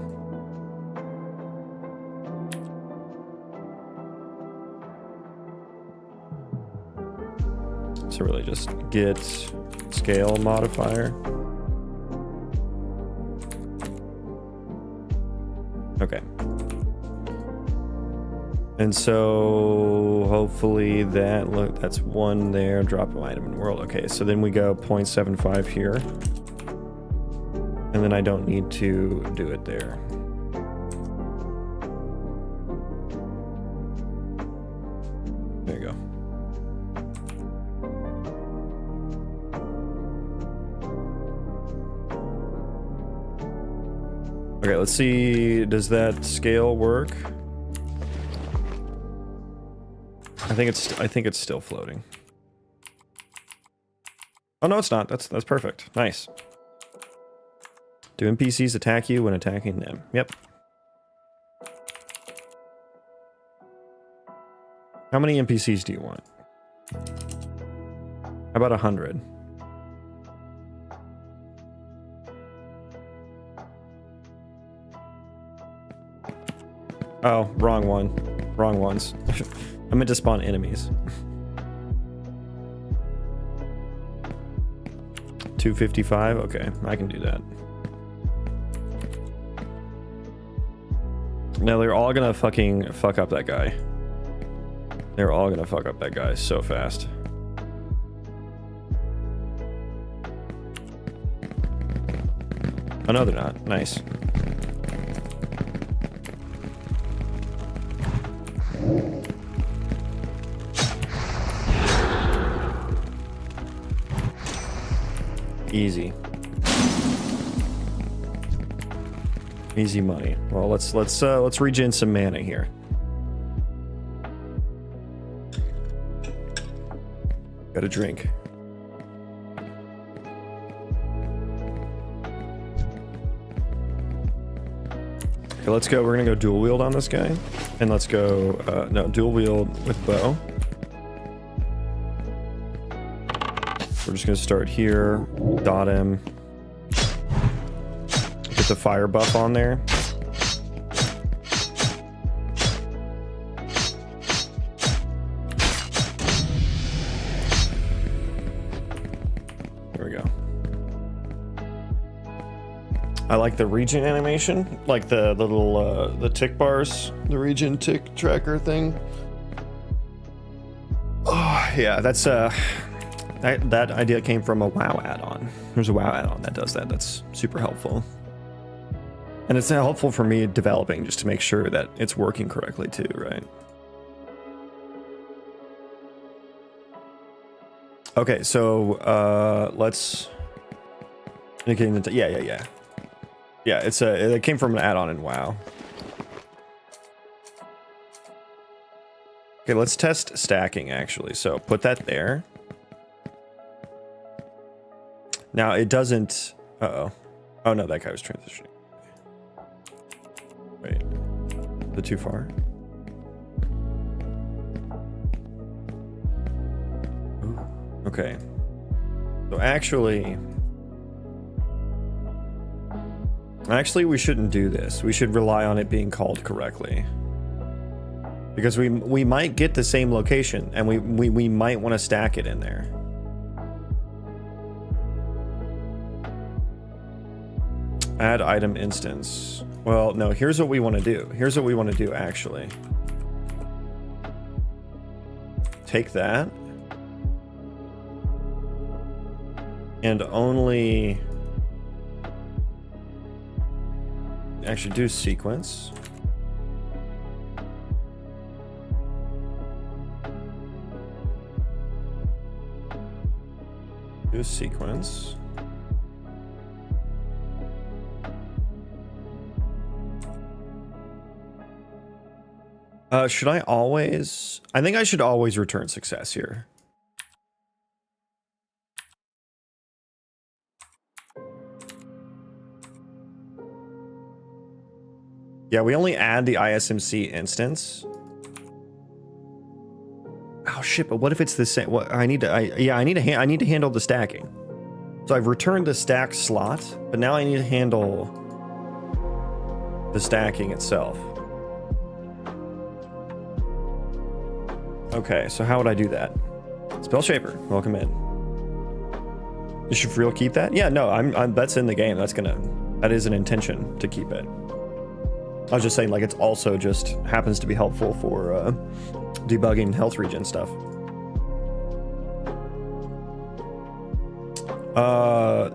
So really just get scale modifier. Okay. And so hopefully that, look, that's 1 there, drop an item in world. Okay, so then we go 0.75 here. And then I don't need to do it there. There you go. Okay, let's see, does that scale work? I think it's still floating. Oh no, it's not. That's perfect. Nice. Do NPCs attack you when attacking them? Yep. How many NPCs do you want? How about 100? Oh, wrong one. Wrong ones. I meant to spawn enemies. 255? Okay, I can do that. Now they're all gonna fucking fuck up that guy. They're all gonna fuck up that guy so fast. Oh no, they're not. Nice. Easy. Easy money. Well, let's regen some mana here. Got a drink. Okay, let's go. We're gonna go dual wield on this guy, and let's go. No, dual wield with bow. We're just gonna start here, dot him, get the fire buff on there. Here we go. I like the region animation, like the little the tick bars, the region tick tracker thing. Oh yeah, that's that idea came from a WoW add-on. There's a WoW add-on that does that. That's super helpful. And it's helpful for me developing just to make sure that it's working correctly too, right? Okay, so let's yeah. Yeah, it came from an add-on in WoW. Okay, let's test stacking actually. So put that there. Now it doesn't. Uh-oh. Oh no, that guy was transitioning. Wait. Is it too far? Ooh. Okay. So actually, we shouldn't do this. We should rely on it being called correctly. Because we might get the same location, and we might want to stack it in there. Add item instance. Well, no, here's what we want to do. Here's what we want to do, actually. Take that. And only... Actually, do sequence. Do sequence. Should I always? I think I should always return success here. Yeah, we only add the ISMC instance. Oh shit! But what if it's the same? What I need to? I need to handle the stacking. So I've returned the stack slot, but now I need to handle the stacking itself. Okay, so how would I do that? Spell Shaper, welcome in. You should for real keep that? Yeah, no, I'm that's in the game. That is an intention to keep it. I was just saying, like, it's also just happens to be helpful for debugging health regen stuff.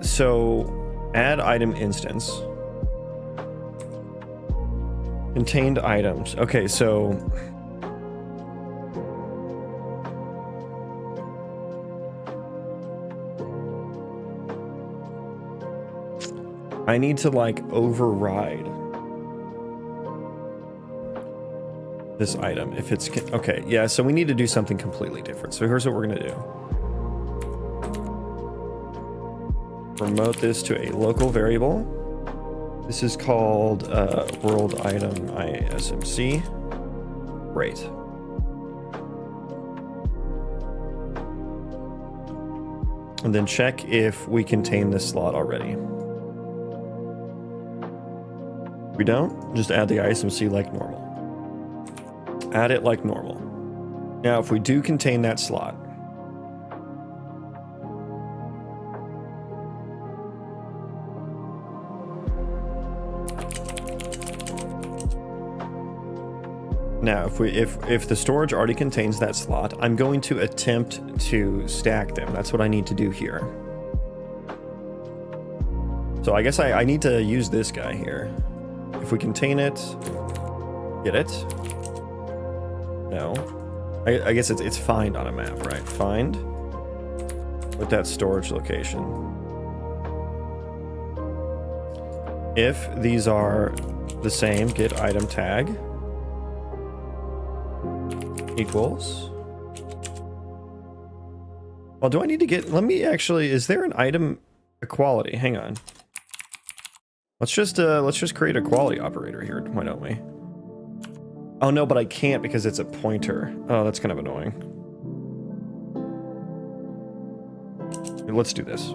So add item instance. Contained items. Okay, so I need to like override this item if it's okay. Yeah, so we need to do something completely different. So here's what we're gonna do. Promote this to a local variable. This is called world item ISMC. Great. And then check if we contain this slot already. If we don't, just add the ISMC like normal. Add it like normal. Now, if we do contain that slot, now, if the storage already contains that slot, I'm going to attempt to stack them. That's what I need to do here. So I guess I need to use this guy here. If we contain it, get it. No. I guess it's find on a map, right? Find with that storage location. If these are the same, get item tag equals. Well, do I need to get, let me actually, is there an item equality? Hang on. Let's just create a quality operator here, why don't we? Oh no, but I can't because it's a pointer. Oh, that's kind of annoying. Let's do this.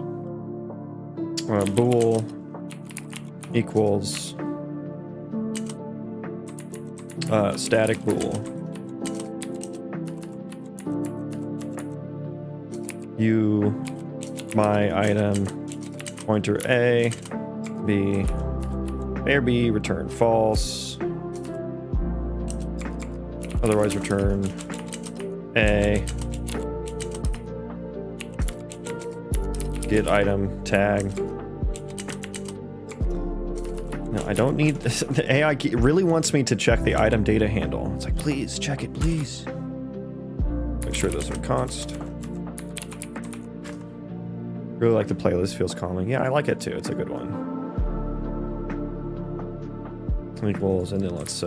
Bool equals static bool. You my item pointer A, B, A or B, return false. Otherwise return A. Get item tag. No, I don't need this. The AI really wants me to check the item data handle. It's like, please check it, please. Make sure those are const. Really like the playlist, feels calming. Yeah, I like it too. It's a good one. Equals, and then let's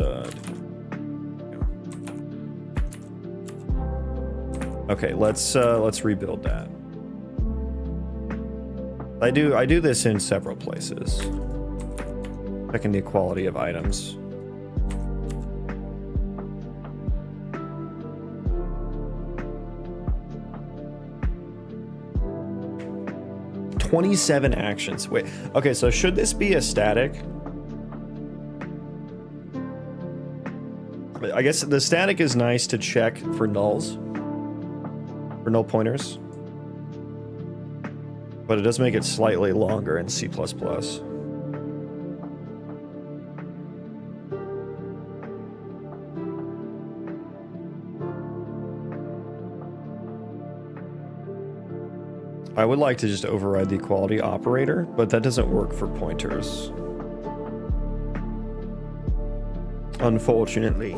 okay, let's rebuild that. I do this in several places. Checking the equality of items. "27 actions." Wait, okay, so should this be a static? I guess the static is nice to check for nulls, for null pointers, but it does make it slightly longer in C++. I would like to just override the equality operator, but that doesn't work for pointers. Unfortunately.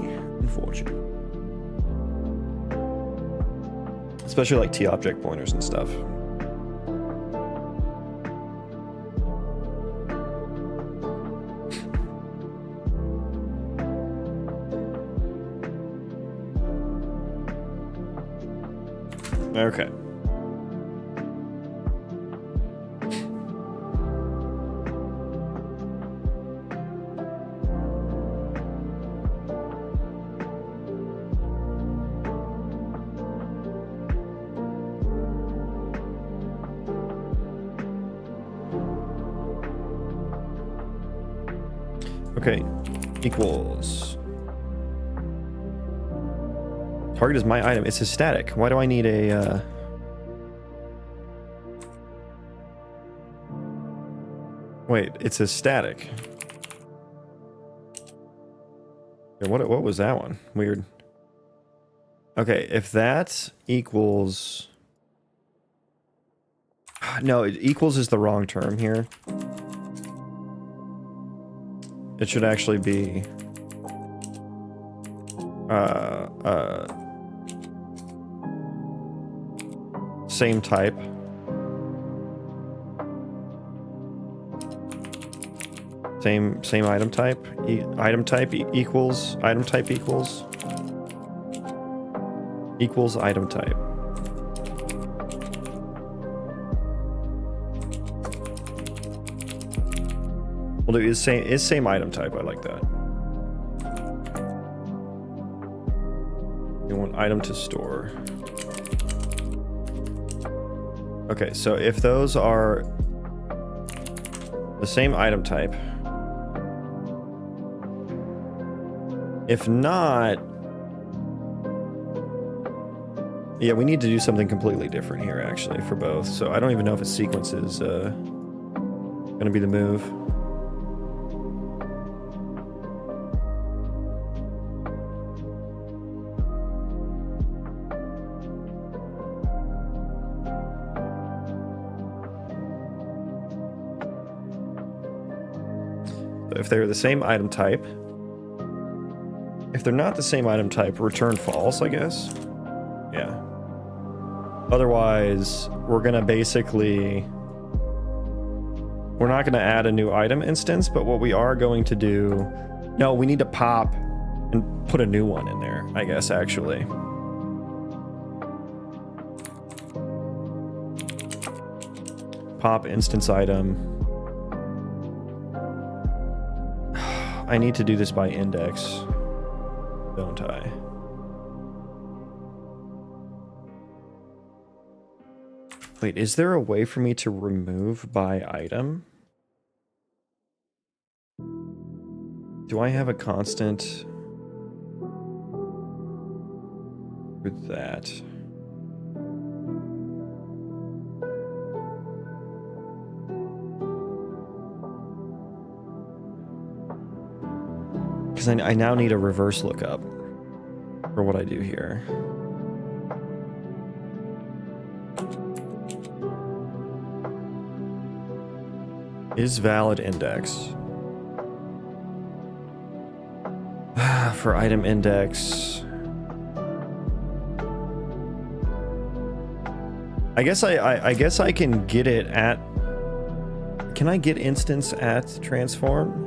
Especially like T-object pointers and stuff. Okay. Okay, equals. Target is my item. It's a static. Why do I need a wait, it's a static. Yeah, what was that one? Weird. Okay, if that equals... No, equals is the wrong term here. It should actually be same type. Same item type. Item type equals item type equals item type. Well, it is same item type. I like that. You want item to store. Okay, so if those are the same item type, if not, yeah, we need to do something completely different here actually for both. So I don't even know if a sequence is going to be the move. If they're the same item type, if they're not the same item type, return false, I guess. Yeah. Otherwise, we're gonna basically, we're not gonna add a new item instance, but what we are going to do, no, we need to pop and put a new one in there, I guess, actually. Pop instance item. I need to do this by index, don't I? Wait, is there a way for me to remove by item? Do I have a constant for that? because I now need a reverse lookup for what I do here. Is valid index. For item index. I guess I guess I can get it at. Can I get instance at transform?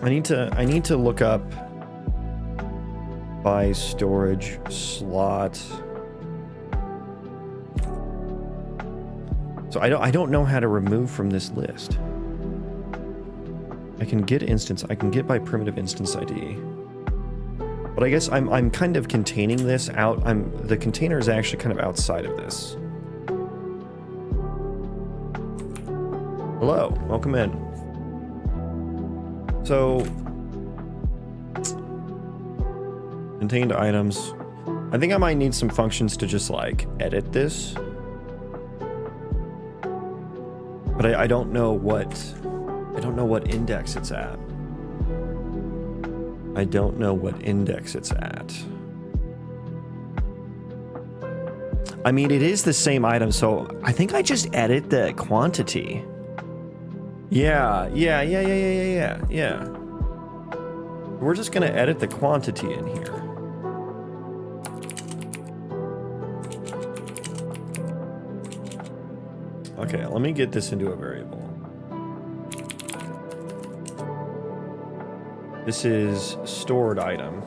I need to look up by storage slot. So I don't know how to remove from this list. I can get instance, I can get by primitive instance ID. But I guess I'm kind of containing this out. The container is actually kind of outside of this. Hello, welcome in. So contained items. I think I might need some functions to just like edit this. But I don't know what index it's at. I don't know what index it's at. I mean, it is the same item, so I think I just edit the quantity. Yeah. We're just gonna edit the quantity in here. Okay, let me get this into a variable. This is stored item.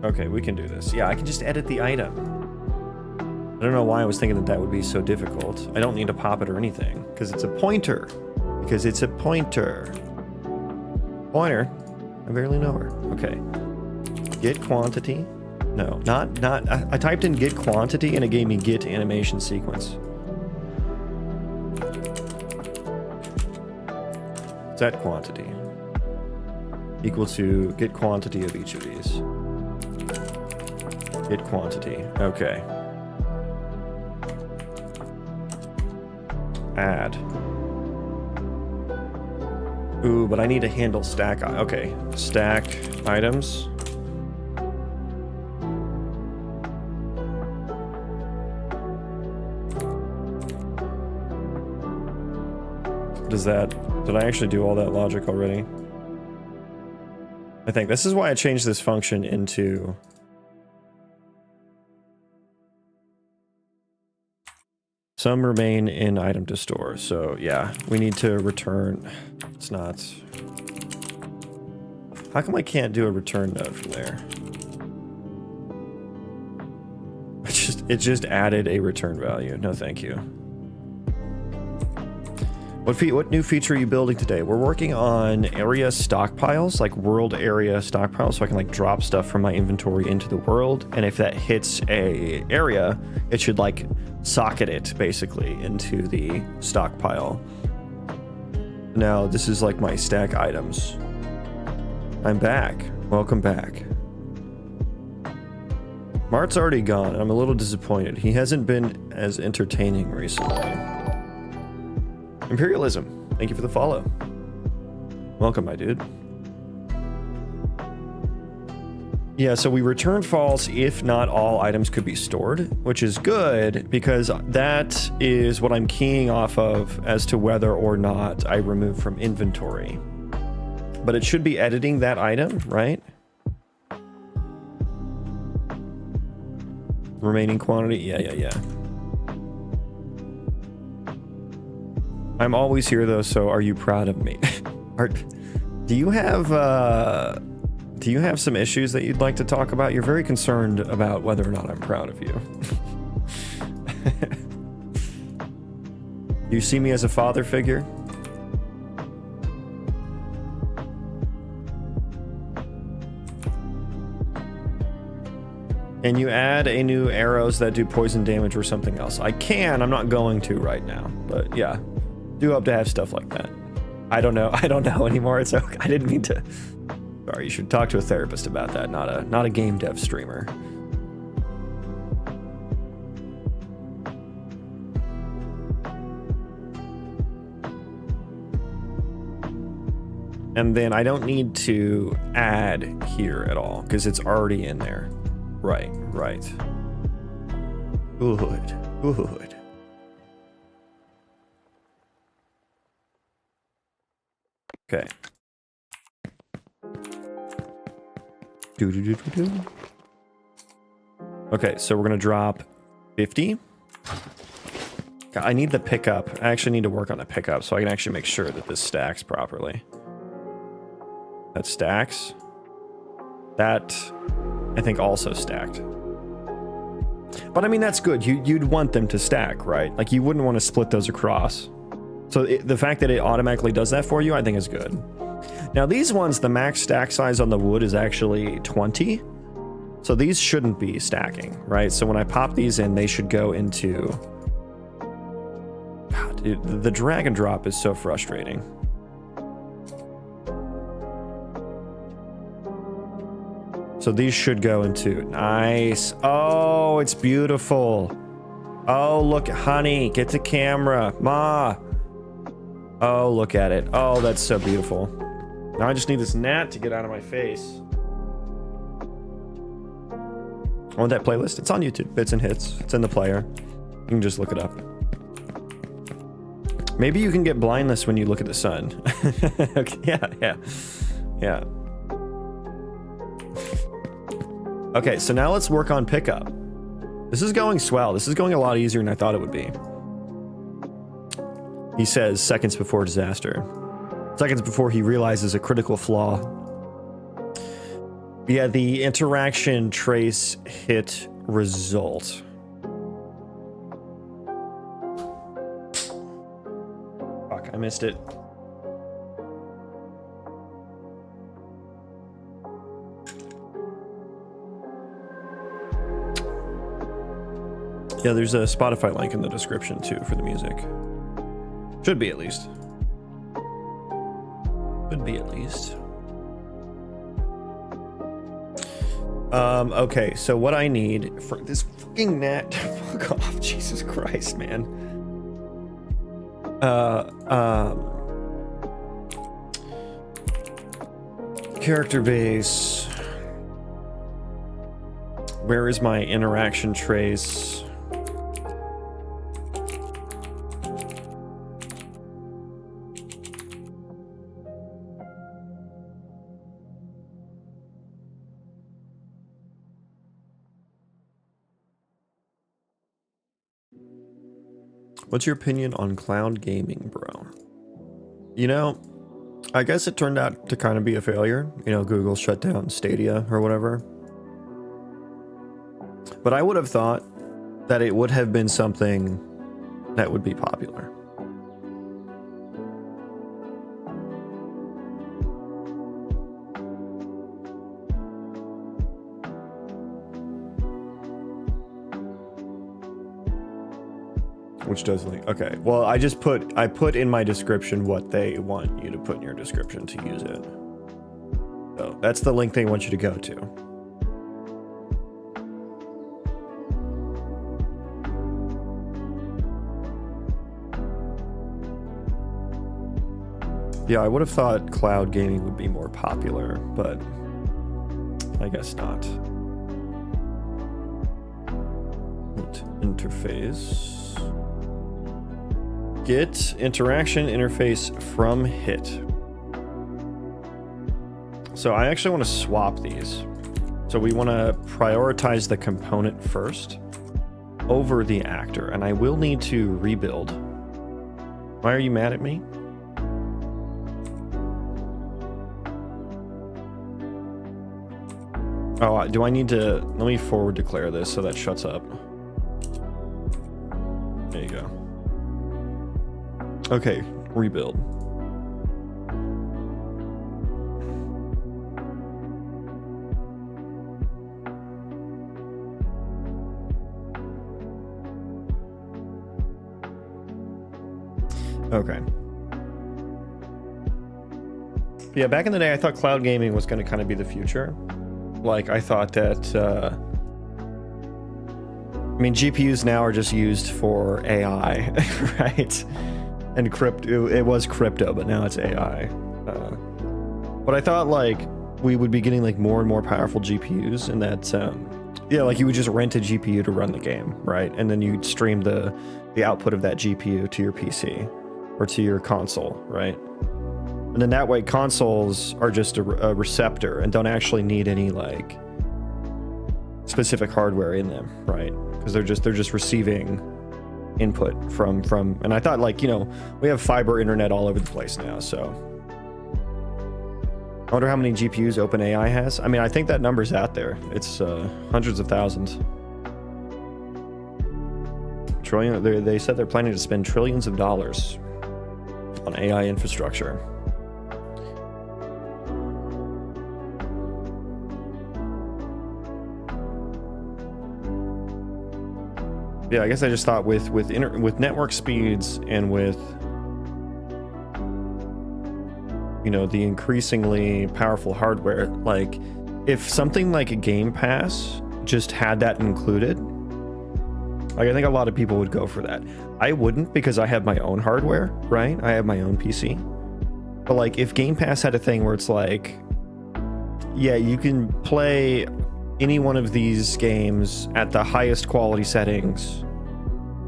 Okay, we can do this. Yeah, I can just edit the item. I don't know why I was thinking that would be so difficult. I don't need to pop it or anything, because it's a pointer. Because it's a pointer. Pointer? I barely know her. Okay. Get quantity? No, not. I typed in get quantity and it gave me get animation sequence. Set quantity. Equal to get quantity of each of these. Get quantity. Okay. Add. Ooh, but I need to handle stack. Okay, stack items. Does that? Did I actually do all that logic already? I think this is why I changed this function into. Some remain in item to store. So yeah, we need to return. It's not. How come I can't do a return node from there? It just added a return value. No, thank you. What new feature are you building today? We're working on area stockpiles, like world area stockpiles, so I can like drop stuff from my inventory into the world, and if that hits a area, it should like socket it basically into the stockpile. Now this is like my stack items. I'm back. Welcome back. Mart's already gone. I'm a little disappointed. He hasn't been as entertaining recently. Imperialism, thank you for the follow. Welcome, my dude. Yeah, so we return false if not all items could be stored, which is good because that is what I'm keying off of as to whether or not I remove from inventory. But it should be editing that item, right? Remaining quantity, yeah. I'm always here though, so are you proud of me? Do you have some issues that you'd like to talk about? You're very concerned about whether or not I'm proud of you. You see me as a father figure? Can you add a new arrows that do poison damage or something else? I can, I'm not going to right now, but yeah. Do hope to have stuff like that. I don't know. I don't know anymore. It's okay. I didn't mean to. Sorry, you should talk to a therapist about that, not a game dev streamer. And then I don't need to add here at all because it's already in there. Right. Good. Okay. Okay, so we're gonna drop 50. I need the pickup. I actually need to work on the pickup so I can actually make sure that this stacks properly. That stacks. That, I think, also stacked. But I mean, that's good. You'd want them to stack, right? Like, you wouldn't want to split those across. So the fact that it automatically does that for you, I think is good. Now, these ones, the max stack size on the wood is actually 20. So these shouldn't be stacking, right? So when I pop these in, they should go into... God, dude, the drag and drop is so frustrating. So these should go into... Nice. Oh, it's beautiful. Oh, look, honey, get the camera. Ma. Oh, look at it. Oh, that's so beautiful. Now I just need this gnat to get out of my face. I want that playlist. It's on YouTube. Bits and Hits. It's in the player. You can just look it up. Maybe you can get blindness when you look at the sun. Okay, yeah. Okay, so now let's work on pickup. This is going swell. This is going a lot easier than I thought it would be. He says seconds before disaster. Seconds before he realizes a critical flaw. Yeah, the interaction trace hit result. Fuck, I missed it. Yeah, there's a Spotify link in the description too for the music. Should be at least. Should be at least. Okay, so what I need for this fucking gnat, fuck off, Jesus Christ, man. Character base. Where is my interaction trace? What's your opinion on cloud gaming, bro? You know, I guess it turned out to kind of be a failure. You know, Google shut down Stadia or whatever. But I would have thought that it would have been something that would be popular. Which does link. Okay, well, I put in my description what they want you to put in your description to use it. So that's the link they want you to go to. Yeah, I would have thought cloud gaming would be more popular, but I guess not. Interface. Get interaction interface from hit. So I actually want to swap these. So we want to prioritize the component first over the actor, and I will need to rebuild. Why are you mad at me? Oh, do I need to... Let me forward declare this so that shuts up. There you go. Okay, rebuild. Okay. Yeah, back in the day, I thought cloud gaming was going to kind of be the future. Like, I thought that, I mean, GPUs now are just used for AI, right? And crypto, it was crypto, but now it's AI. But I thought, like, we would be getting, like, more and more powerful GPUs, and that, yeah, like, you would just rent a GPU to run the game, right? And then you'd stream the output of that GPU to your PC or to your console, right? And then that way, consoles are just a receptor and don't actually need any, like, specific hardware in them, right? Because they're just receiving input from. And I thought, like, you know, we have fiber internet all over the place now, so I wonder how many GPUs OpenAI has. I mean, I think that number's out there. It's hundreds of thousands. Trillion. They said they're planning to spend trillions of dollars on AI infrastructure. Yeah, I guess I just thought with network speeds and with, you know, the increasingly powerful hardware, like, if something like a Game Pass just had that included, like, I think a lot of people would go for that. I wouldn't, because I have my own hardware, right? I have my own PC. But, like, if Game Pass had a thing where it's like, yeah, you can play any one of these games at the highest quality settings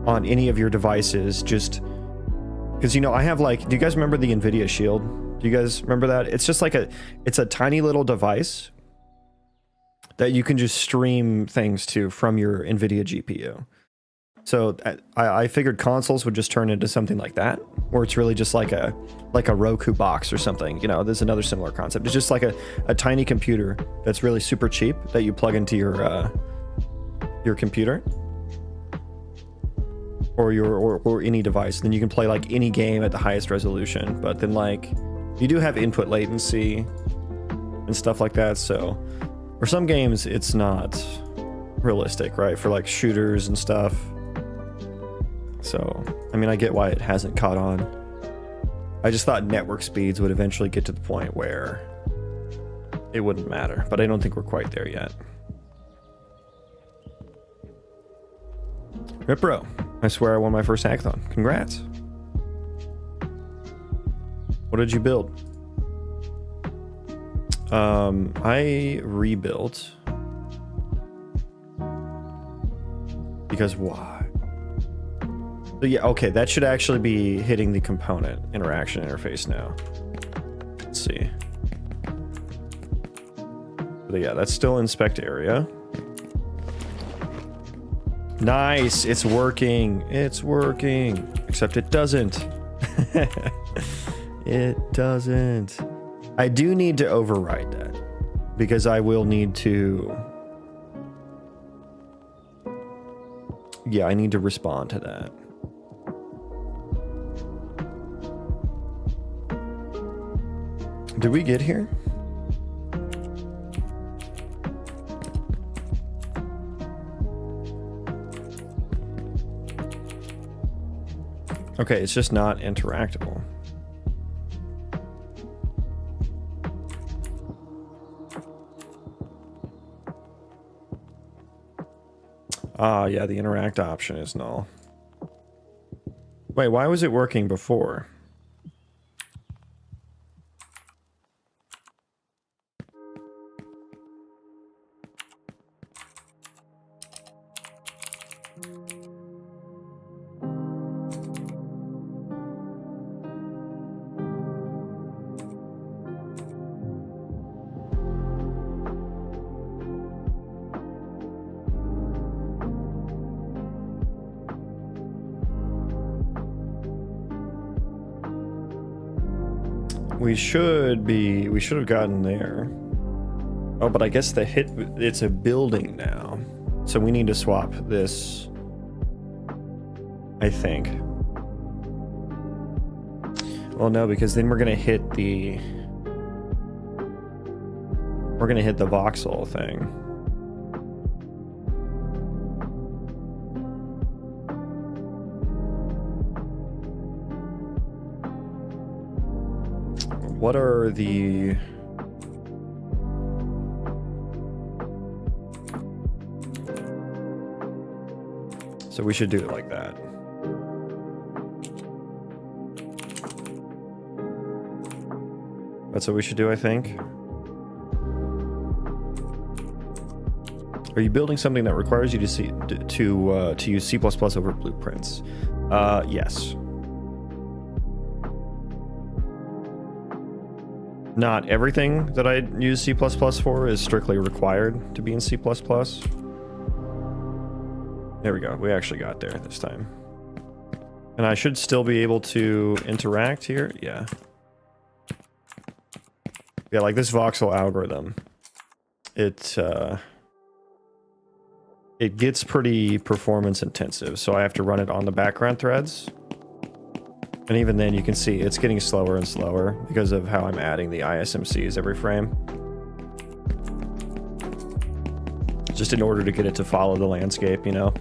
on any of your devices, just because, you know, I have, like, do you guys remember the NVIDIA Shield? Do you guys remember that? It's just like it's a tiny little device that you can just stream things to from your NVIDIA GPU. So I figured consoles would just turn into something like that, where it's really just like a Roku box or something. You know, there's another similar concept. It's just like a tiny computer that's really super cheap that you plug into your computer or any device. Then you can play, like, any game at the highest resolution. But then, like, you do have input latency and stuff like that. So for some games, it's not realistic, right? For, like, shooters and stuff. So, I mean, I get why it hasn't caught on. I just thought network speeds would eventually get to the point where it wouldn't matter, but I don't think we're quite there yet. Ripro, I swear I won my first hackathon. Congrats. What did you build? I rebuilt. Because why? So yeah, okay, that should actually be hitting the component interaction interface now. Let's see. But yeah, that's still inspect area. Nice, it's working. It's working. Except it doesn't. It doesn't. I do need to override that, because I will need to... Yeah, I need to respond to that. Did we get here? Okay, it's just not interactable. Ah, yeah, the interact option is null. Wait, why was it working before? We should have gotten there. Oh, but I guess it's a building now. So we need to swap this, I think. Well, no, because then we're gonna hit the voxel thing. what are the... So we should do it like that. That's what we should do, I think. Are you building something that requires you to use C++ over blueprints? Yes. Not everything that I use C++ for is strictly required to be in C++. There we go. We actually got there this time. And I should still be able to interact here. Yeah. Yeah, like this voxel algorithm. It gets pretty performance intensive, so I have to run it on the background threads. And even then you can see it's getting slower and slower because of how I'm adding the ISMCs every frame. Just in order to get it to follow the landscape, you know?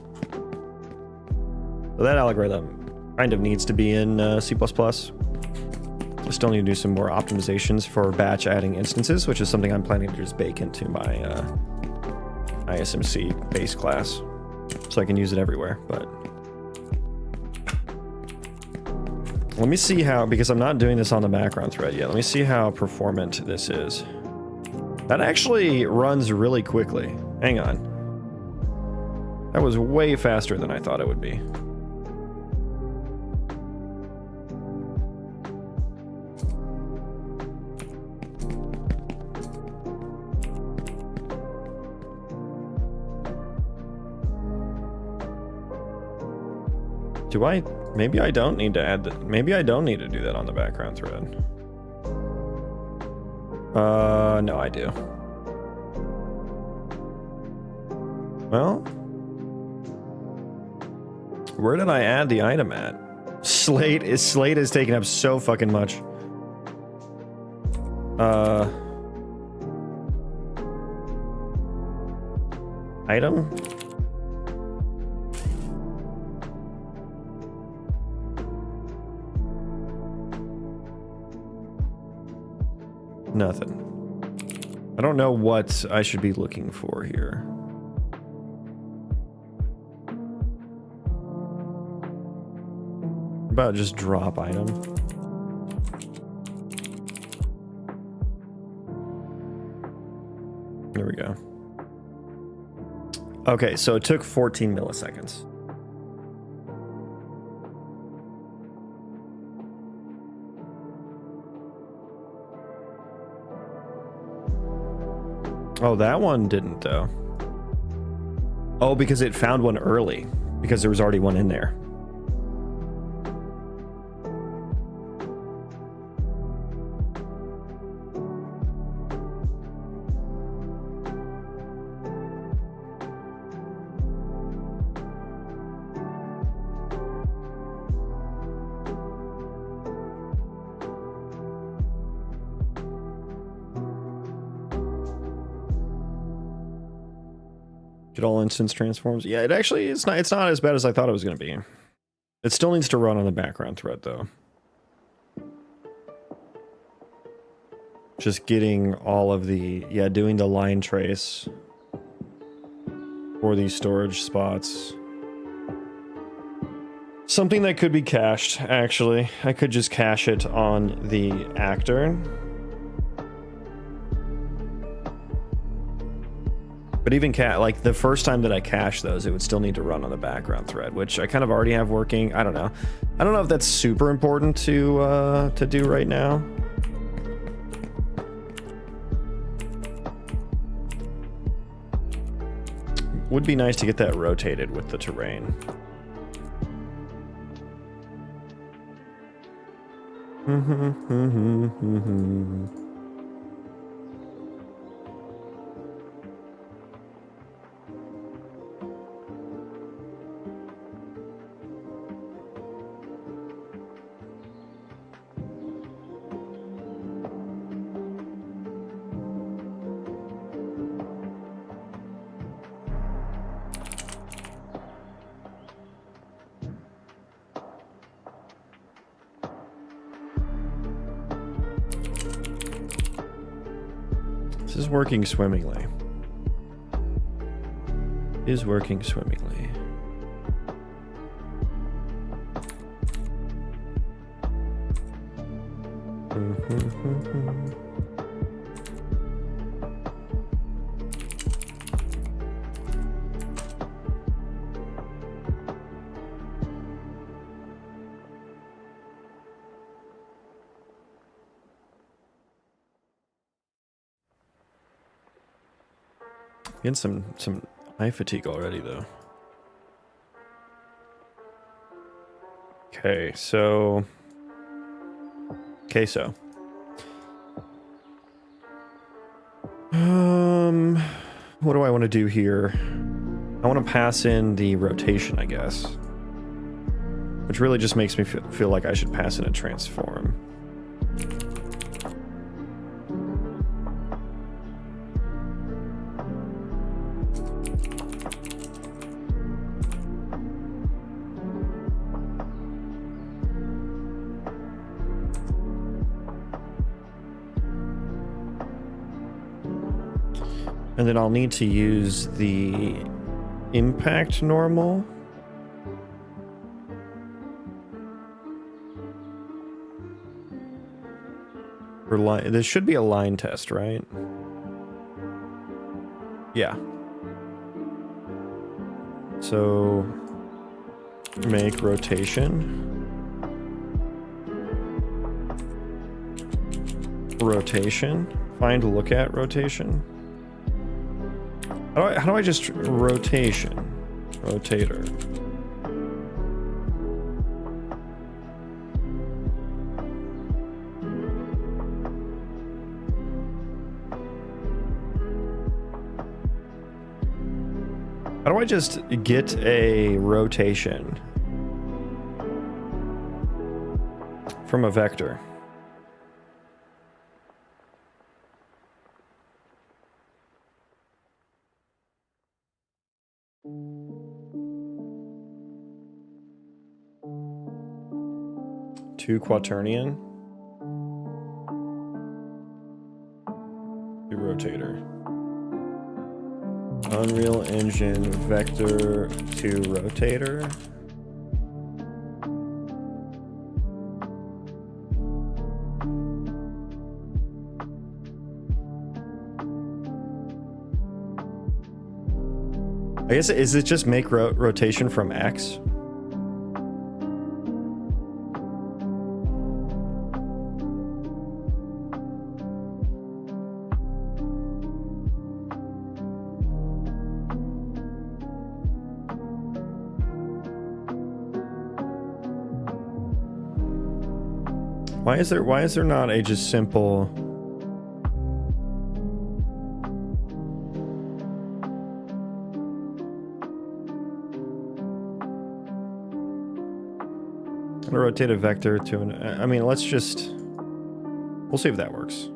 So that algorithm kind of needs to be in C++. I still need to do some more optimizations for batch adding instances, which is something I'm planning to just bake into my ISMC base class, so I can use it everywhere. But let me see how, because I'm not doing this on the background thread yet, let me see how performant this is. That actually runs really quickly. Hang on. That was way faster than I thought it would be. Do I? Maybe I don't need to add that. Maybe I don't need to do that on the background thread. No, I do. Well, where did I add the item at? Slate is taking up so fucking much. Item? Nothing. I don't know what I should be looking for here. About just drop item. There we go. Okay, so it took 14 milliseconds. Oh, that one didn't, though. Oh, because it found one early. Because there was already one in there. Get all instance transforms. Yeah, it actually it's not as bad as I thought it was going to be. It still needs to run on the background thread though. Just getting all of the doing the line trace for these storage spots. Something that could be cached actually. I could just cache it on the actor. But even like the first time that I cache those, it would still need to run on the background thread, which I kind of already have working. I don't know. I don't know if that's super important to do right now. Would be nice to get that rotated with the terrain. working swimmingly. Is working swimmingly. Getting some eye fatigue already though. Okay, so what do I want to do here? I want to pass in the rotation, I guess. Which really just makes me feel like I should pass in a transform. And then I'll need to use the impact normal. For line, this should be a line test, right? Yeah. So make rotation. Rotation. Find look at rotation. How do I just rotation? Rotator. How do I just get a rotation from a vector? To quaternion. To rotator. Unreal Engine vector to rotator. I guess, is it just make rotation from X? Why is there not a just simple rotate a vector to an, I mean, we'll see if that works.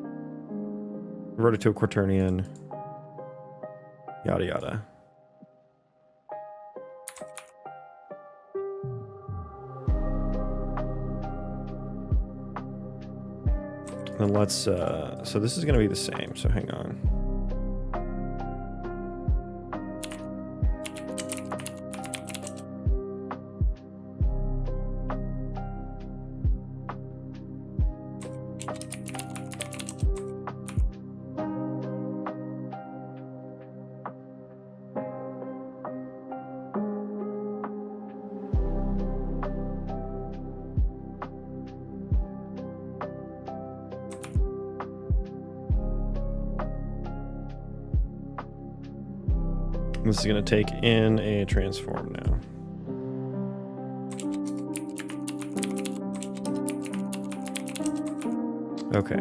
Convert it to a quaternion. Yada yada. And let's, so this is going to be the same, so hang on. This is going to take in a transform now. Okay.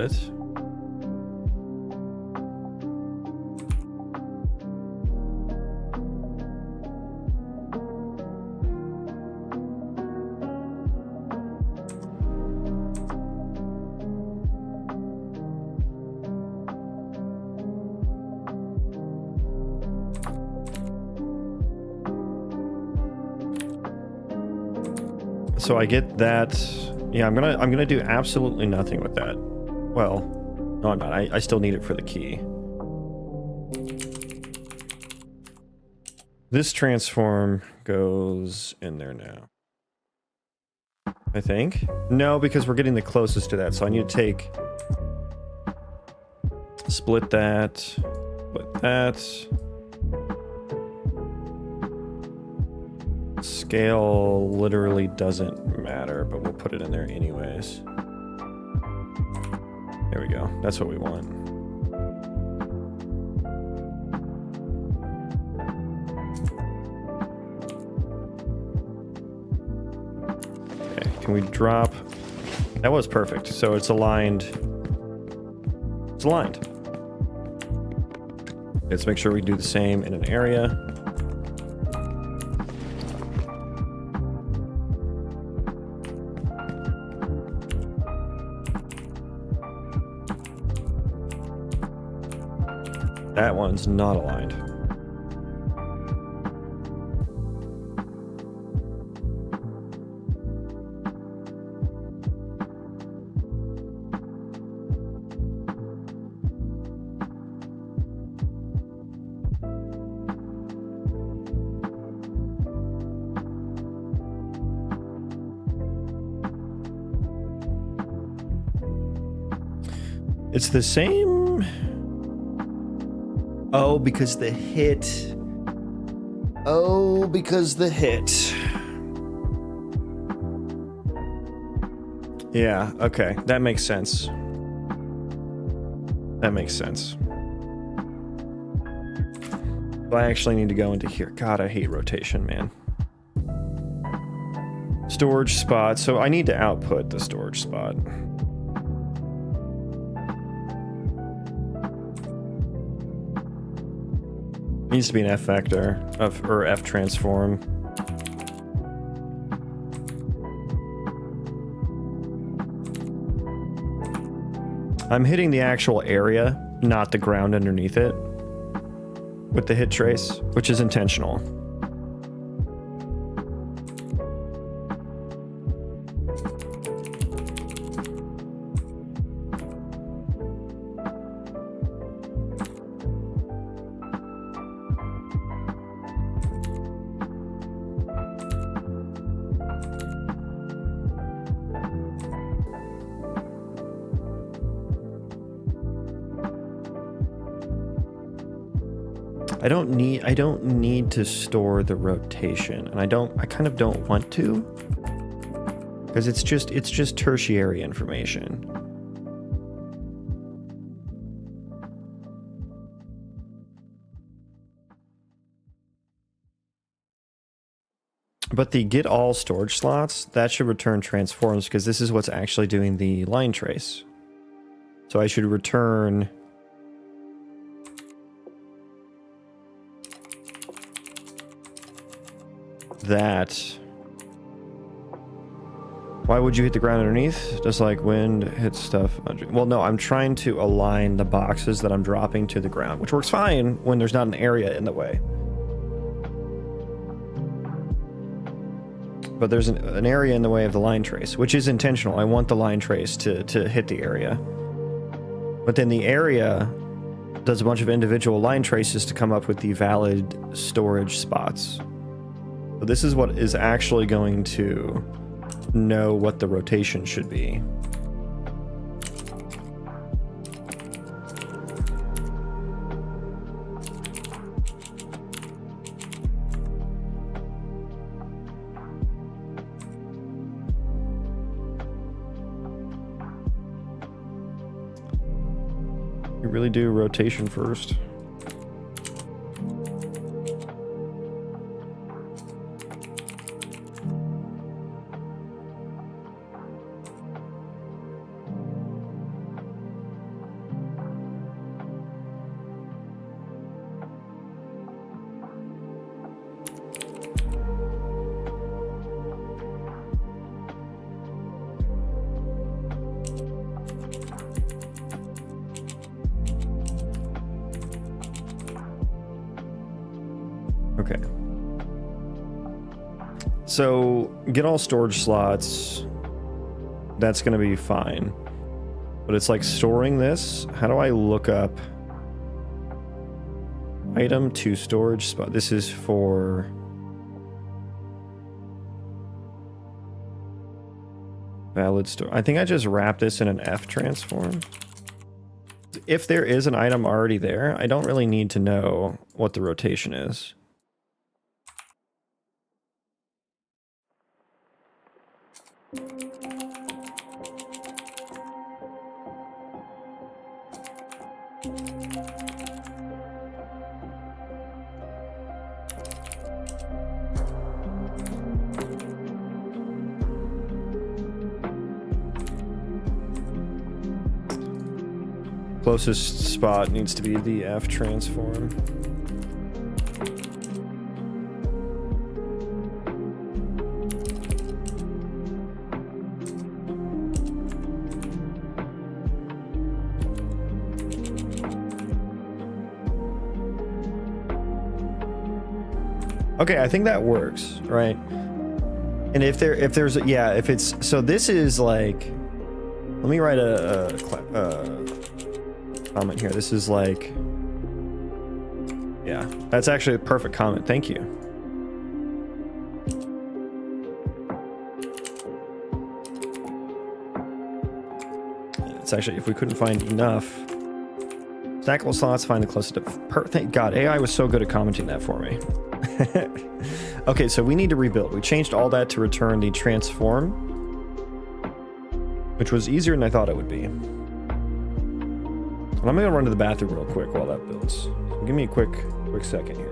Split. So I get that. Yeah, I'm gonna do absolutely nothing with that. Well, no, I'm not. I still need it for the key. This transform goes in there now. I think. No, because we're getting the closest to that, so I need to take... Split that. Split that. Scale literally doesn't matter, but we'll put it in there anyways. There we go. That's what we want. Okay, can we drop... That was perfect. So it's aligned. It's aligned. Let's make sure we do the same in an area. That one's not aligned. It's the same. Oh, because the hit. Oh, because the hit. Yeah, okay. That makes sense. That makes sense. I actually need to go into here. God, I hate rotation, man. Storage spot. So I need to output the storage spot. Needs to be an F vector or F transform. I'm hitting the actual area, not the ground underneath it, with the hit trace, which is intentional. I don't need to store the rotation, and I kind of don't want to, because it's just tertiary information. But the get all storage slots, that should return transforms, because this is what's actually doing the line trace. So I should return that. Why would you hit the ground underneath? Just like wind hits stuff under. Well, no, I'm trying to align the boxes that I'm dropping to the ground, which works fine when there's not an area in the way. But there's an area in the way of the line trace, which is intentional. I want the line trace to hit the area. But then the area does a bunch of individual line traces to come up with the valid storage spots. So this is what is actually going to know what the rotation should be. You really do rotation first. Okay. So get all storage slots. That's going to be fine. But it's like storing this. How do I look up item to storage spot? This is for valid store. I think I just wrap this in an F transform. If there is an item already there, I don't really need to know what the rotation is. Closest spot needs to be the F transform. Okay, I think that works, right? And if it's, so this is like, let me write a comment here. This is like, yeah, that's actually a perfect comment. Thank you. It's actually, if we couldn't find enough stackable slots, find the closest to, thank God, AI was so good at commenting that for me. Okay, so we need to rebuild. We changed all that to return the transform, which was easier than I thought it would be. And I'm gonna run to the bathroom real quick while that builds. So give me a quick second here.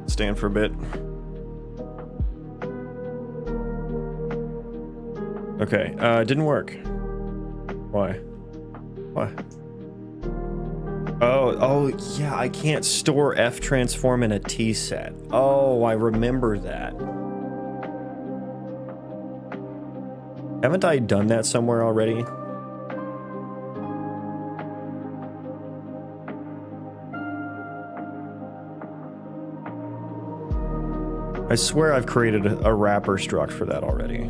Stand for a bit. Okay, didn't work. Why? Why? Oh, yeah, I can't store F transform in a T set. Oh, I remember that. Haven't I done that somewhere already? I swear I've created a wrapper struct for that already.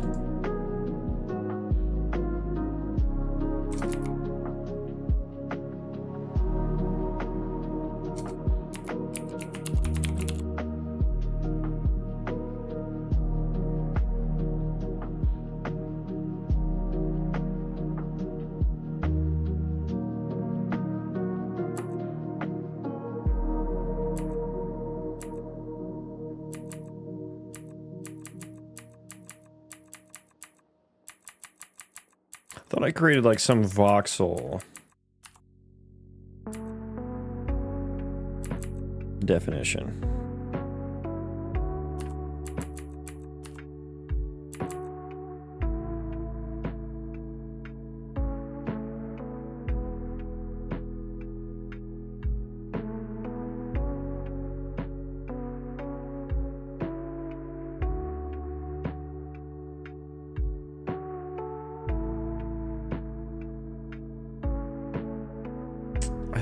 Thought I created like some voxel definition.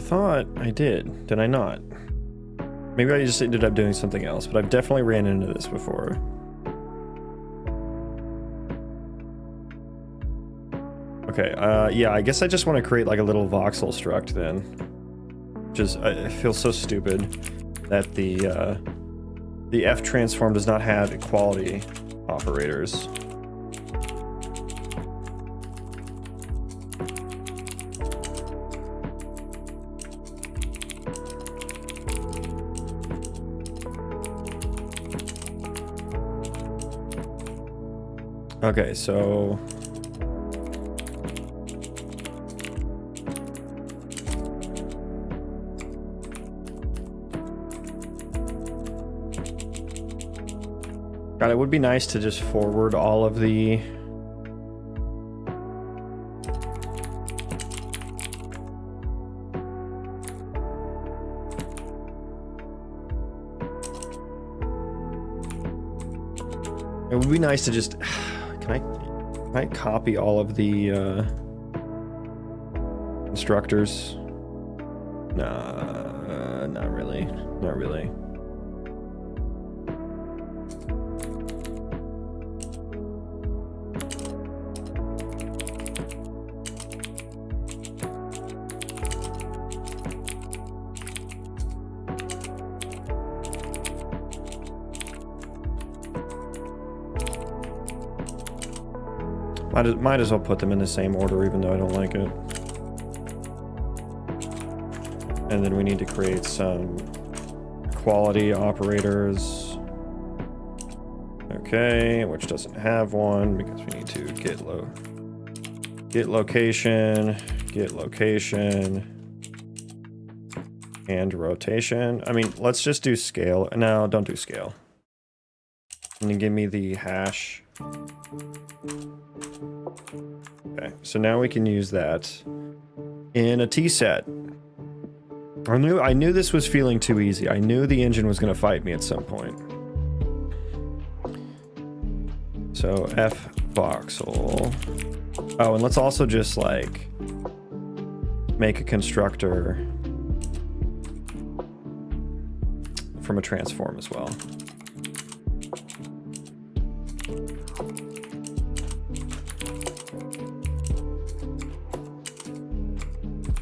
thought I did. Did I not? Maybe I just ended up doing something else, but I've definitely ran into this before. Okay, yeah, I guess I just want to create like a little voxel struct then. Just, I feel so stupid that the F transform does not have equality operators. Okay, so God, it would be nice to just forward all of the it would be nice to just can I copy all of the instructors? Nah, not really. Not really. Might as well put them in the same order, even though I don't like it. And then we need to create some quality operators. Okay, which doesn't have one because we need to get location, and rotation. I mean, let's just do scale. No, don't do scale. And then give me the hash. Okay, so now we can use that in a T-set. I knew this was feeling too easy. I knew the engine was going to fight me at some point. So F voxel. Oh, and let's also just like make a constructor from a transform as well.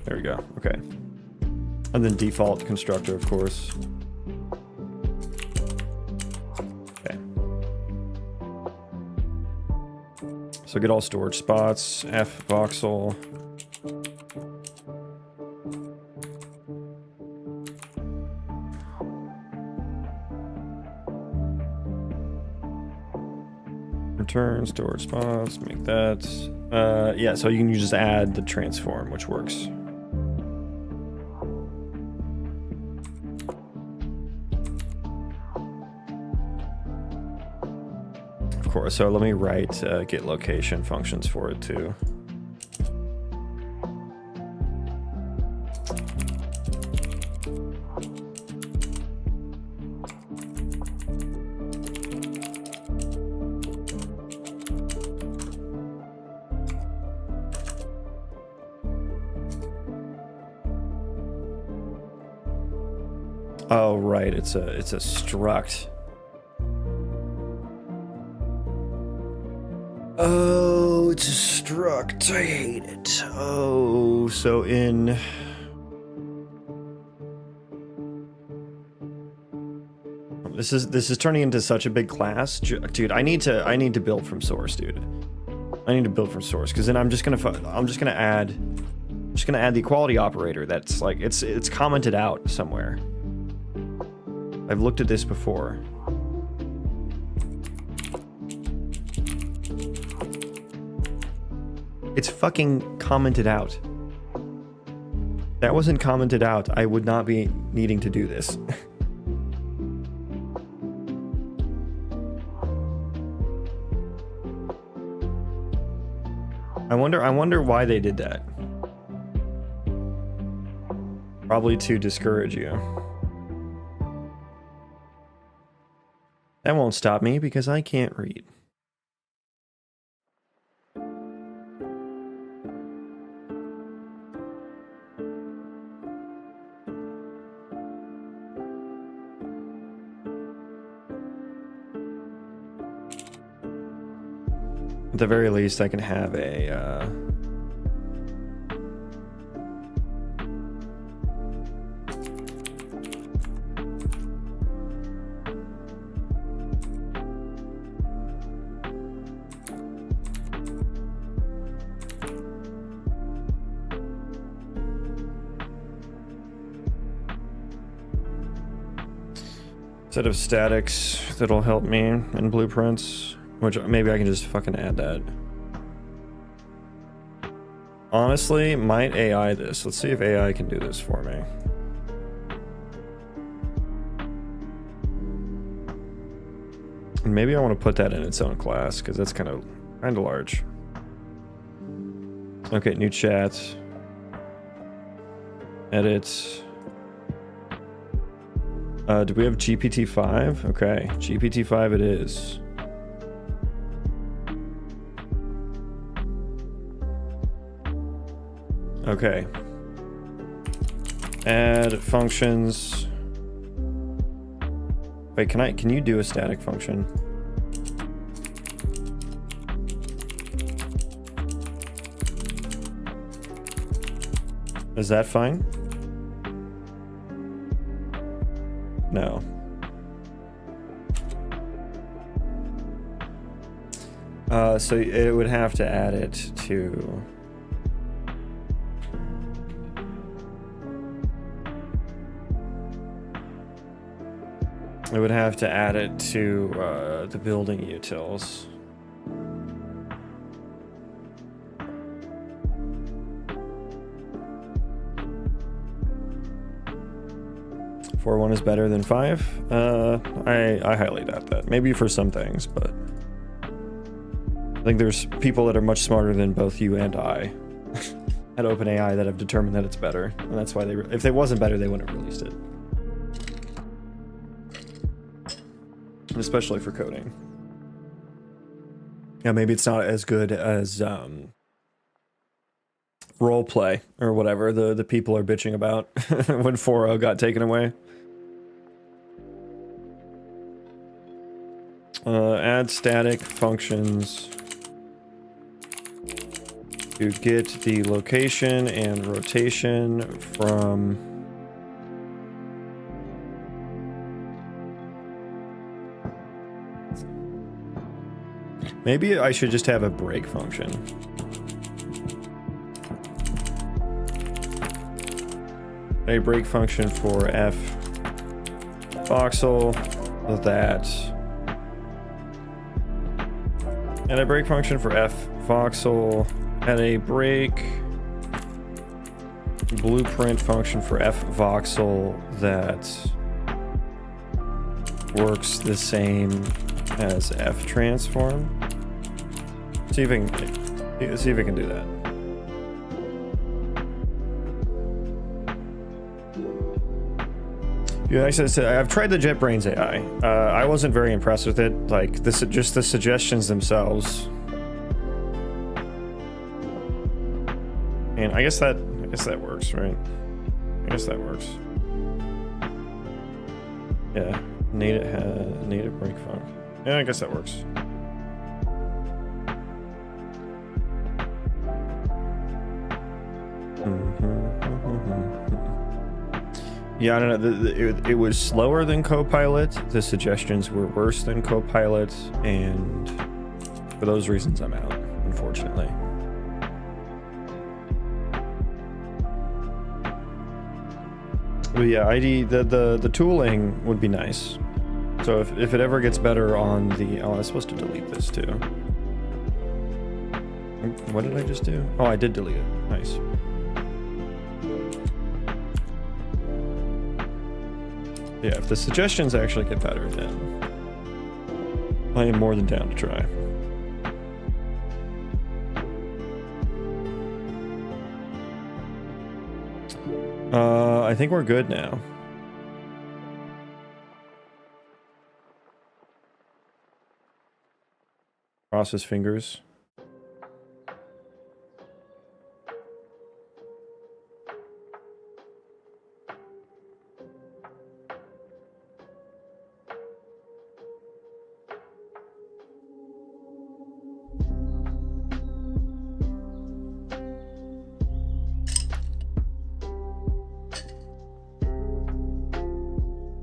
There we go. Okay. And then default constructor, of course. Okay. So get all storage spots. F voxel. Return storage spots. Make that. Yeah. So you can just add the transform, which works. Course. So let me write get location functions for it too. Oh right, it's a struct. Oh, it's a struct. I hate it. Oh, so in this is turning into such a big class, dude. I need to build from source, dude. I need to build from source because then I'm just gonna add the equality operator. That's like it's commented out somewhere. I've looked at this before. It's fucking commented out. That wasn't commented out. I would not be needing to do this. I wonder why they did that. Probably to discourage you. That won't stop me because I can't read. At the very least, I can have a set of statics that'll help me in blueprints, which maybe I can just fucking add that. Honestly, might AI this. Let's see if AI can do this for me. And maybe I want to put that in its own class because that's kind of large. Okay, new chat. Edit. Do we have GPT-5? Okay, GPT-5 it is. Okay. Add functions. Wait, can you do a static function? Is that fine? No. So it would have to add it to... It would have to add it to the building utils. Four one is better than 5. I highly doubt that. Maybe for some things, but I think there's people that are much smarter than both you and I at OpenAI that have determined that it's better, and that's why if it wasn't better, they wouldn't have released it. Especially for coding. Yeah, maybe it's not as good as roleplay or whatever the people are bitching about when 4.0 got taken away. Add static functions to get the location and rotation from maybe I should just have a break function. A break function for f voxel that, and a break function for f voxel, and a break blueprint function for f voxel that works the same as f transform. See if I can do that. Yeah, I've tried the JetBrains AI. I wasn't very impressed with it. Like just the suggestions themselves. And I guess that works, right? I guess that works. Yeah, native break function. Yeah, I guess that works. Yeah, I don't know. It was slower than Copilot. The suggestions were worse than Copilot, and for those reasons, I'm out, unfortunately. But yeah, the tooling would be nice. So if it ever gets better on the... Oh, I was supposed to delete this too. What did I just do? Oh, I did delete it. Nice. Yeah, if the suggestions actually get better, then I am more than down to try. I think we're good now. Cross his fingers.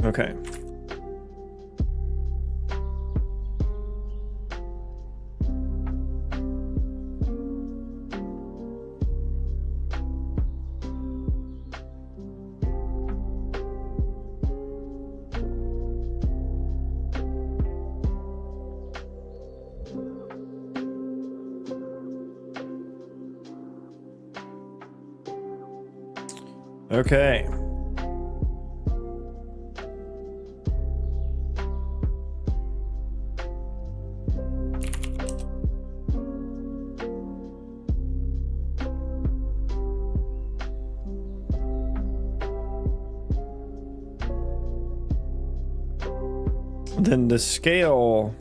Okay. Okay. Then the scale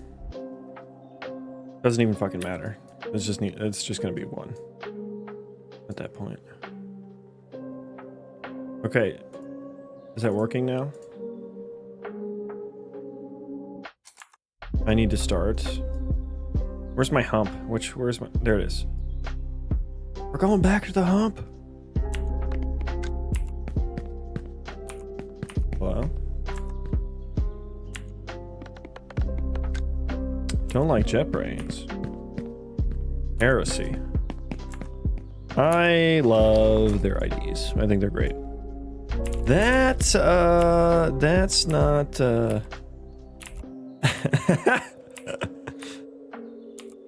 doesn't even fucking matter. It's just gonna be 1 at that point. Okay, is that working now? I need to start. Where's my hump? Where's my, there it is. We're going back to the hump. Hello? Don't like JetBrains. Heresy. I love their IDs. I think they're great. That's not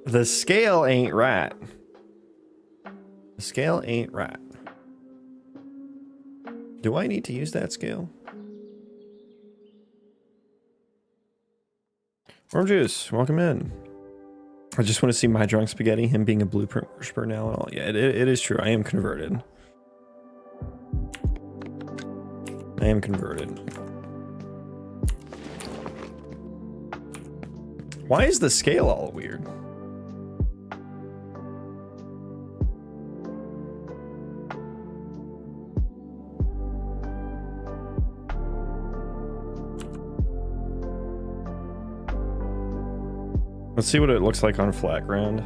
the scale ain't right. The scale ain't right. Do I need to use that scale? Orange Juice, welcome in. I just want to see my drunk spaghetti, him being a blueprint worshiper now and all. Yeah, it is true. I am converted. I am converted. Why is the scale all weird? Let's see what it looks like on flat ground.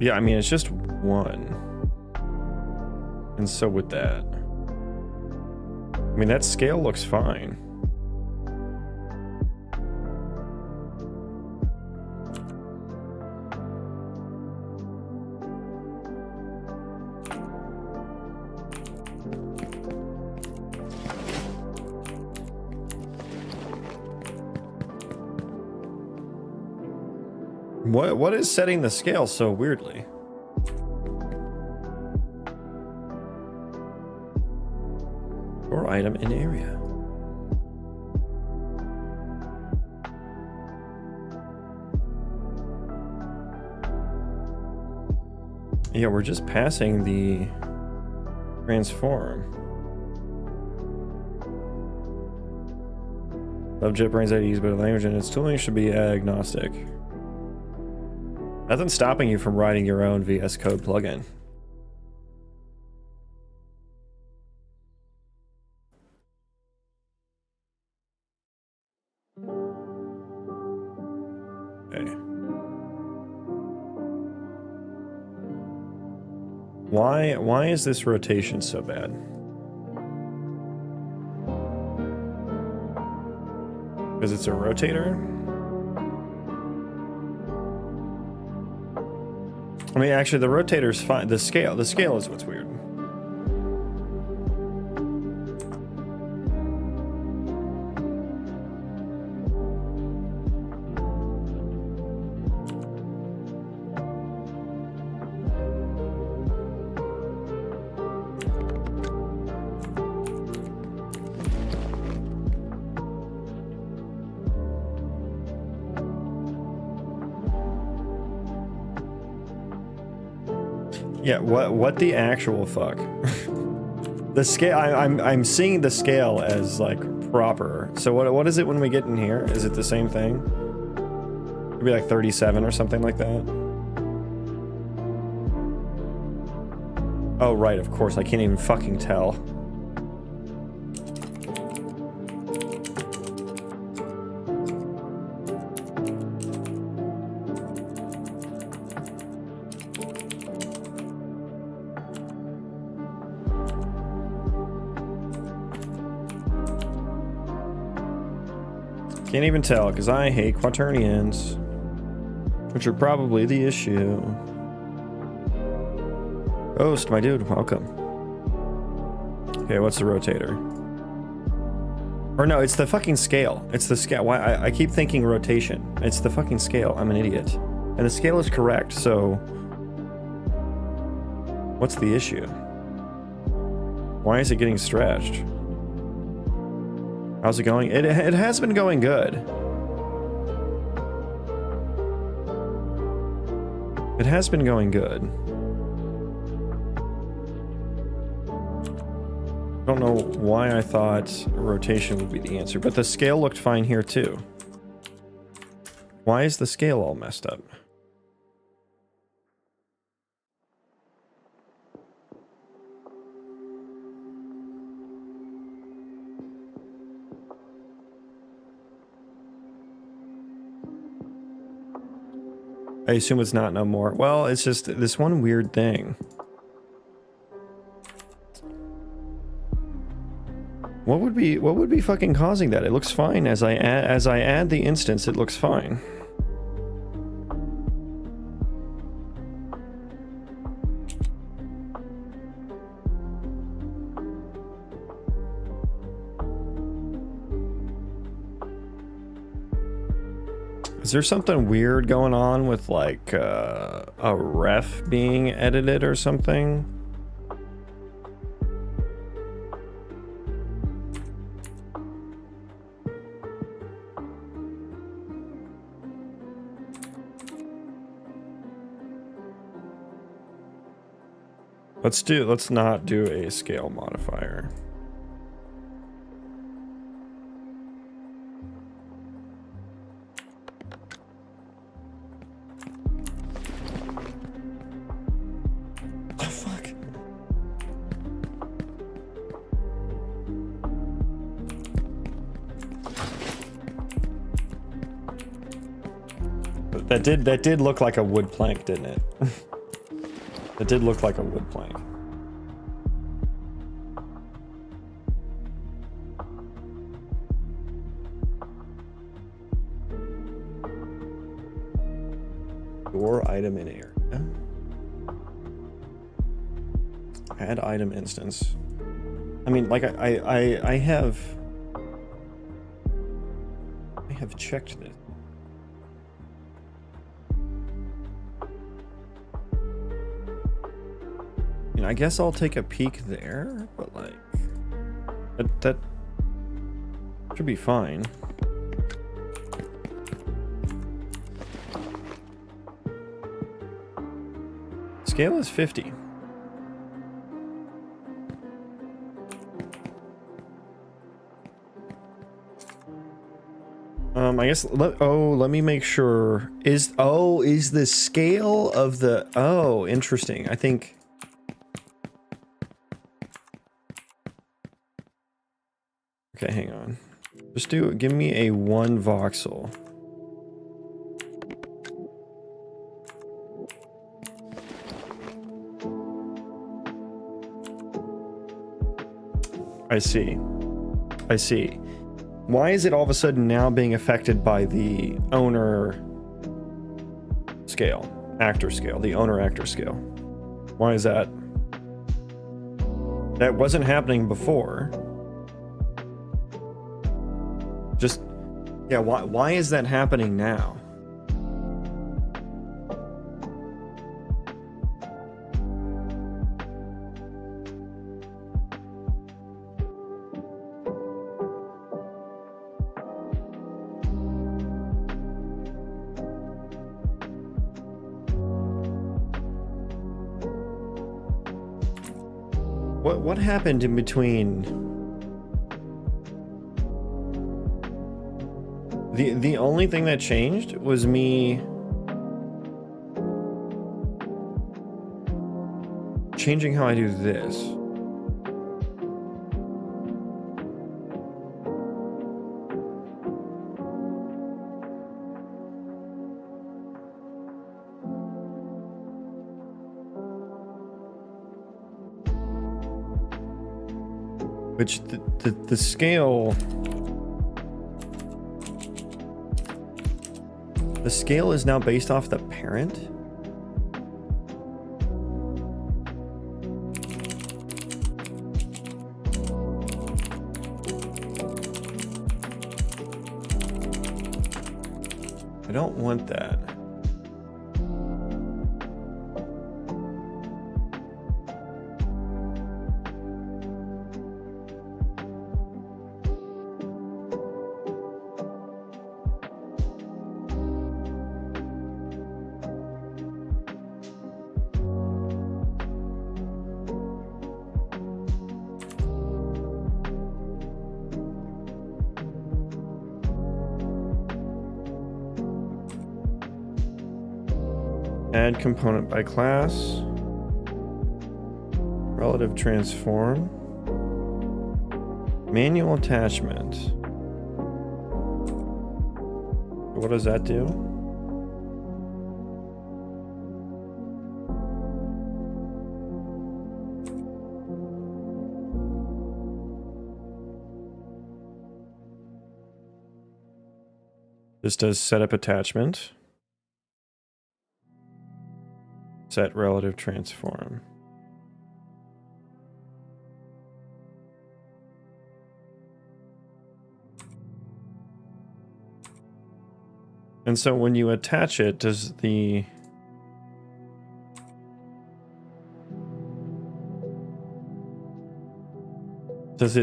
Yeah, I mean, it's just 1. And so with that, I mean, that scale looks fine. What is setting the scale so weirdly? Or item in area. Yeah, we're just passing the transform. Love JetBrains IDs, but language and its tooling should be agnostic. Nothing's stopping you from writing your own VS Code plugin. Okay. Why is this rotation so bad? Because it's a rotator? I mean, actually, the rotator's fine. The scale is what's weird. Yeah, what the actual fuck? The scale, I'm seeing the scale as like proper. So what is it when we get in here? Is it the same thing? Maybe like 37 or something like that. Oh, right, of course. I can't even fucking tell. Can't even tell, because I hate quaternions, which are probably the issue. Ghost, my dude, welcome. Okay, what's the rotator? Or no, it's the fucking scale. It's the scale. Why I keep thinking rotation. It's the fucking scale. I'm an idiot. And the scale is correct, so... What's the issue? Why is it getting stretched? How's it going? It has been going good. It has been going good. I don't know why I thought rotation would be the answer, but the scale looked fine here too. Why is the scale all messed up? I assume it's not no more. Well, it's just this one weird thing. What would be fucking causing that? It looks fine as I add the instance. It looks fine. Is there something weird going on with like a ref being edited or something? Let's not do a scale modifier. Oh, fuck. That did look like a wood plank, didn't it? It did look like a wood plank. Store item in area. Add item instance. I mean, like I have checked this. I guess I'll take a peek there, but like that should be fine. Scale is 50. I guess let me make sure. Is the scale of the interesting. I think okay, hang on. Just give me a 1 voxel. I see. Why is it all of a sudden now being affected by the owner scale, actor scale, the owner actor scale? Why is that? That wasn't happening before. Just, yeah, why is that happening now? What happened in between? The only thing that changed was me changing how I do this. Which the scale... The scale is now based off the parent? I don't want that. Add component by class. Relative transform. Manual attachment. What does that do? This does setup attachment. Set relative transform. And so when you attach it, does it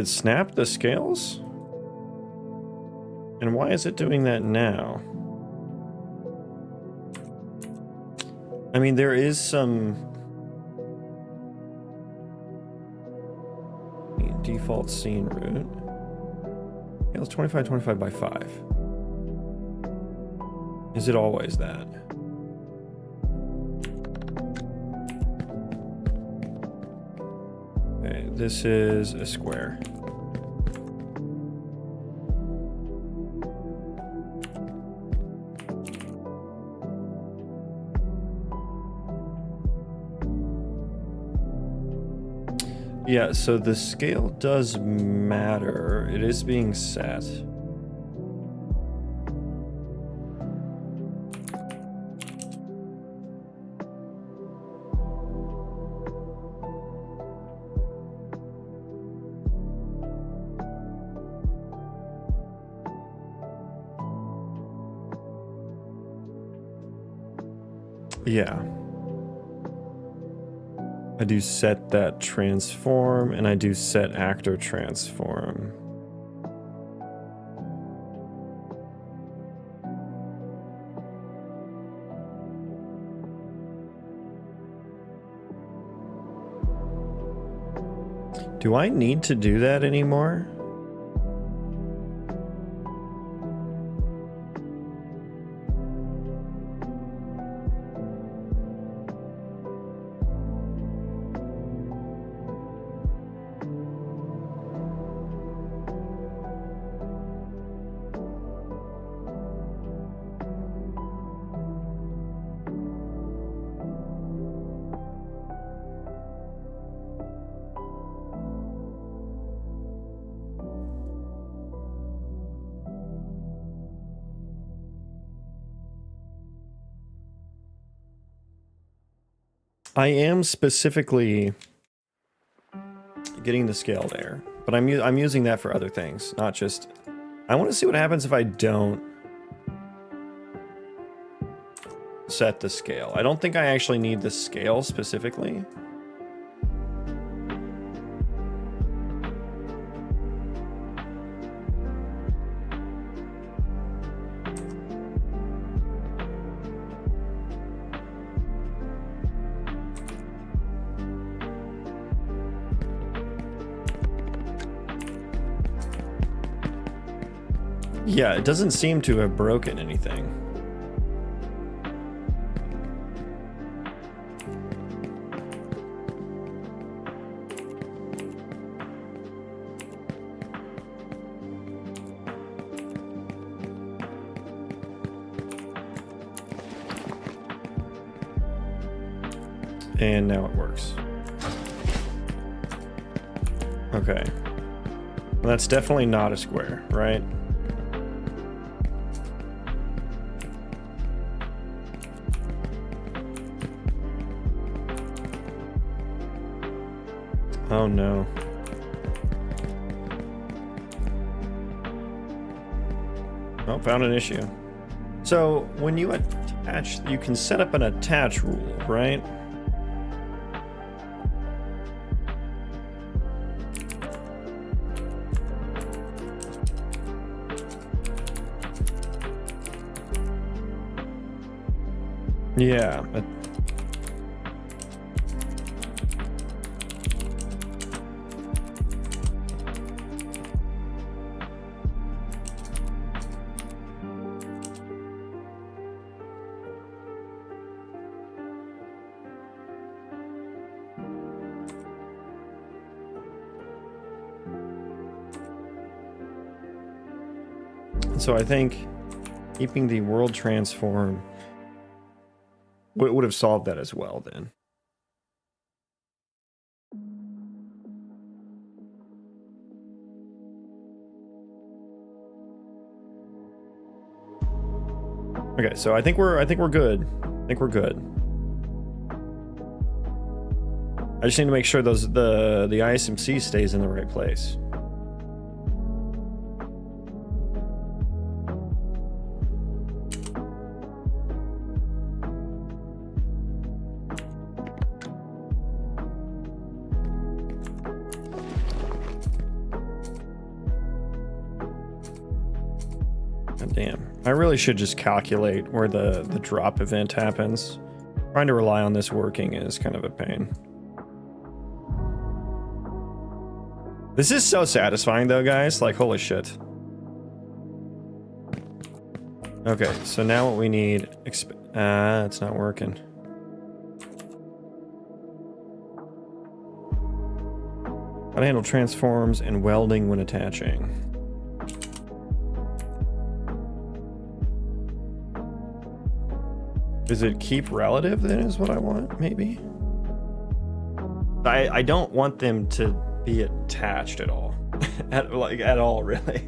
snap the scales? And why is it doing that now? I mean, there is some default scene root. Yeah, it's 25 by 5. Is it always that? Okay, this is a square. Yeah, so the scale does matter. It is being set. Yeah. I do set that transform, and I do set actor transform. Do I need to do that anymore? I am specifically getting the scale there, but I'm using that for other things, not just... I want to see what happens if I don't set the scale. I don't think I actually need the scale specifically. Yeah, it doesn't seem to have broken anything. And now it works. Okay. Well, that's definitely not a square, right? Oh no. Oh, found an issue. So when you attach, you can set up an attach rule, right? Yeah. So I think keeping the world transform would have solved that as well then. Okay, so I think we're good. I think we're good. I just need to make sure the ISMC stays in the right place. Damn. I really should just calculate where the drop event happens. Trying to rely on this working is kind of a pain. This is so satisfying though, guys. Like, holy shit. Okay, so now what we need... it's not working. How to handle transforms and welding when attaching. Does it keep relative then is what I want, maybe? I don't want them to be attached at all. at all, really.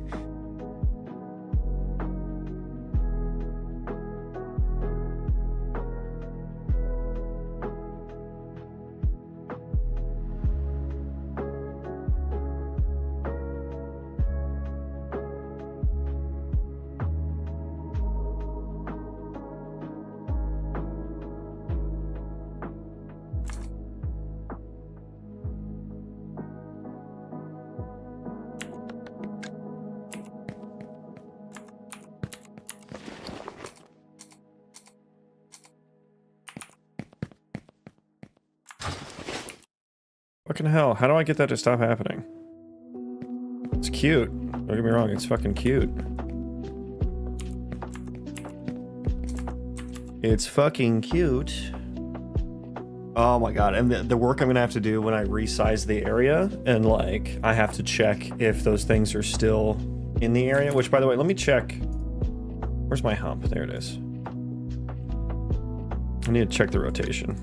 Fucking hell, how do I get that to stop happening? It's cute. Don't get me wrong, it's fucking cute. It's fucking cute. Oh my god, and the work I'm gonna have to do when I resize the area, and like, I have to check if those things are still in the area, which by the way, let me check. Where's my hump? There it is. I need to check the rotation.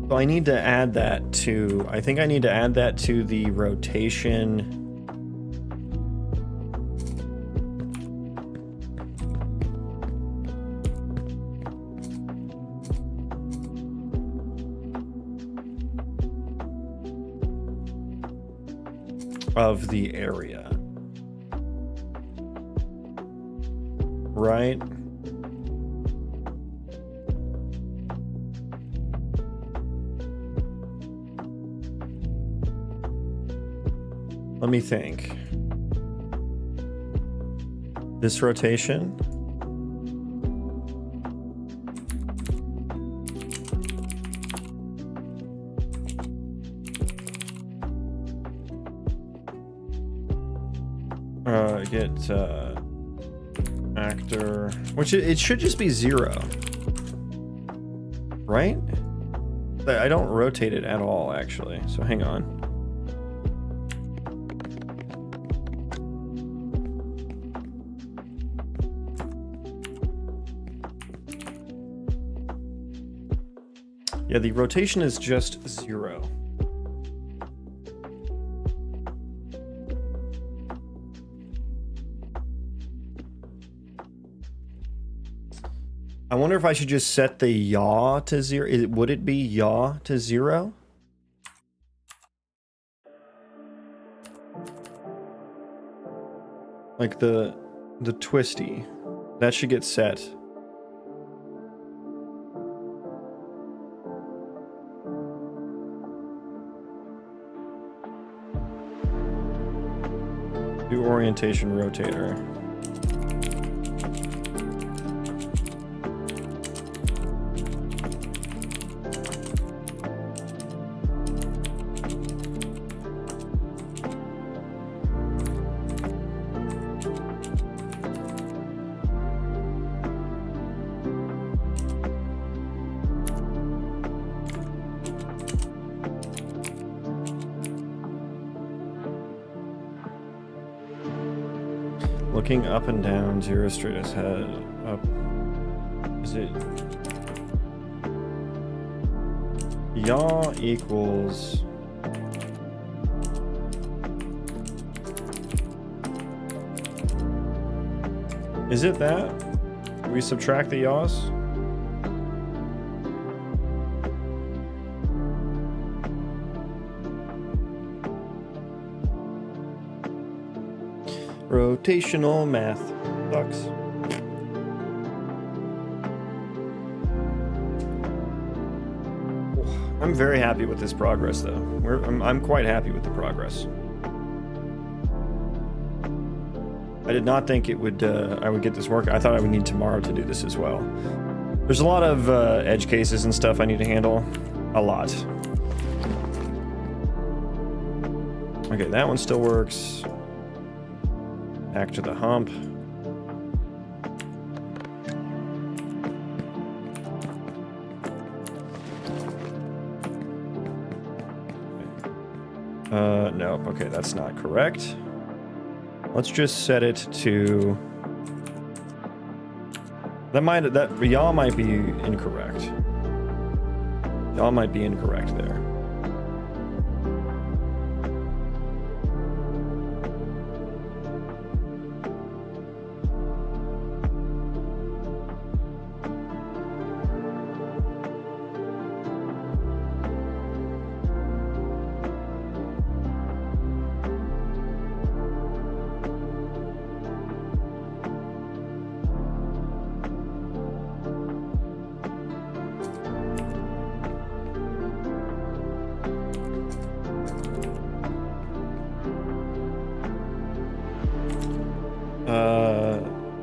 So I need to add that to, I think I need to add that to the rotation. Of the area. Right? Let me think. This rotation. Get actor, which it should just be 0, right? I don't rotate it at all, actually. So hang on. Yeah, the rotation is just 0. I wonder if I should just set the yaw to 0. Would it be yaw to 0? Like the twisty. That should get set. Do orientation rotator. Looking up and down, 0 straight ahead, up. Is it yaw equals is it that? We subtract the yaws? Rotational math sucks. I'm very happy with this progress, though. I'm quite happy with the progress. I did not think it would. I would get this work. I thought I would need tomorrow to do this as well. There's a lot of edge cases and stuff I need to handle. A lot. Okay, that one still works. Back to the hump. Nope. Okay, that's not correct. Let's just set it to. That yaw might be incorrect. Yaw might be incorrect there.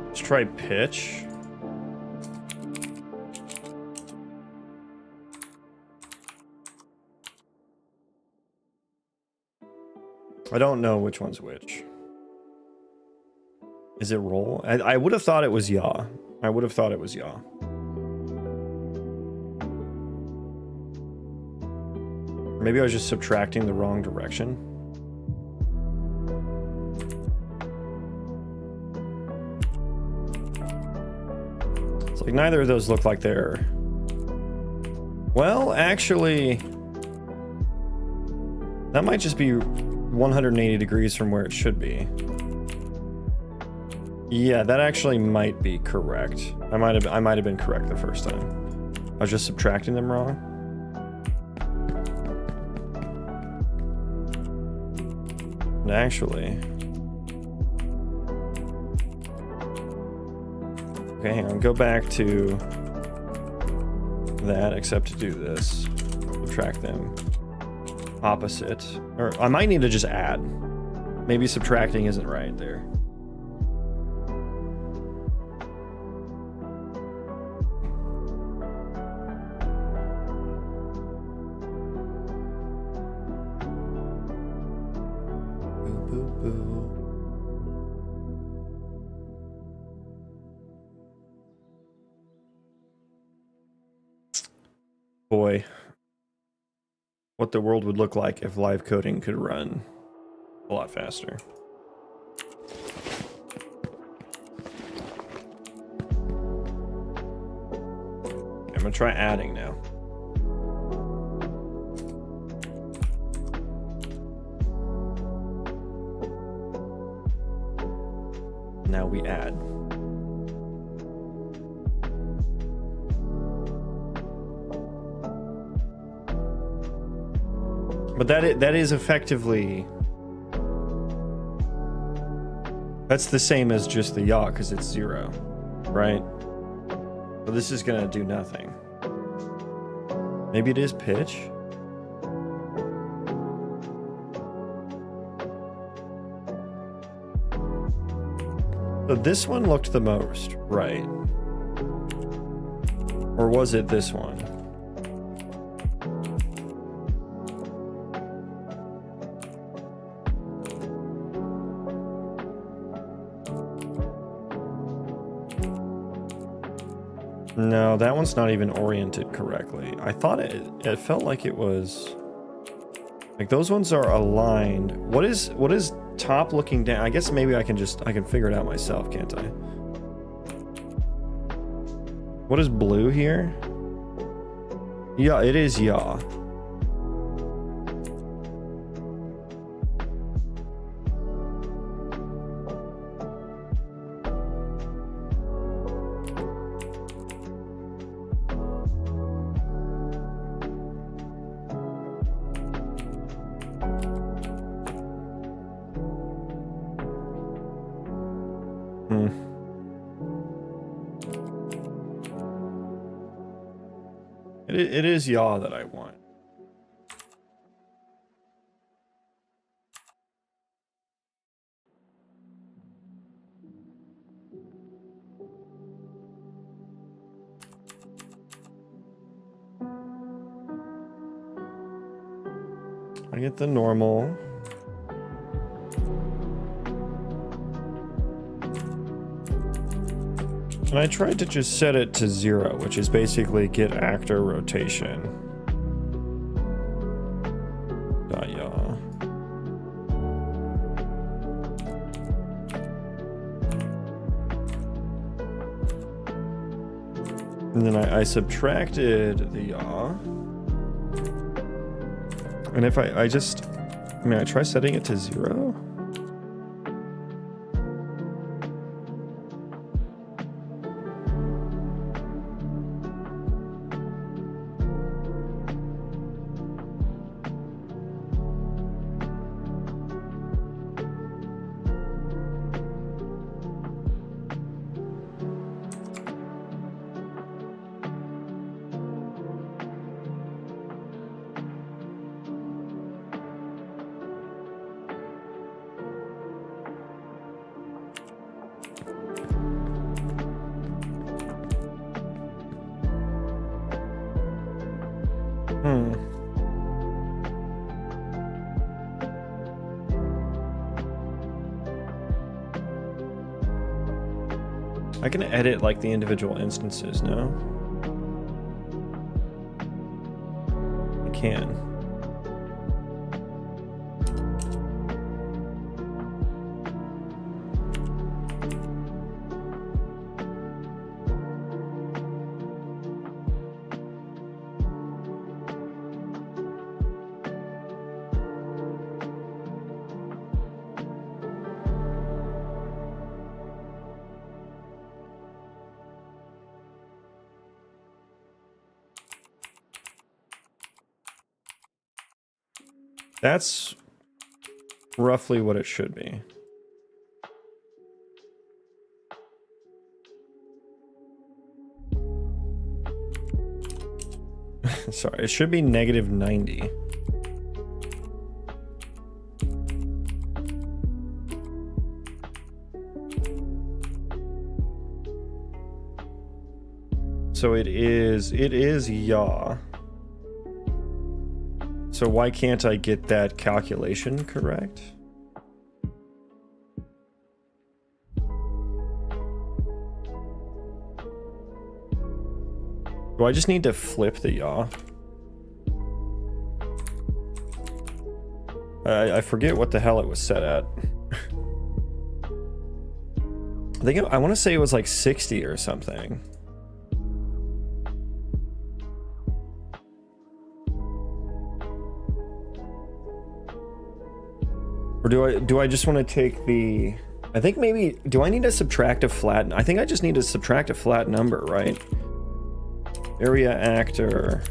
Let's try pitch. I don't know which one's which. Is it roll? I would have thought it was yaw. I would have thought it was yaw. Maybe I was just subtracting the wrong direction. It's like neither of those look like they're... Well, actually... That might just be 180 degrees from where it should be. Yeah, that actually might be correct. I might have been correct the first time. I was just subtracting them wrong. And actually... Okay, hang on. Go back to that, except to do this. Subtract them. Opposite. Or I might need to just add. Maybe subtracting isn't right there. Boy, what the world would look like if live coding could run a lot faster. I'm gonna try adding now. Now we add. But that is effectively, that's the same as just the yaw because it's 0, right? But this is gonna do nothing. Maybe it is pitch. So this one looked the most right. Or was it this one? No, that one's not even oriented correctly. I thought it felt like it was like those ones are aligned. What is top looking down? I guess maybe I can figure it out myself, can't I? What is blue here? Yeah, it is yaw. It is yaw that I want. I get the normal. And I tried to just set it to 0, which is basically get actor rotation. Yaw. And then I subtracted the yaw. And if I try setting it to 0. I can edit like the individual instances, no? I can. That's roughly what it should be. Sorry, it should be -90. So it is yaw. So why can't I get that calculation correct? Do I just need to flip the yaw? I forget what the hell it was set at. I want to say it was like 60 or something. Or do I just want to take the... I think maybe... Do I need to subtract a flat... I think I just need to subtract a flat number, right? Area actor...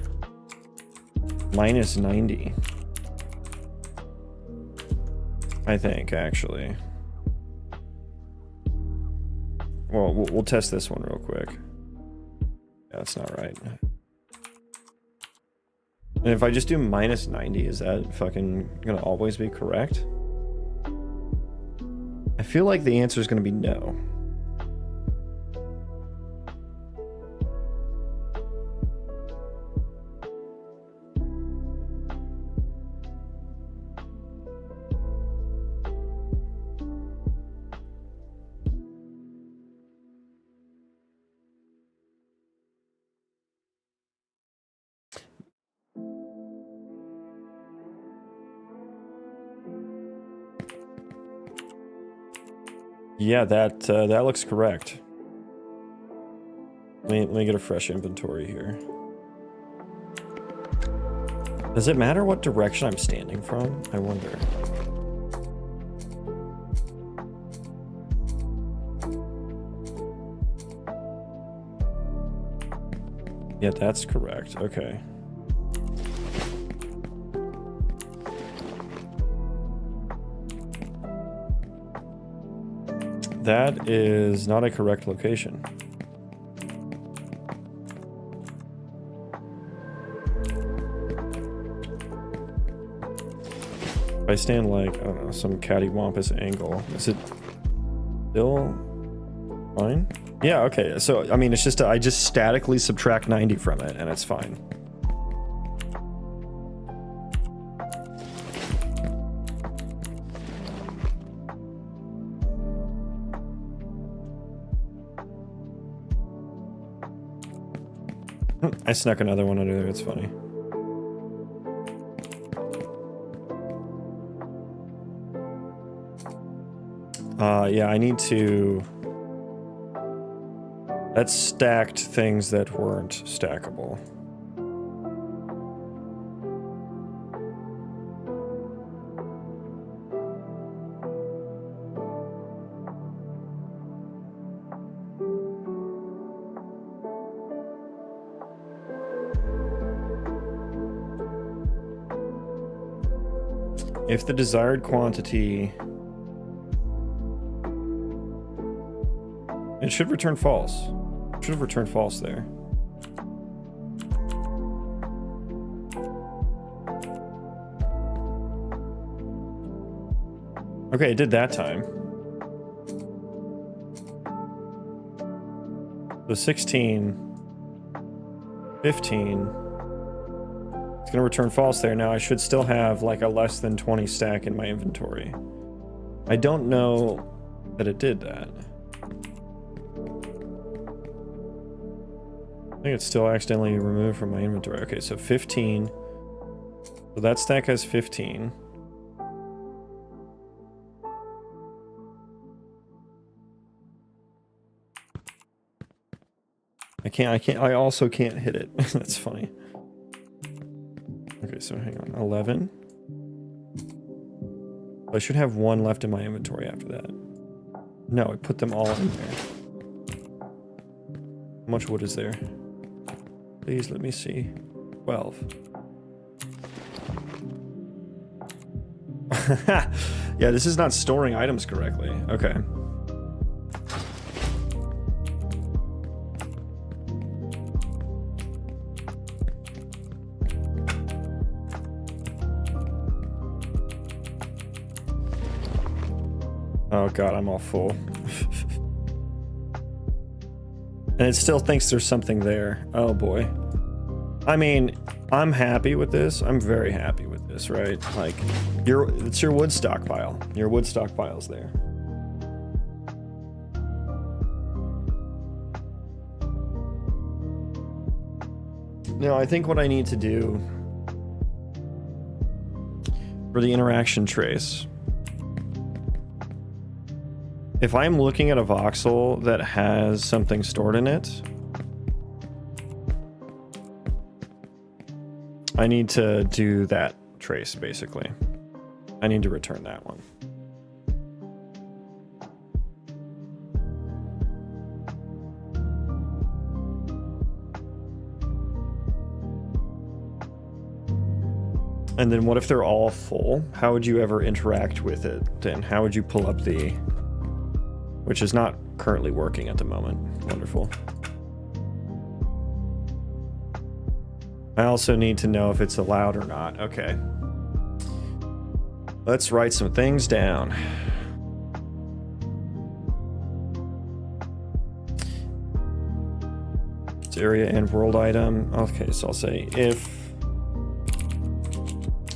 minus 90. I think, actually. Well, we'll test this one real quick. Yeah, that's not right. And if I just do minus 90, is that fucking gonna always be correct? I feel like the answer is gonna be no. Yeah, that looks correct. Let me get a fresh inventory here. Does it matter what direction I'm standing from? I wonder. Yeah, that's correct. Okay. That is not a correct location. If I stand like, I don't know, some cattywampus angle, is it still fine? Yeah, okay. So, I mean, it's just, I just statically subtract 90 from it and it's fine. I snuck another one under there, it's funny. Yeah, I need to... That stacked things that weren't stackable. If the desired quantity... It should return false. It should have returned false there. Okay, it did that time. So 16, 15. It's gonna return false there. Now I should still have like a less than 20 stack in my inventory. I don't know that it did that. I think it's still accidentally removed from my inventory. Okay, so 15. So that stack has 15. I also can't hit it. That's funny. Okay, so hang on. 11. I should have one left in my inventory after that. No, I put them all in there. How much wood is there? Please let me see. 12. Yeah, this is not storing items correctly. Okay. Oh god, I'm all full. And it still thinks there's something there. Oh boy. I mean, I'm happy with this. I'm very happy with this, right? Like, it's your wood stockpile. Your wood stockpile's there. Now, I think what I need to do for the interaction trace, if I'm looking at a voxel that has something stored in it, I need to do that trace, basically. I need to return that one. And then what if they're all full? How would you ever interact with it then? How would you pull up the... Which is not currently working at the moment. Wonderful. I also need to know if it's allowed or not. Okay. Let's write some things down. It's area and world item. Okay, so I'll say if...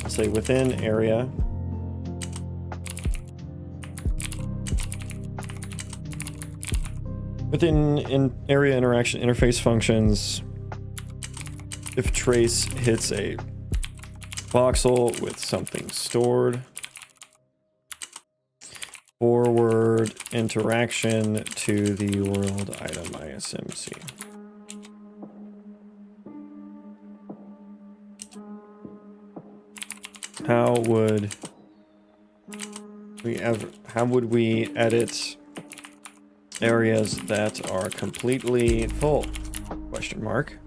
I'll say within area. Within area interaction interface functions, if trace hits a voxel with something stored, forward interaction to the world item ISMC. How would we edit areas that are completely full? Question mark.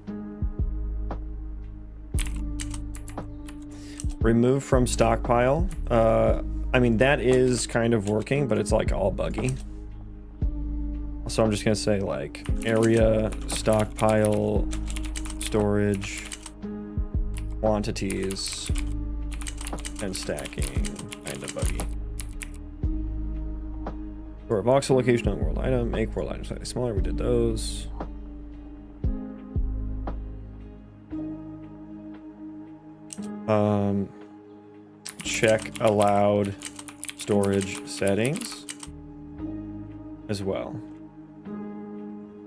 Remove from stockpile. I mean, that is kind of working, but it's like all buggy. So I'm just gonna say like area, stockpile, storage, quantities, and stacking, kind of buggy. For a voxel location on world item, make world item slightly smaller. We did those. Check allowed storage settings as well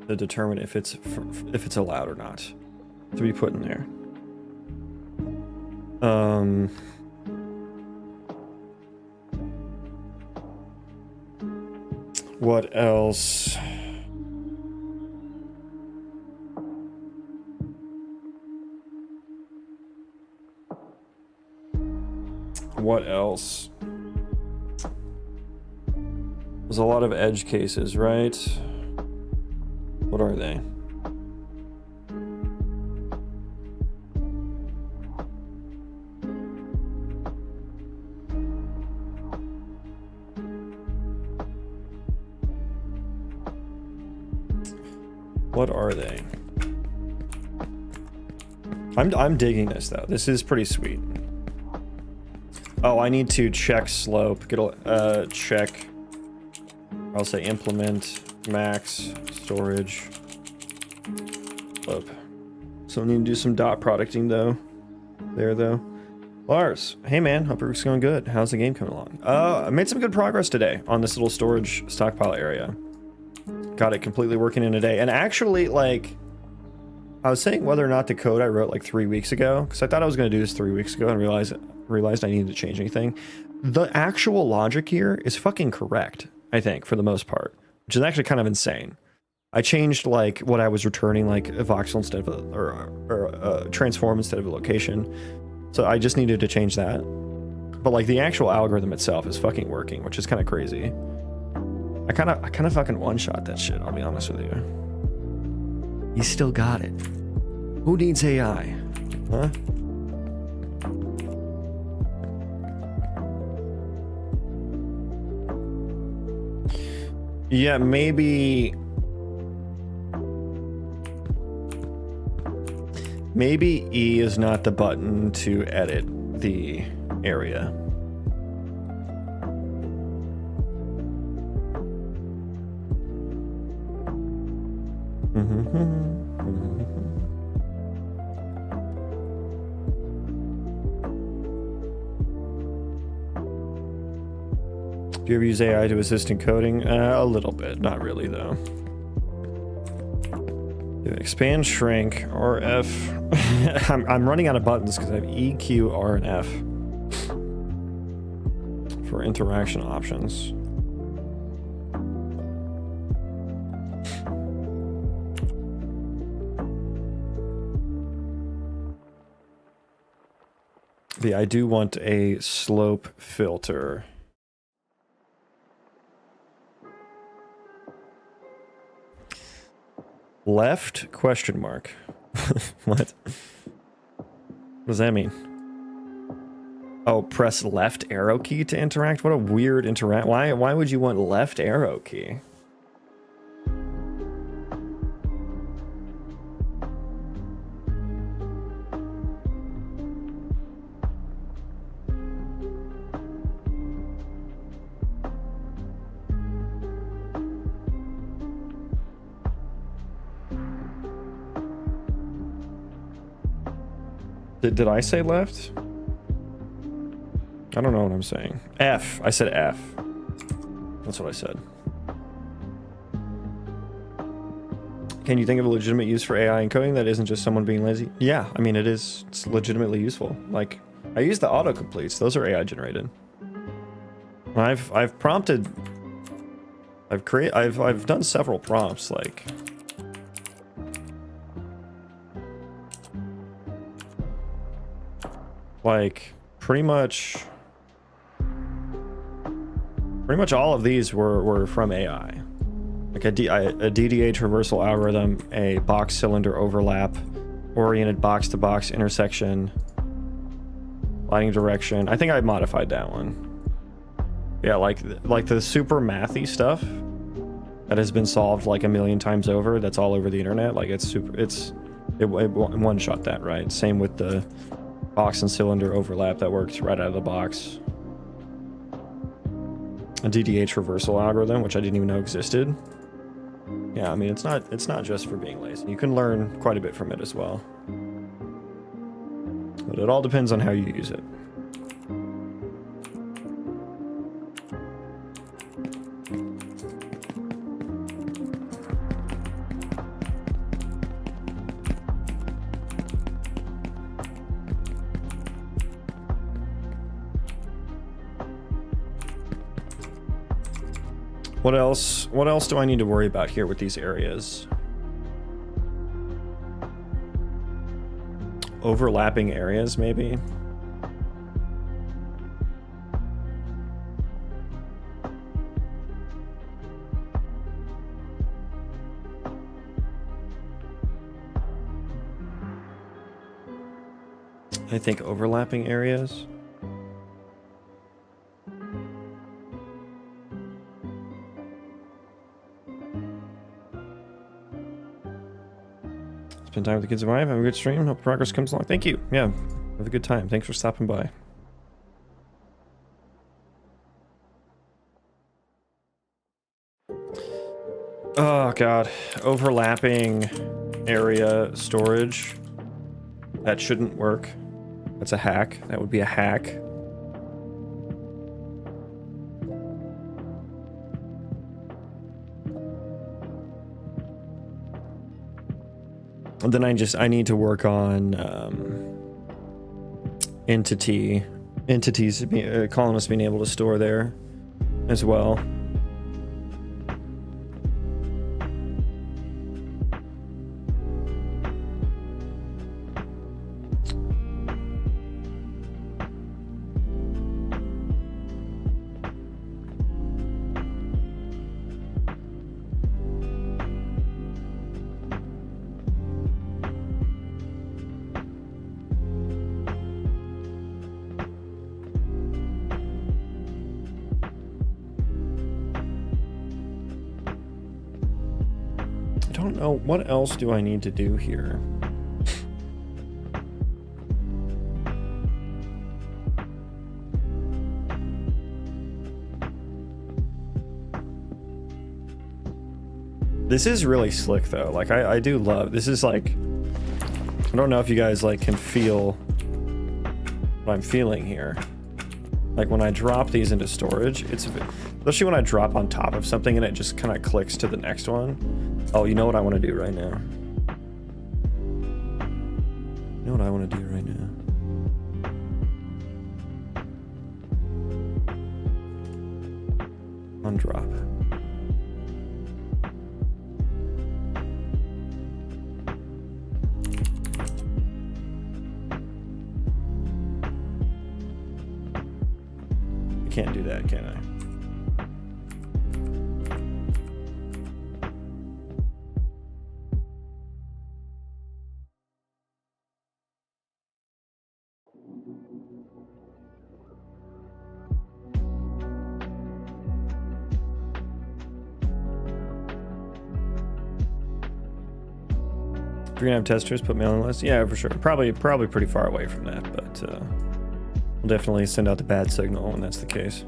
to determine if it's allowed or not to be put in there. What else? What else? There's a lot of edge cases, right? What are they? What are they? I'm digging this though. This is pretty sweet. Oh, I need to check slope. Get a check. I'll say implement max storage slope. So I need to do some dot producting though. There though. Lars, hey man, hope everything's going good. How's the game coming along? I made some good progress today on this little storage stockpile area. Got it completely working in a day. And actually, like, I was saying whether or not the code I wrote like 3 weeks ago, because I thought I was going to do this 3 weeks ago and realized I needed to change anything. The actual logic here is fucking correct, I think, for the most part, which is actually kind of insane. I changed like what I was returning, like a voxel instead of a transform instead of a location. So I just needed to change that. But like the actual algorithm itself is fucking working, which is kind of crazy. I kind of fucking one-shot that shit, I'll be honest with you. You still got it. Who needs AI? Huh? Yeah, maybe E is not the button to edit the area. Do you ever use AI to assist in coding? A little bit, not really though. Expand, shrink, or F. I'm running out of buttons because I have E, Q, R, and F. for interaction options. Yeah, I do want a slope filter. Left question mark. What? What does that mean? Oh, press left arrow key to interact? What a weird interact. Why would you want left arrow key? Did I say left? I don't know what I'm saying. F. I said F. That's what I said. Can you think of a legitimate use for AI encoding that isn't just someone being lazy? Yeah, I mean, it's legitimately useful. Like, I use the autocompletes. Those are AI generated. I've prompted... I've done several prompts, like pretty much all of these were from AI. Like a DDH reversal algorithm, a box cylinder overlap, oriented box to box intersection, lighting direction. I think I modified that one. Yeah, like the super mathy stuff that has been solved like a million times over. That's all over the internet. Like it one shot that, right? Same with the box and cylinder overlap that worked right out of the box. A DDH reversal algorithm, which I didn't even know existed. Yeah, I mean, it's not just for being lazy. You can learn quite a bit from it as well. But it all depends on how you use it. What else do I need to worry about here with these areas? Overlapping areas, maybe? I think overlapping areas. Spend time with the kids and wife. Have a good stream. Hope progress comes along. Thank you. Yeah, have a good time. Thanks for stopping by. Oh god, overlapping area storage. That shouldn't work. That's a hack. That would be a hack. And then I need to work on entities, colonists being able to store there as well. What else do I need to do here? This is really slick though. Like I do love, this is like, I don't know if you guys like can feel what I'm feeling here. Like when I drop these into storage, it's, especially when I drop on top of something and it just kind of clicks to the next one. Oh, you know what I want to do right now? You know what I want to do right now? On drop. I can't do that, can I? If you're gonna have testers, put me on the list. Yeah, for sure. Probably pretty far away from that, but we'll definitely send out the bad signal when that's the case.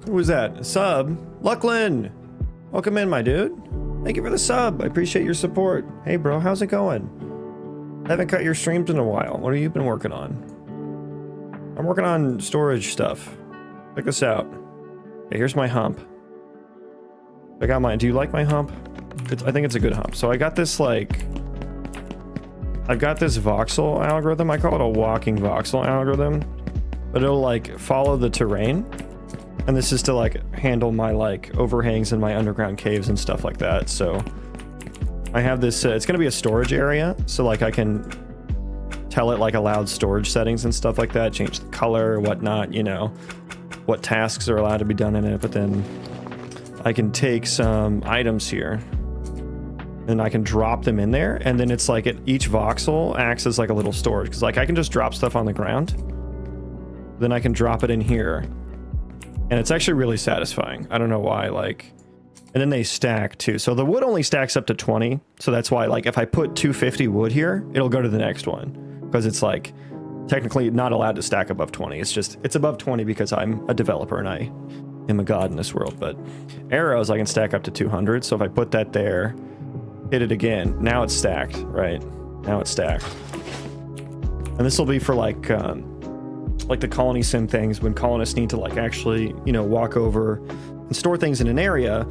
Who was that? Sub? Lucklin! Welcome in, my dude. Thank you for the sub. I appreciate your support. Hey, bro, how's it going? Haven't cut your streams in a while. What have you been working on? I'm working on storage stuff. Check this out. Okay, here's my hump. I got mine. Do you like my hump? I think it's a good hump. So I got this, like... I've got this voxel algorithm. I call it a walking voxel algorithm. But it'll, like, follow the terrain. And this is to like handle my like overhangs and my underground caves and stuff like that. So I have this, it's going to be a storage area. So like I can tell it like allowed storage settings and stuff like that, change the color, whatnot, you know, what tasks are allowed to be done in it. But then I can take some items here and I can drop them in there. And then it's like each voxel acts as like a little storage. Cause like I can just drop stuff on the ground. Then I can drop it in here. And it's actually really satisfying. I don't know why, like... And then they stack, too. So the wood only stacks up to 20. So that's why, like, if I put 250 wood here, it'll go to the next one. Because it's, like, technically not allowed to stack above 20. It's just... It's above 20 because I'm a developer and I am a god in this world. But arrows, I can stack up to 200. So if I put that there, hit it again. Now it's stacked, right? Now it's stacked. And this will be for, like the colony sim things, when colonists need to like actually, you know, walk over and store things in an area,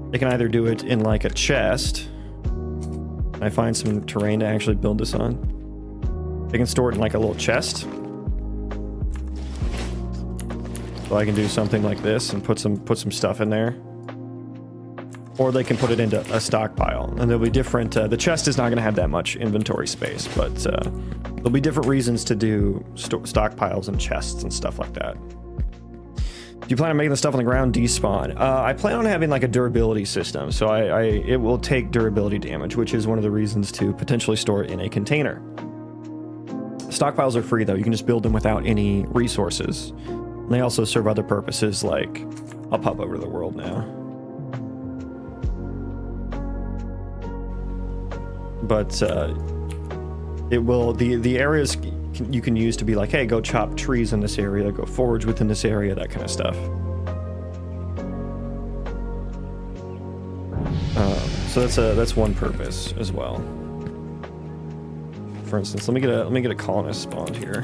they can either do it in like a chest. I find some terrain to actually build this on. They can store it in like a little chest. So I can do something like this and put some stuff in there. Or they can put it into a stockpile, and there'll be different, the chest is not going to have that much inventory space, but there'll be different reasons to do stockpiles and chests and stuff like that. Do you plan on making the stuff on the ground despawn? I plan on having like a durability system, so it will take durability damage, which is one of the reasons to potentially store it in a container. Stockpiles are free though, you can just build them without any resources. And they also serve other purposes, like, I'll pop over to the world now. But it will, the areas you can use to be like, hey, go chop trees in this area, go forage within this area, that kind of stuff. So that's one purpose as well. For instance, let me get a colonist spawned here.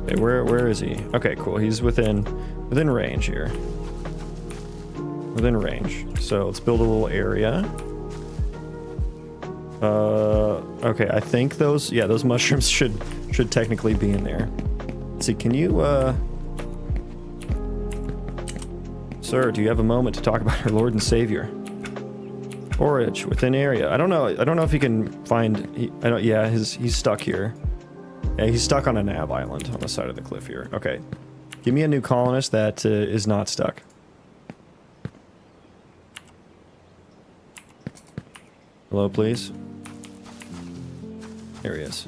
Okay, where is he? Okay, cool. He's within range here. Within range. So let's build a little area. Okay, I think those mushrooms should technically be in there. Let's see, can you sir, do you have a moment to talk about our Lord and Savior? Forage within area. I don't know if he can find, he's stuck here. Yeah, he's stuck on a nav island on the side of the cliff here. Okay. Give me a new colonist that is not stuck. Hello, please. There he is.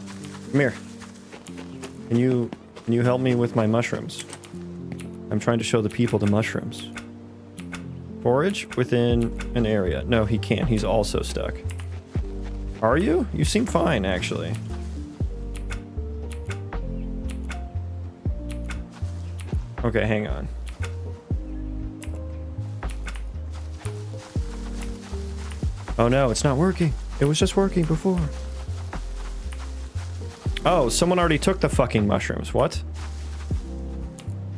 Come here. Can you help me with my mushrooms? I'm trying to show the people the mushrooms. Forage within an area. No, he can't. He's also stuck. Are you? You seem fine, actually. Okay, hang on. Oh no, it's not working. It was just working before. Oh, someone already took the fucking mushrooms. What?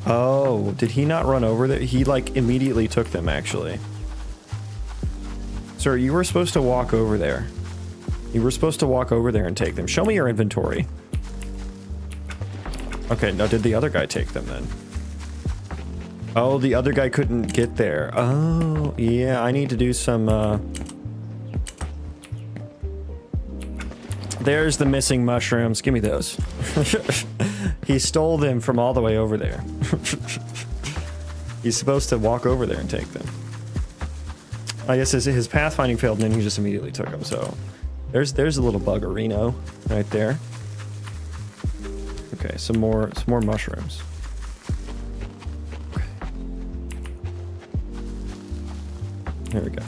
Oh, did he not run over there? He, like, immediately took them, actually. Sir, you were supposed to walk over there. You were supposed to walk over there and take them. Show me your inventory. Okay, now did the other guy take them then? Oh, the other guy couldn't get there. Oh, yeah, I need to do some, There's the missing mushrooms. Give me those. He stole them from all the way over there. He's supposed to walk over there and take them. I guess his pathfinding failed and then he just immediately took them, so... There's a little buggerino right there. Okay, some more mushrooms. Okay. There we go.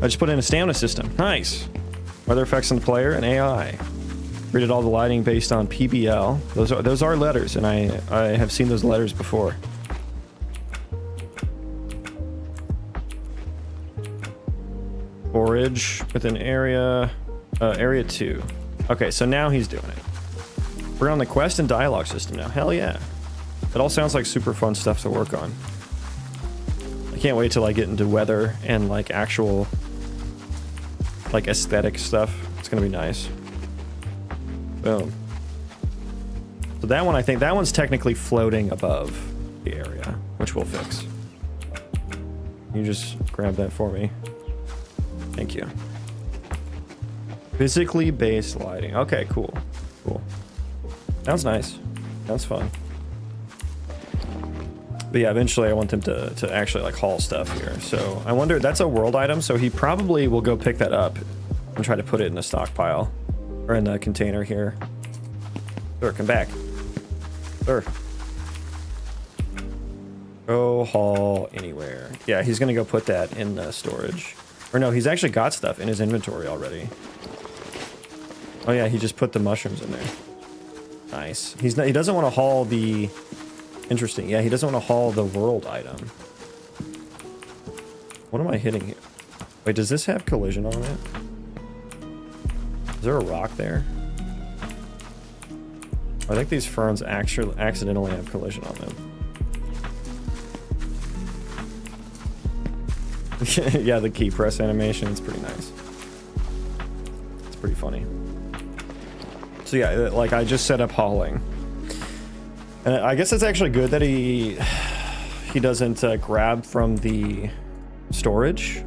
I just put in a stamina system. Nice! Weather effects on the player and AI. Rated all the lighting based on PBL. Those are letters, and I have seen those letters before. Forage within area 2. Okay, so now he's doing it. We're on the quest and dialogue system now. Hell yeah. It all sounds like super fun stuff to work on. I can't wait till I get into weather and like actual like aesthetic stuff. It's gonna be nice. Boom. So that one, I think that one's technically floating above the area, which we'll fix. You just grab that for me. Thank you. Physically based lighting. Okay, cool. Cool. Sounds nice. Sounds fun. But yeah, eventually I want them to actually like haul stuff here. So I wonder, that's a world item, so he probably will go pick that up and try to put it in the stockpile. Or in the container here. Sir, come back. Sir. Go haul anywhere. Yeah, he's gonna go put that in the storage. Or no, he's actually got stuff in his inventory already. Oh yeah, he just put the mushrooms in there. Nice. He doesn't want to haul the... Interesting. Yeah, he doesn't want to haul the world item. What am I hitting here? Wait, does this have collision on it? Is there a rock there? I think these ferns actually accidentally have collision on them. Yeah, the key press animation, it's pretty nice. It's pretty funny. So yeah, like I just set up hauling. And I guess it's actually good that he doesn't grab from the storage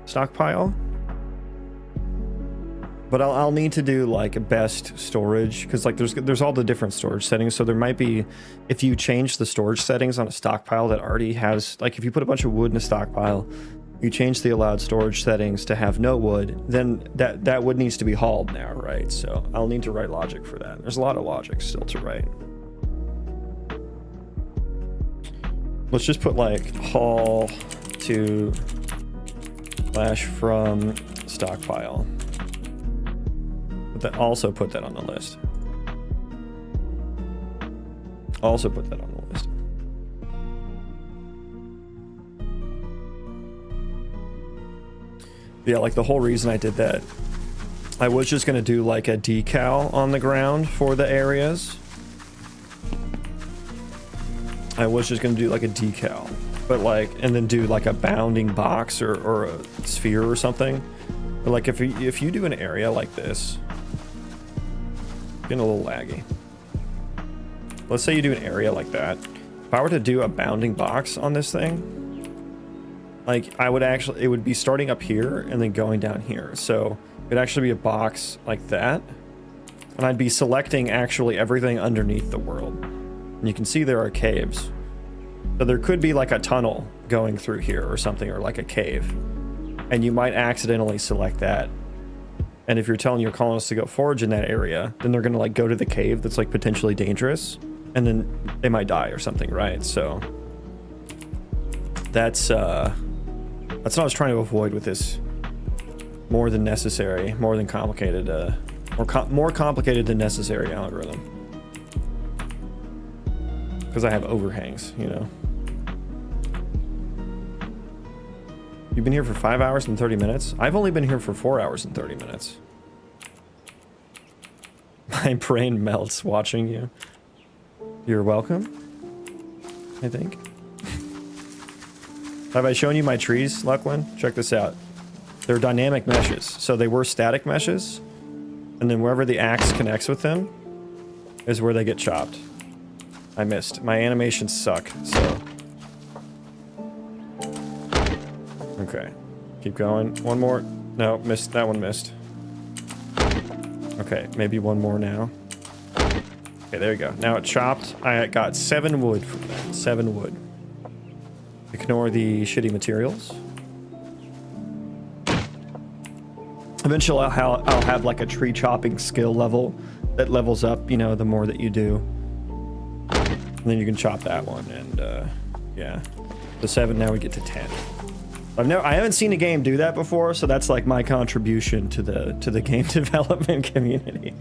stockpile. But I'll need to do like a best storage because like there's all the different storage settings. So there might be, if you change the storage settings on a stockpile that already has, like if you put a bunch of wood in a stockpile, you change the allowed storage settings to have no wood, then that wood needs to be hauled now, right? So I'll need to write logic for that. There's a lot of logic still to write. Let's just put like haul to /from stockpile. But also put that on the list. Also put that on the list. Yeah, like the whole reason I did that, I was just gonna do like a decal on the ground for the areas. I was just gonna do like a decal, but like, and then do like a bounding box or a sphere or something. But like if you do an area like this, getting a little laggy. Let's say you do an area like that. If I were to do a bounding box on this thing, like I would actually, it would be starting up here and then going down here. So it'd actually be a box like that. And I'd be selecting actually everything underneath the world. And you can see there are caves. So there could be like a tunnel going through here or something, or like a cave. and you might accidentally select that. And if you're telling your colonists to go forage in that area, then they're gonna like go to the cave that's like potentially dangerous, and then they might die or something, right? So that's what I was trying to avoid with this more than necessary, more than complicated, more complicated than necessary algorithm. Because I have overhangs, you know. You've been here for 5 hours and 30 minutes? I've only been here for 4 hours and 30 minutes. My brain melts watching you. You're welcome, I think. Have I shown you my trees, Luckwin? Check this out. They're dynamic meshes. So they were static meshes, and then wherever the axe connects with them is where they get chopped. I missed. My animations suck, so... Okay. Keep going. One more. No, missed. That one missed. Okay, maybe one more now. Okay, there you go. Now it chopped. I got 7 wood from that. 7 wood. Ignore the shitty materials. Eventually I'll have like a tree chopping skill level that levels up, you know, the more that you do. And then you can chop that one, and yeah. The 7, now we get to 10. I haven't seen a game do that before, so that's like my contribution to the game development community.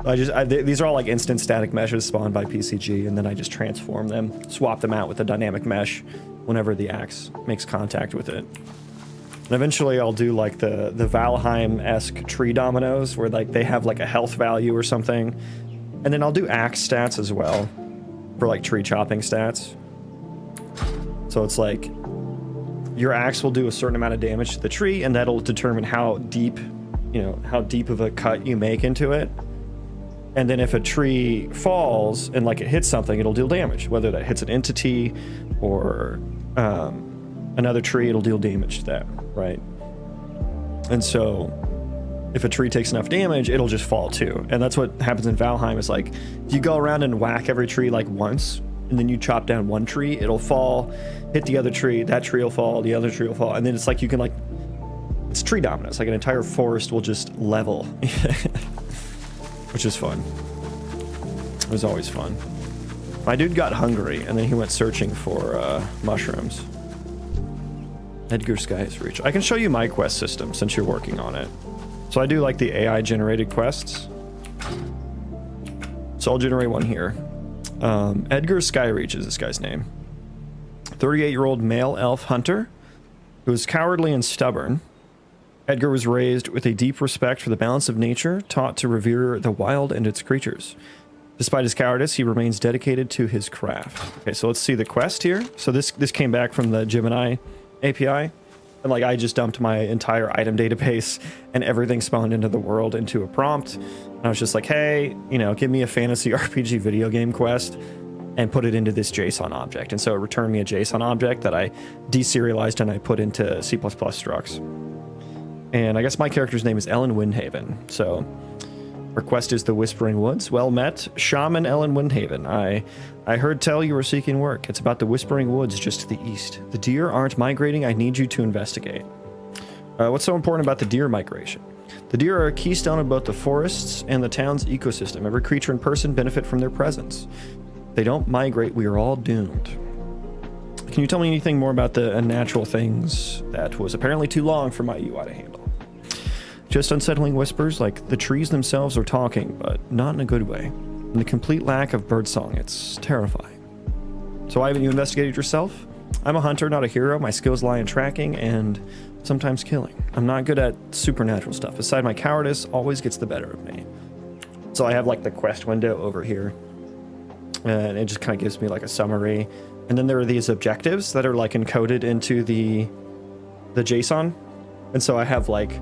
These are all like instant static meshes spawned by PCG, and then I just transform them, swap them out with a dynamic mesh whenever the axe makes contact with it. And eventually I'll do like the Valheim-esque tree dominoes, where like they have like a health value or something, and then I'll do axe stats as well for like tree chopping stats. So it's like your axe will do a certain amount of damage to the tree, and that'll determine how deep, you know, how deep of a cut you make into it. And then if a tree falls and like it hits something, it'll deal damage. Whether that hits an entity or another tree, it'll deal damage to that, right? And so if a tree takes enough damage, it'll just fall too. And that's what happens in Valheim, is like, if you go around and whack every tree like once, and then you chop down one tree, it'll fall, hit the other tree, that tree will fall, the other tree will fall, and then it's like you can like, it's tree dominoes, like an entire forest will just level. Which is fun. It was always fun. My dude got hungry, and then he went searching for mushrooms. Edgar Sky's Reach. I can show you my quest system since you're working on it. So I do like the AI generated quests. So I'll generate one here. Edgar Skyreach is this guy's name. 38-year-old male elf hunter who is cowardly and stubborn. Edgar was raised with a deep respect for the balance of nature, taught to revere the wild and its creatures. Despite his cowardice, he remains dedicated to his craft. Okay, so let's see the quest here. So this came back from the Gemini API, and like I just dumped my entire item database and everything spawned into the world into a prompt. And I was just like, hey, you know, give me a fantasy RPG video game quest and put it into this JSON object. And so it returned me a JSON object that I deserialized and I put into C++ structs. And I guess my character's name is Ellen Windhaven. So request is the Whispering Woods. Well met, Shaman Ellen Windhaven. I heard tell you were seeking work. It's about the Whispering Woods just to the east. The deer aren't migrating. I need you to investigate. What's so important about the deer migration? The deer are a keystone of both the forests and the town's ecosystem. Every creature and person benefit from their presence. If they don't migrate, we are all doomed. Can you tell me anything more about the unnatural things that was apparently too long for my UI to handle? Just unsettling whispers, like the trees themselves are talking, but not in a good way. And the complete lack of birdsong, it's terrifying. So why haven't you investigated yourself? I'm a hunter, not a hero. My skills lie in tracking and sometimes killing. I'm not good at supernatural stuff. Aside, my cowardice always gets the better of me. So I have like the quest window over here, and it just kind of gives me like a summary. And then there are these objectives that are like encoded into the JSON. And so I have like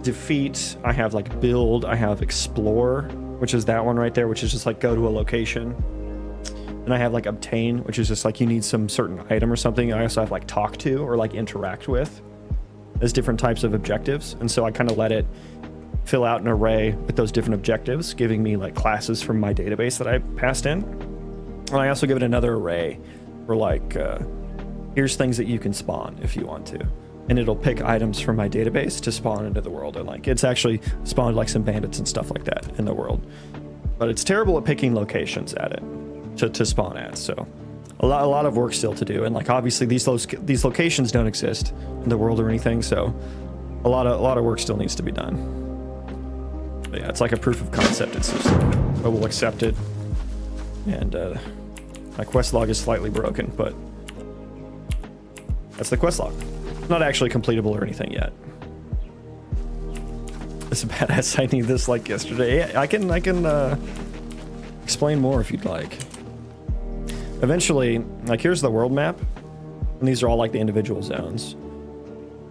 defeat, I have like build, I have explore, which is that one right there, which is just like go to a location. And I have like obtain, which is just like you need some certain item or something. I also have like talk to or like interact with as different types of objectives. And so I kind of let it fill out an array with those different objectives, giving me like classes from my database that I passed in. And I also give it another array for like, here's things that you can spawn if you want to. and it'll pick items from my database to spawn into the world. And like, it's actually spawned like some bandits and stuff like that in the world. But it's terrible at picking locations at it to spawn at. So a lot of work still to do. And like, obviously these locations don't exist in the world or anything. So a lot of work still needs to be done. But yeah, it's like a proof of concept. It's just, but we'll accept it. And my quest log is slightly broken, but that's the quest log. Not actually completable or anything yet. It's a badass. I need this like yesterday. Yeah, I can explain more if you'd like. Eventually, like here's the world map, and these are all like the individual zones.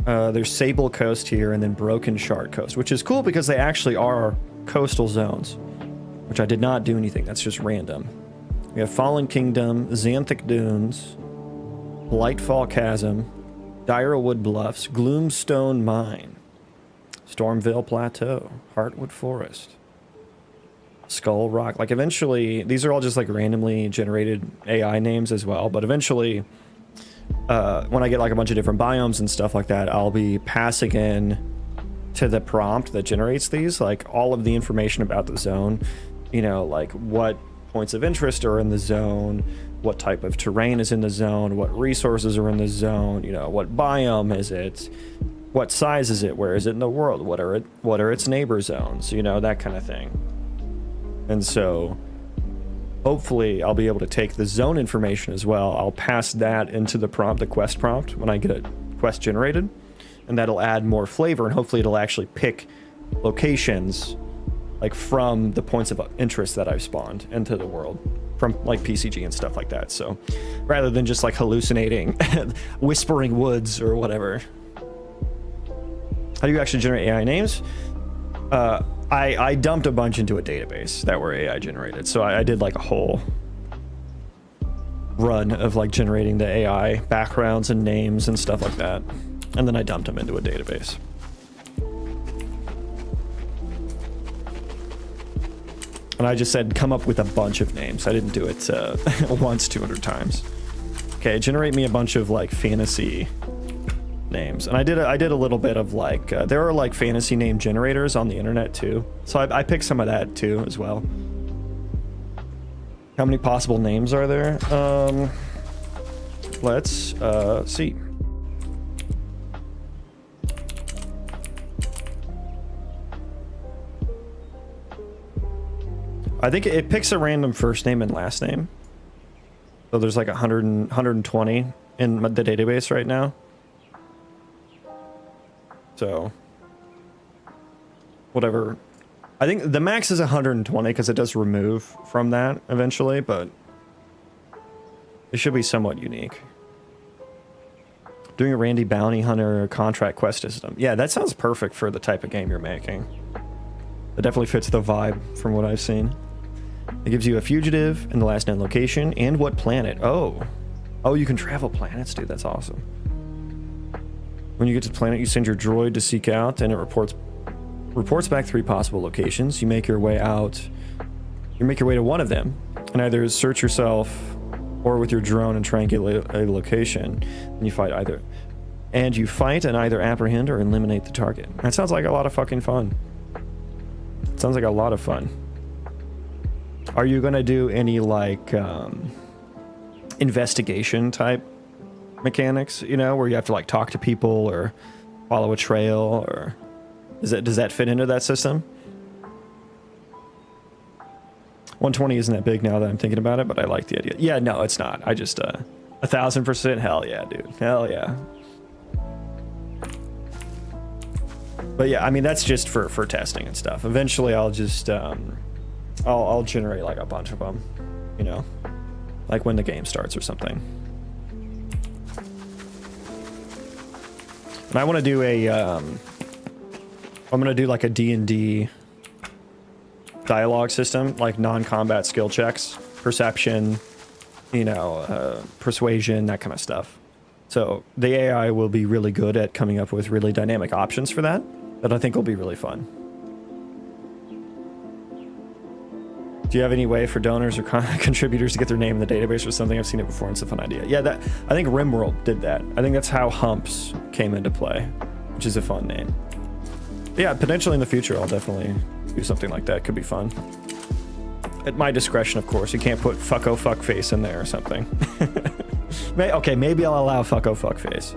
There's Sable Coast here, and then Broken Shard Coast, which is cool because they actually are coastal zones, which I did not do anything. That's just random. We have Fallen Kingdom, Xanthic Dunes, Blightfall Chasm, Direwood Bluffs, Gloomstone Mine, Stormvale Plateau, Heartwood Forest, Skull Rock. Like eventually, these are all just like randomly generated AI names as well, but eventually, when I get like a bunch of different biomes and stuff like that, I'll be passing in to the prompt that generates these, like all of the information about the zone, you know, like what points of interest are in the zone, what type of terrain is in the zone, what resources are in the zone, you know, what biome is it, what size is it, where is it in the world, what are its neighbor zones, you know, that kind of thing. And so hopefully I'll be able to take the zone information as well. I'll pass that into the prompt, the quest prompt, when I get a quest generated, and that'll add more flavor, and hopefully it'll actually pick locations like from the points of interest that I've spawned into the world from like PCG and stuff like that. So rather than just like hallucinating whispering woods or whatever. How do you actually generate AI names? I dumped a bunch into a database that were AI generated. So I did like a whole run of like generating the AI backgrounds and names and stuff like that. And then I dumped them into a database. And I just said, come up with a bunch of names. I didn't do it once 200 times. Okay, generate me a bunch of like fantasy names. And I did a little bit of like, there are like fantasy name generators on the internet too. So I picked some of that too as well. How many possible names are there? Let's see. I think it picks a random first name and last name. So there's like 120 in the database right now. So whatever. I think the max is 120 because it does remove from that eventually, but it should be somewhat unique. Doing a Randy Bounty Hunter contract quest system. Yeah, that sounds perfect for the type of game you're making. It definitely fits the vibe from what I've seen. It gives you a fugitive and the last known location and what planet. Oh, you can travel planets, dude. That's awesome. When you get to the planet, you send your droid to seek out, and it reports back 3 possible locations. You make your way out. You make your way to one of them, and either search yourself or with your drone and triangulate a location. And you fight either, and you fight and either apprehend or eliminate the target. That sounds like a lot of fucking fun. It sounds like a lot of fun. Are you gonna do any like investigation type mechanics, you know, where you have to like talk to people or follow a trail, or does that fit into that system? 120 isn't that big now that I'm thinking about it, but I like the idea. Yeah, no, it's not. I just 1000%. Hell yeah, dude. Hell yeah. But yeah, I mean, that's just for testing and stuff. Eventually I'll just I'll generate like a bunch of them, you know, like when the game starts or something. And I want to do a I'm gonna do like a D&D dialogue system, like non-combat skill checks, perception, you know, persuasion, that kind of stuff. So the AI will be really good at coming up with really dynamic options for that I think will be really fun. Do you have any way for donors or contributors to get their name in the database or something? I've seen it before and it's a fun idea. Yeah, that I think RimWorld did that. I think that's how Humps came into play, which is a fun name. Yeah, potentially in the future, I'll definitely do something like that. Could be fun. At my discretion, of course. You can't put fucko fuckface in there or something. Okay, maybe I'll allow fucko fuckface.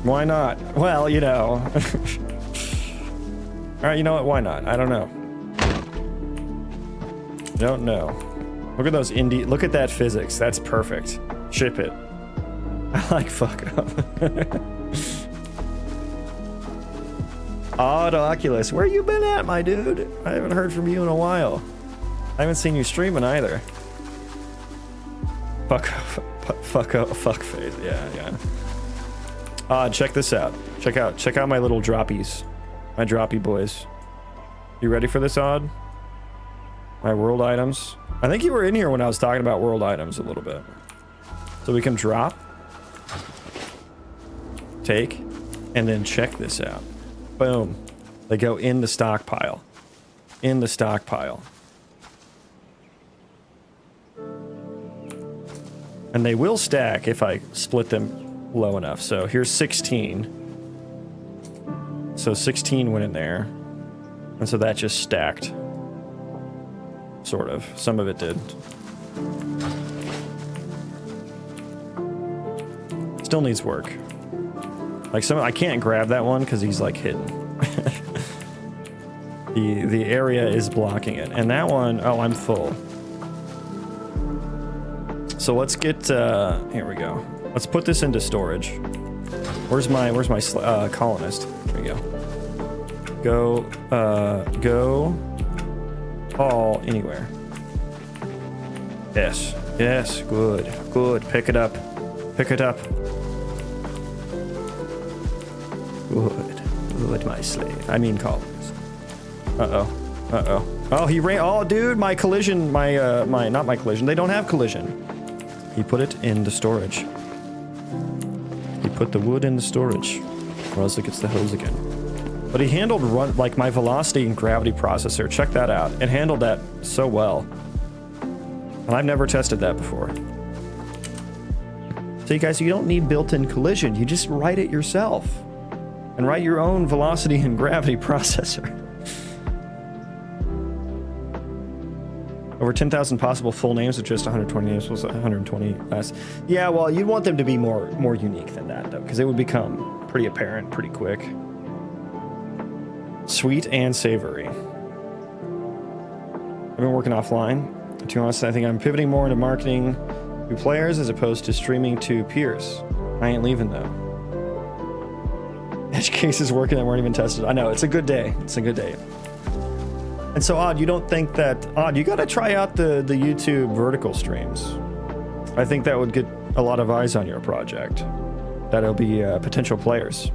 Why not? Well, you know. Alright, you know what? Why not? I don't know. Don't know. Look at those indie. Look at that physics. That's perfect. Ship it. I like fuck up. Odd Oculus. Where you been at, my dude? I haven't heard from you in a while. I haven't seen you streaming either. Fuck face. Yeah. Check this out. Check out my little droppies. My droppy boys. You ready for this, Odd? My world items. I think you were in here when I was talking about world items a little bit. So we can drop, take, and then check this out. Boom. They go in the stockpile. In the stockpile. And they will stack if I split them low enough. So here's 16. So 16 went in there. And so that just stacked. Sort of. Some of it did. Still needs work. Like I can't grab that one because he's like hidden. The area is blocking it. And that one, oh, I'm full. So let's get, here we go. Let's put this into storage. Where's my colonist? There we go. Go all anywhere. Yes, yes, good, good. Pick it up. Pick it up. Good, good, my slave. I mean colonist. Uh-oh, uh-oh. Oh, he ran, oh, dude, my collision, not my collision. They don't have collision. He put it in the storage. He put the wood in the storage, or else it gets the hose again. But he handled like my velocity and gravity processor. Check that out. It handled that so well. And I've never tested that before. So you guys, you don't need built-in collision. You just write it yourself. And write your own velocity and gravity processor. Over 10,000 possible full names with just 120 names was 120 less. Yeah, well, you'd want them to be more unique than that, though, because it would become pretty apparent pretty quick. Sweet and savory. I've been working offline. To be honest, I think I'm pivoting more into marketing to players as opposed to streaming to peers. I ain't leaving, though. Edge cases working that weren't even tested. I know, it's a good day. It's a good day. And so, Odd, you don't think that... Odd, you gotta try out the YouTube vertical streams. I think that would get a lot of eyes on your project. That'll be potential players.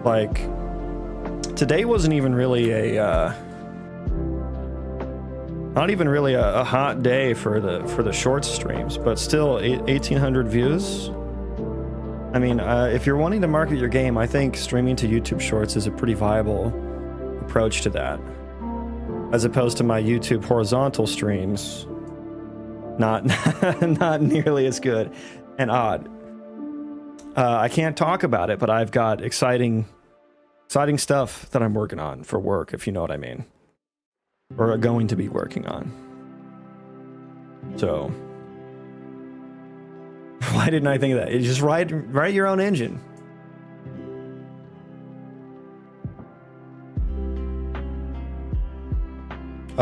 Like, today wasn't even really a... not even really a hot day for the short streams, but still 1,800 views. I mean, if you're wanting to market your game, I think streaming to YouTube Shorts is a pretty viable approach to that. As opposed to my YouTube horizontal streams, not nearly as good. And Odd, I can't talk about it, but I've got exciting stuff that I'm working on for work, if you know what I mean, or going to be working on. So, why didn't I think of that? You just write your own engine.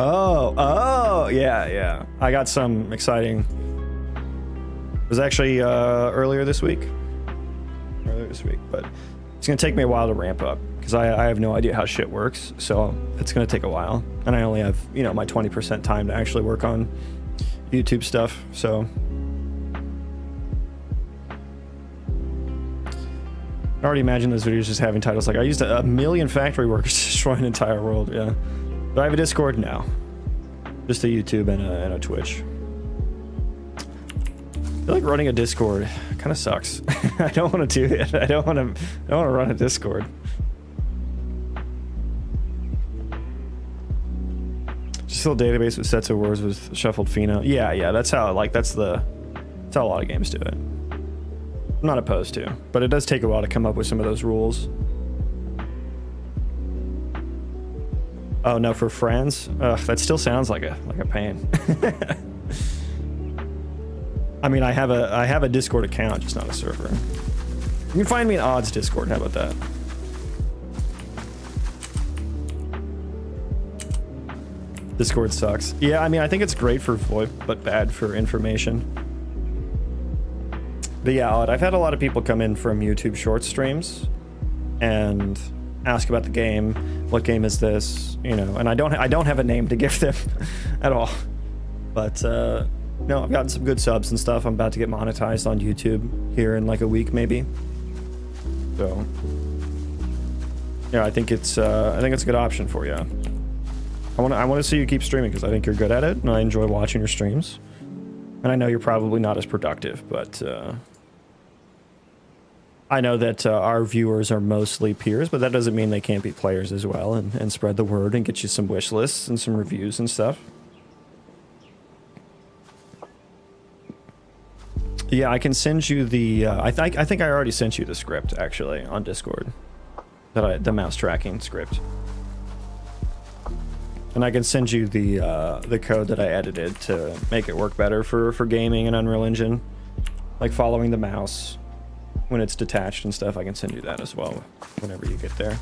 Oh, yeah. I got some exciting. It was actually earlier this week, but it's gonna take me a while to ramp up because I have no idea how shit works, so it's gonna take a while, and I only have, you know, my 20% time to actually work on YouTube stuff. So I already imagine those videos just having titles like "I used a million factory workers to destroy an entire world." Yeah. Do I have a Discord? No. Just a YouTube and a Twitch. feel like running a Discord kind of sucks. I don't want to do it. I don't want to run a Discord. Just a database with sets of words with shuffled phenome. Yeah, that's how that's how a lot of games do it. I'm not opposed to, but it does take a while to come up with some of those rules. Oh no, for friends? Ugh, that still sounds like a pain. I mean, I have a Discord account, just not a server. You can find me in Odds Discord. How about that? Discord sucks. Yeah, I mean, I think it's great for VoIP, but bad for information. But yeah, Odd, I've had a lot of people come in from YouTube short streams and ask about the game. What game is this? You know, and I don't have a name to give them at all. But no, I've gotten some good subs and stuff. I'm about to get monetized on YouTube here in like a week, maybe. So yeah, I think it's a good option for you. I want to see you keep streaming because I think you're good at it, and I enjoy watching your streams. And I know you're probably not as productive, but I know that our viewers are mostly peers, but that doesn't mean they can't be players as well and spread the word and get you some wish lists and some reviews and stuff. Yeah, I can send you the. I think I already sent you the script actually on Discord. The mouse tracking script. And I can send you the code that I edited to make it work better for gaming and Unreal Engine, like following the mouse when it's detached and stuff. I can send you that as well whenever you get there.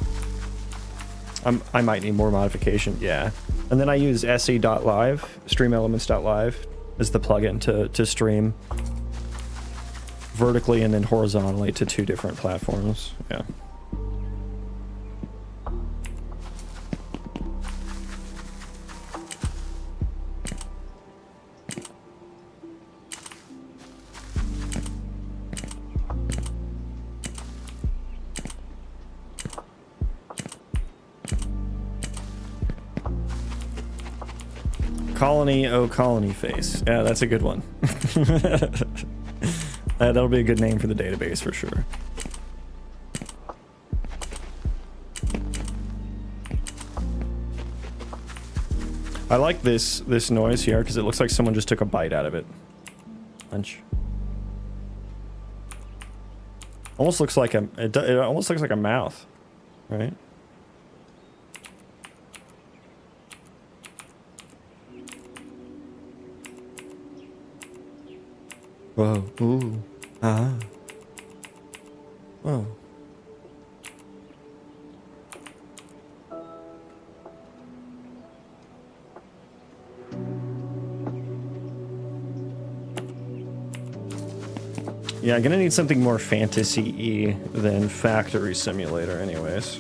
I might need more modification, yeah. And then I use se.live, streamelements.live, as the plugin to stream vertically and then horizontally to 2 different platforms. Yeah. Colony, oh colony face. Yeah, that's a good one. That'll be a good name for the database for sure. I like this noise here because it looks like someone just took a bite out of it. Lunch. Almost looks like it almost looks like a mouth, right? Whoa, ooh, ah, whoa. Yeah, I'm gonna need something more fantasy-y than Factory Simulator anyways.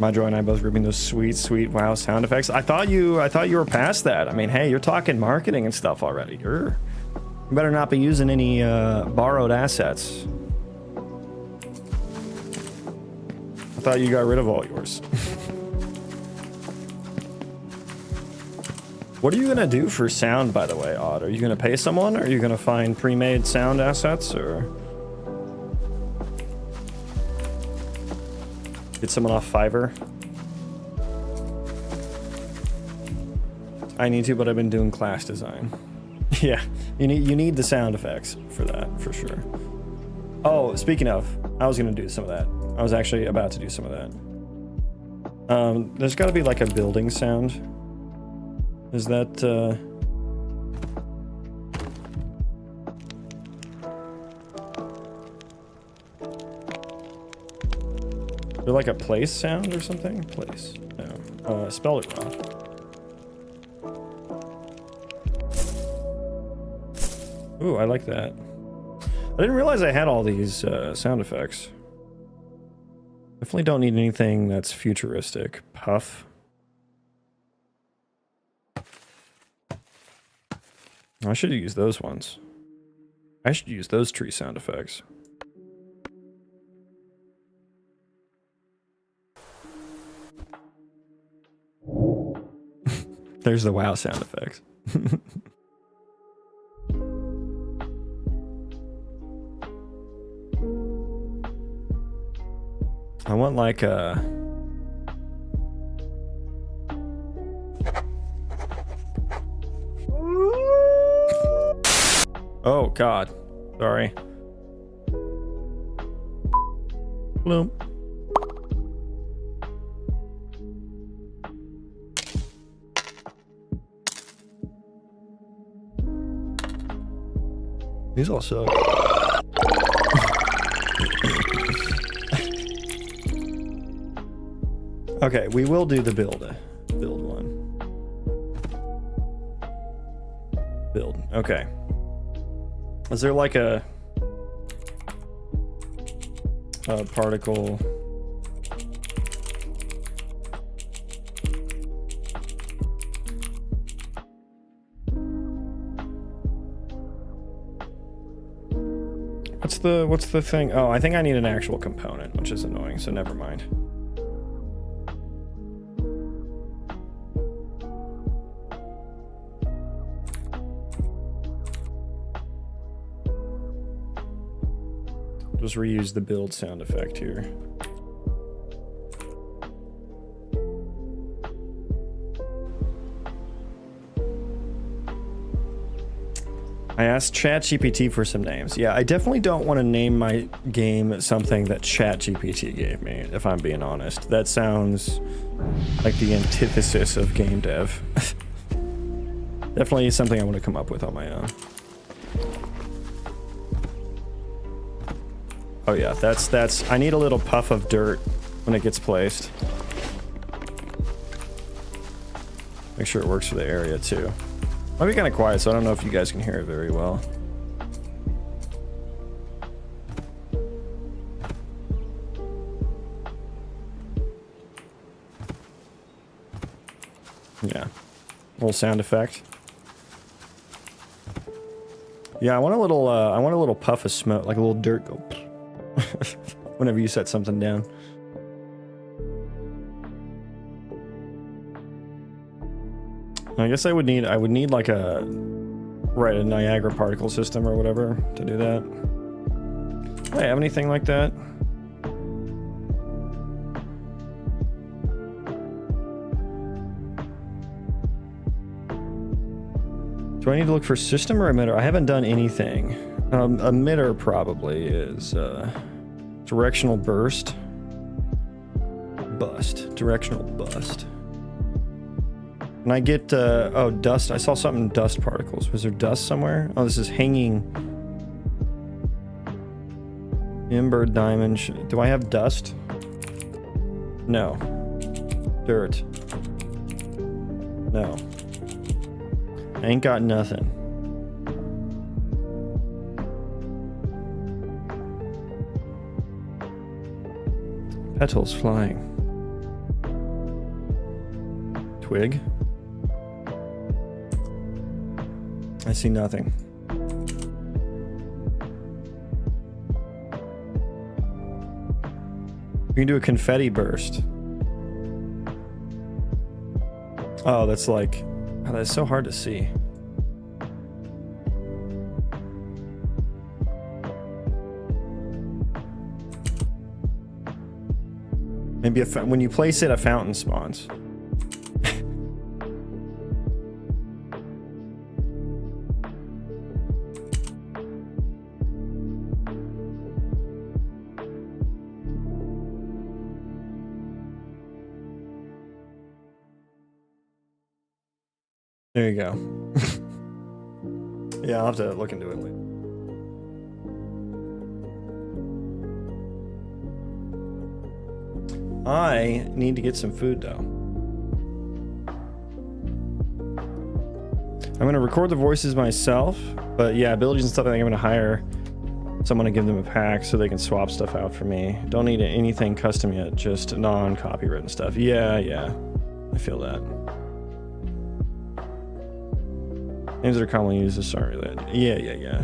Majo and I both ripping those sweet WoW sound effects. I thought you were past that. I mean, hey, you're talking marketing and stuff already. You better not be using any borrowed assets. I thought you got rid of all yours. What are you gonna do for sound, by the way, Odd? Are you gonna pay someone? Or are you gonna find pre-made sound assets, or get someone off Fiverr? I need to, but I've been doing class design. Yeah, you need the sound effects for that, for sure. Oh, speaking of, I was gonna do some of that. I was actually about to do some of that. There's gotta be like a building sound. Is that, is there like a place sound or something? Place, no. Spelled it wrong. Ooh, I like that. I didn't realize I had all these sound effects. Definitely don't need anything that's futuristic. Puff. I should use those ones. I should use those tree sound effects. There's the wow sound effects. I want like a... Oh, God. Sorry. Bloom. These all suck. Okay, we will do the build one. Build. Okay. Is there like a particle? What's the thing? Oh, I think I need an actual component, which is annoying, so never mind. Just reuse the build sound effect here. I asked ChatGPT for some names. Yeah, I definitely don't want to name my game something that ChatGPT gave me, if I'm being honest. That sounds like the antithesis of game dev. Definitely something I want to come up with on my own. Oh yeah, that's I need a little puff of dirt when it gets placed. Make sure it works for the area too. Might be kind of quiet, so I don't know if you guys can hear it very well. Yeah, little sound effect. Yeah, I want a little puff of smoke, like a little dirt go whenever you set something down. I guess I would need like a Niagara particle system or whatever to do that. Do I have anything like that? Do I need to look for system or emitter? I haven't done anything. Emitter probably is directional burst. Directional bust. And I get, oh, dust. I saw something, dust particles. Was there dust somewhere? Oh, this is hanging. Ember, diamond. Do I have dust? No. Dirt. No. I ain't got nothing. Petals flying. Twig. I see nothing. We can do a confetti burst. Oh, that's like... Oh, that's so hard to see. Maybe when you place it, a fountain spawns. There you go. Yeah, I'll have to look into it later. I need to get some food though. I'm gonna record the voices myself, but yeah, abilities and stuff, I think I'm gonna hire someone to give them a pack so they can swap stuff out for me. Don't need anything custom yet, just non-copywritten stuff. Yeah, I feel that. Names that are commonly used as aren't related. Yeah.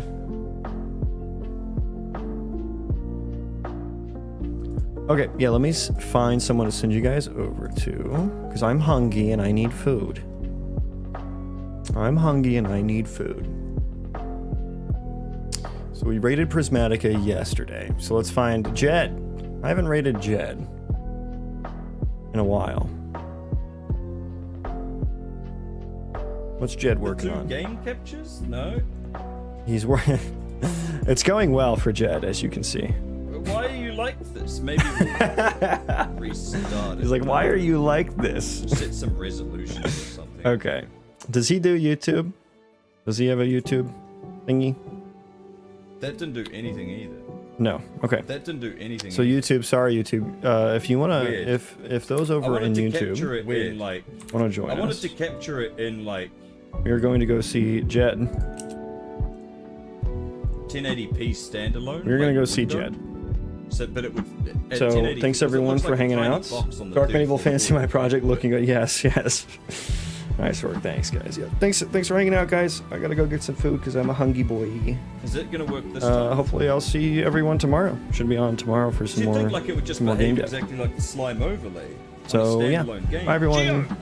Okay, yeah, let me find someone to send you guys over to, because I'm hungry and I need food. I'm hungry and I need food. So we raided Prismatica yesterday. So let's find Jed. I haven't raided Jed in a while. What's Jed working on? Game captures? No. He's working. It's going well for Jed, as you can see. Why are you like this? Maybe we'll restart it. He's like, why are you like this? Set some resolutions or something. Okay. Does he do YouTube? Does he have a YouTube thingy? That didn't do anything either. No. Okay. That didn't do anything. So either. YouTube, sorry YouTube. If you wanna, Weird. if those I over wanted in to YouTube capture it in like. wanna join I wanted us, to capture it in like we are going to go see Jed. 1080p standalone. We're gonna like, go see window. Jed. So, but it would. At So 1080, thanks because it everyone looks for like a hanging tiny out. box on the Dark Medieval 34th Fantasy, floor. my project, looking good. Yes, yes. Nice work. Thanks, guys. Yeah. Thanks for hanging out, guys. I gotta go get some food because I'm a hungry boy. Is it gonna work this time? Hopefully I'll see everyone tomorrow. Should be on tomorrow for Do some you more. think like it would just some more game behave dev. exactly like the slime overlay? So yeah, standalone game? bye everyone.